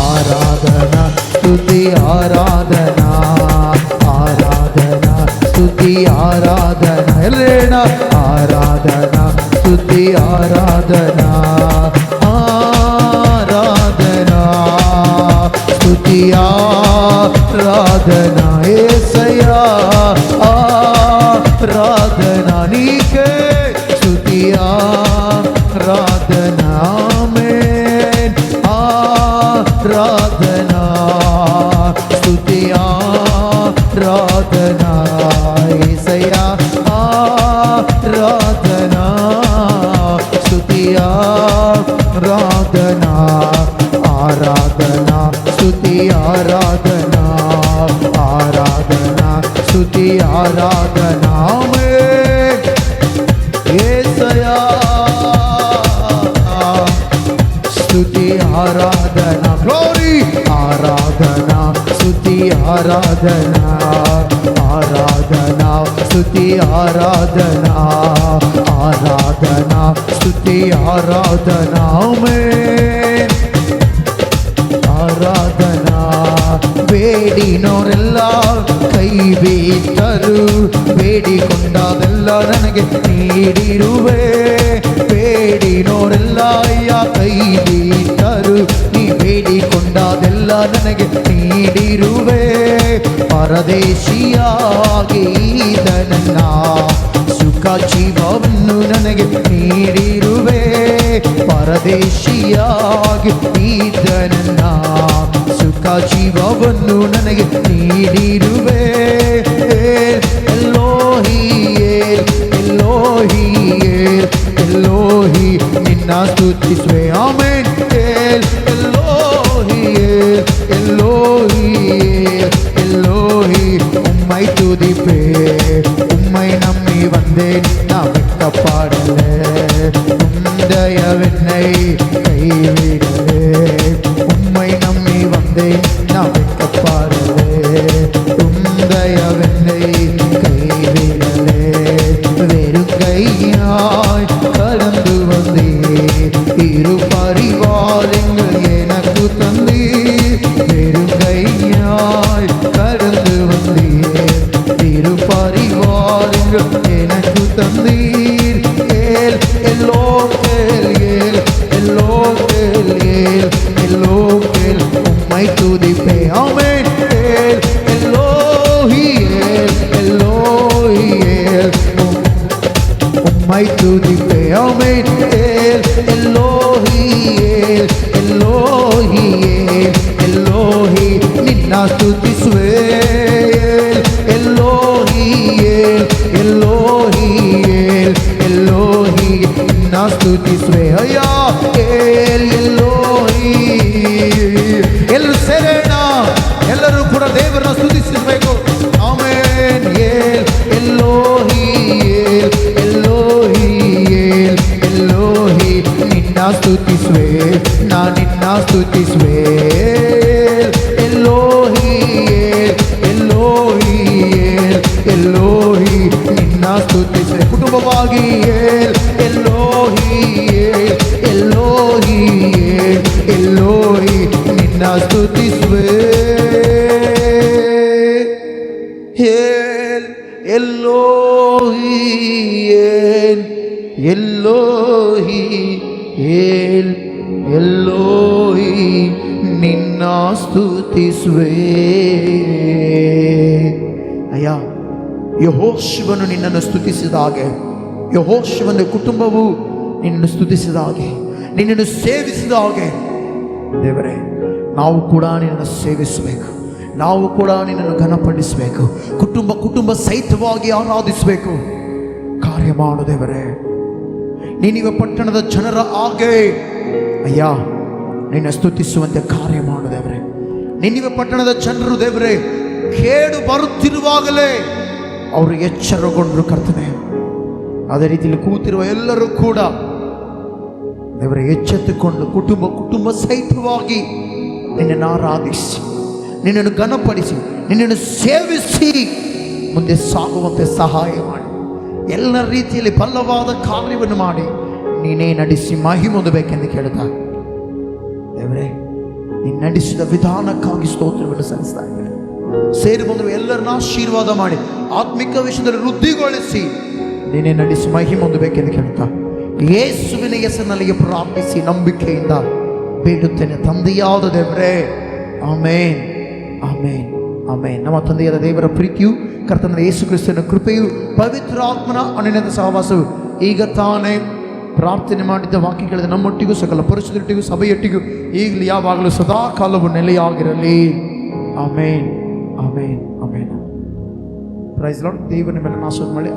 ಆರಾಧನಾ ಸ್ತುತಿ ಆರಾಧನಾ, ಆರಾಧನಾ ಸ್ತುತಿ ಆರಾಧನಾ. ಎಲ್ಲೇಣ ಆರಾಧನಾ ಸ್ತುತಿ ಆರಾಧನಾ, ಆರಾಧನಾ ಸ್ತುತಿ ಆರಾಧನಾ. యేసయ్య ಆರಾಧನಾ ನೀಕೆ ಸ್ತುತಿ ಆರಾಧನಾ. ಆಮೆನ್. ಆರಾಧನಾ ಸ್ತುತಿ ಆರಾಧನಾ. యేసయ్య ಆರಾಧನಾ ಸ್ತುತಿ ಆರಾಧನಾ, ಆರಾಧನಾ ಸ್ತುತಿ ಆರಾಧನಾ, ಆರಾಧನಾ ಸ್ತುತಿ ಆರಾಧನಾ. ಆಮೆನ್. యేసయ్య ಸ್ತುತಿ ಆರಾಧನಾ. ಗ್ಲೋರಿ. ಆರಾಧನಾ ಸ್ತುತಿ ಆರಾಧನಾ, ಆರಾಧನಾ ಸ್ತುತಿ ಆರಾಧನಾ, ಆರಾಧನಾ ಸ್ತುತಿ ಆರಾಧನಾ. ಆಮೆನ್. ಆರಾಧನಾ. ಬೇಡಿನೋರೆಲ್ಲ ಕೈ ಬಿಟ್ಟರು, ಬೇಡಿಕೊಂಡದೆಲ್ಲ ನನಗೆ ನೀಡಿರುವೆ. ಬೇಡಿನೋರೆಲ್ಲ ಕೈ ಬಿಟ್ಟರು, ನೀ ಬೇಡಿಕೊಂಡದೆಲ್ಲ ನನಗೆ ನೀಡಿರುವೆ. ಪರದೇಶಿಯಾಗಿ ಇದ್ದ ನನ್ನ ಸುಖ ಜೀವವನ್ನು ನನಗೆ ನೀಡಿರುವೆ. ಪರದೇಶಿಯಾಗಿ ಇದ್ದ ನನ್ನ ಸುಖ ಜೀವವನ್ನು ನನಗೆ ನೀಡಿರುವೆ. ಎಲ್ಲೋಹಿ ಏಲ್ ಎಲ್ಲೋಹಿ ಏಲ್ ಎಲ್ಲೋಹಿ ನಿನ್ನ ಸ್ತುತಿಸುವೆ. ಆಮೆನ್. ಏಲ್ ಎಲ್ಲೋಹಿ ಏಲ್ ಎಲ್ಲೋಹಿ ಏಲ್ ಎಲ್ಲೋಹಿ உம்மை துதிப்பேன், உம்மை நம்பி வந்தேன், நான் வெட்கப்படலே. உம்தயவென்னை கைவிடலே, உம்மை நம்பி வந்தேன், நான் வெட்கப்படலே. உம்தயவென்னை கைவிடலே. வெறும் கையாய் கடந்து வந்தேன், இரு பரிவாரங்கள் எனக்கு தந்தீர். வெறும் கையாய் கடந்து வந்தீர், இரு பரிவாரங்கள் எனக்கு தந்தீர். ஏல் எல்லோகேல் ஏல் எல்லோகேல் ஏல் எல்லோகேல் உம்மை துதிப்பே. ஆமென். ஏல் எல்லோஹி ஏல் எல்லோஹி ஏல் ಮೈ ತುದಿಪೆ ಆಮೆನ್ ಎಲೋಹಿ ಎಲೋಹಿ ಎಲೋಹಿ ನಿನ್ನ ಸ್ತುತಿಸುವೆ ಎಲೋಹಿ ಎಲೋಹಿ ಎಲೋಹಿ ನಿನ್ನ ಸ್ತುತಿಸುವೆ ಅಯ್ಯ ಎಲೋಹಿ ಎಲ್ಲರೂ ಸೇರೋಣ ಎಲ್ಲರೂ ಕೂಡ ದೇವರನ್ನ ಸ್ತುತಿಸಬೇಕು ಆಮೆನ್ ಎಲೋಹಿ ಎಲೋಹಿ ಎಲೋಹಿ ನಿನ್ನ ಸ್ತುತಿಸುವೆ ನಾ ನಿನ್ನ ಸ್ತುತಿಸುವೆ ಎಲೋಹಿ ಎಲೋಹಿ ಎಲೋಹಿ ನಿನ್ನ ಸ್ತುತಿಸುವೆ ಕುಟುಂಬವಾಗಿ ಎಲೋಹಿ ಎಲೋಹಿ ಎಲೋಹಿ ನಿನ್ನ ಸ್ತುತಿಸುವೆ ಎಲೋಹಿ ಎಲೋಹಿ ಎಲೋಹಿ ನಿನ್ನ ಸ್ತುತಿಸುವೆ ಅಯ್ಯ ಯೆಹೋಶುವನು ನಿನ್ನನ್ನು ಸ್ತುತಿಸಿದ ಹಾಗೆ ಯೆಹೋಶುವನ ಕುಟುಂಬವು ನಿನ್ನನ್ನು ಸ್ತುತಿಸಿದ ಹಾಗೆ ನಿನ್ನನ್ನು ಸೇವಿಸಿದ ಹಾಗೆ ದೇವರೇ ನಾವು ಕೂಡ ನಿನ್ನನ್ನು ಸೇವಿಸಬೇಕು ನಾವು ಕೂಡ ನಿನ್ನನ್ನು ಘನಪಡಿಸಬೇಕು ಕುಟುಂಬ ಸಹಿತವಾಗಿ ಆರಾಧಿಸಬೇಕು ಕಾರ್ಯ ಮಾಡು ದೇವರೇ ನೀನಿವ ಪಟ್ಟಣದ ಜನರ ಹಾಗೆ ಅಯ್ಯ ನಿನ್ನ ಸ್ತುತಿಸುವಂತೆ ಕಾರ್ಯ ಮಾಡು ದೇವರೇ ನಿನ್ನಿವ ಪಟ್ಟಣದ ಜನರು ದೇವರೇ ಕೇಡು ಬರುತ್ತಿರುವಾಗಲೇ ಅವರು ಎಚ್ಚರಗೊಂಡರು ಕರ್ತನೆ ಅದೇ ರೀತಿಯಲ್ಲಿ ಕೂತಿರುವ ಎಲ್ಲರೂ ಕೂಡ ದೇವರೇ ಎಚ್ಚೆತ್ತುಕೊಂಡು ಕುಟುಂಬ ಸಹಿತವಾಗಿ ನಿನ್ನನ್ನು ಆರಾಧಿಸಿ ನಿನ್ನನ್ನು ಘನಪಡಿಸಿ ನಿನ್ನನ್ನು ಸೇವಿಸಿ ಮುಂದೆ ಸಾಗುವಂತೆ ಸಹಾಯ ಮಾಡಿ ಎಲ್ಲ ರೀತಿಯಲ್ಲಿ ಬಲವಾದ ಕಾರ್ಯವನ್ನು ಮಾಡಿ ನೀನೇ ನಡೆಸಿ ಮಹಿಮೆ ಹೊಂದಬೇಕೆಂದು ಕೇಳ್ತಾ ದೇವರೇ ನೀನು ನಡೆಸಿದ ವಿಧಾನಕ್ಕಾಗಿ ಸ್ತೋತ್ರವನ್ನು ಸಲ್ಲಿಸ್ತಾ ಇದ್ದೇನೆ ಸೇರಿ ಬಂದರು ಎಲ್ಲರನ್ನ ಆಶೀರ್ವಾದ ಮಾಡಿ ಆತ್ಮಿಕ ವಿಷಯದಲ್ಲಿ ವೃದ್ಧಿಗೊಳಿಸಿ ನೀನೇ ನಡೆಸಿ ಮಹಿಮೆ ಹೊಂದಬೇಕೆಂದು ಕೇಳ್ತಾ ಯೇಸುವಿನ ಹೆಸರಿನಲ್ಲಿ ಪ್ರಾರ್ಥಿಸಿ ನಂಬಿಕೆಯಿಂದ ಬೇಡುತ್ತೇನೆ ತಂದೆಯಾದ ದೇವರೇ ಆಮೇನ್ ಆಮೇನ್ ಆಮೇನ್. ನಮ್ಮ ತಂದೆಯಾದ ದೇವರ ಪ್ರೀತಿಯು ಕರ್ತನಾದ ಯೇಸು ಕ್ರಿಸ್ತನ ಕೃಪೆಯು ಪವಿತ್ರಾತ್ಮನ ಅನ್ಯೋನ್ಯದ ಸಹವಾಸವು ಈಗ ತಾನೇ ಪ್ರಾರ್ಥನೆ ಮಾಡಿದ್ದ ವಾಕ್ಯಗಳಿಂದ ನಮ್ಮೊಟ್ಟಿಗೂ ಸಕಲ ಪರಿಶುದ್ಧರಿಗೂ ಸಭೆಯೊಟ್ಟಿಗೂ ಈಗಲೂ ಯಾವಾಗಲೂ ಸದಾ ಕಾಲವು ನೆಲೆಯಾಗಿರಲಿ. ಆಮೇನ್ ಆಮೇನ್ ಆಮೇನ್. Price lord. ದೇವರ ಮೇಲೆ ಆಶೀರ್ವಾದ ಮಾಡಿ.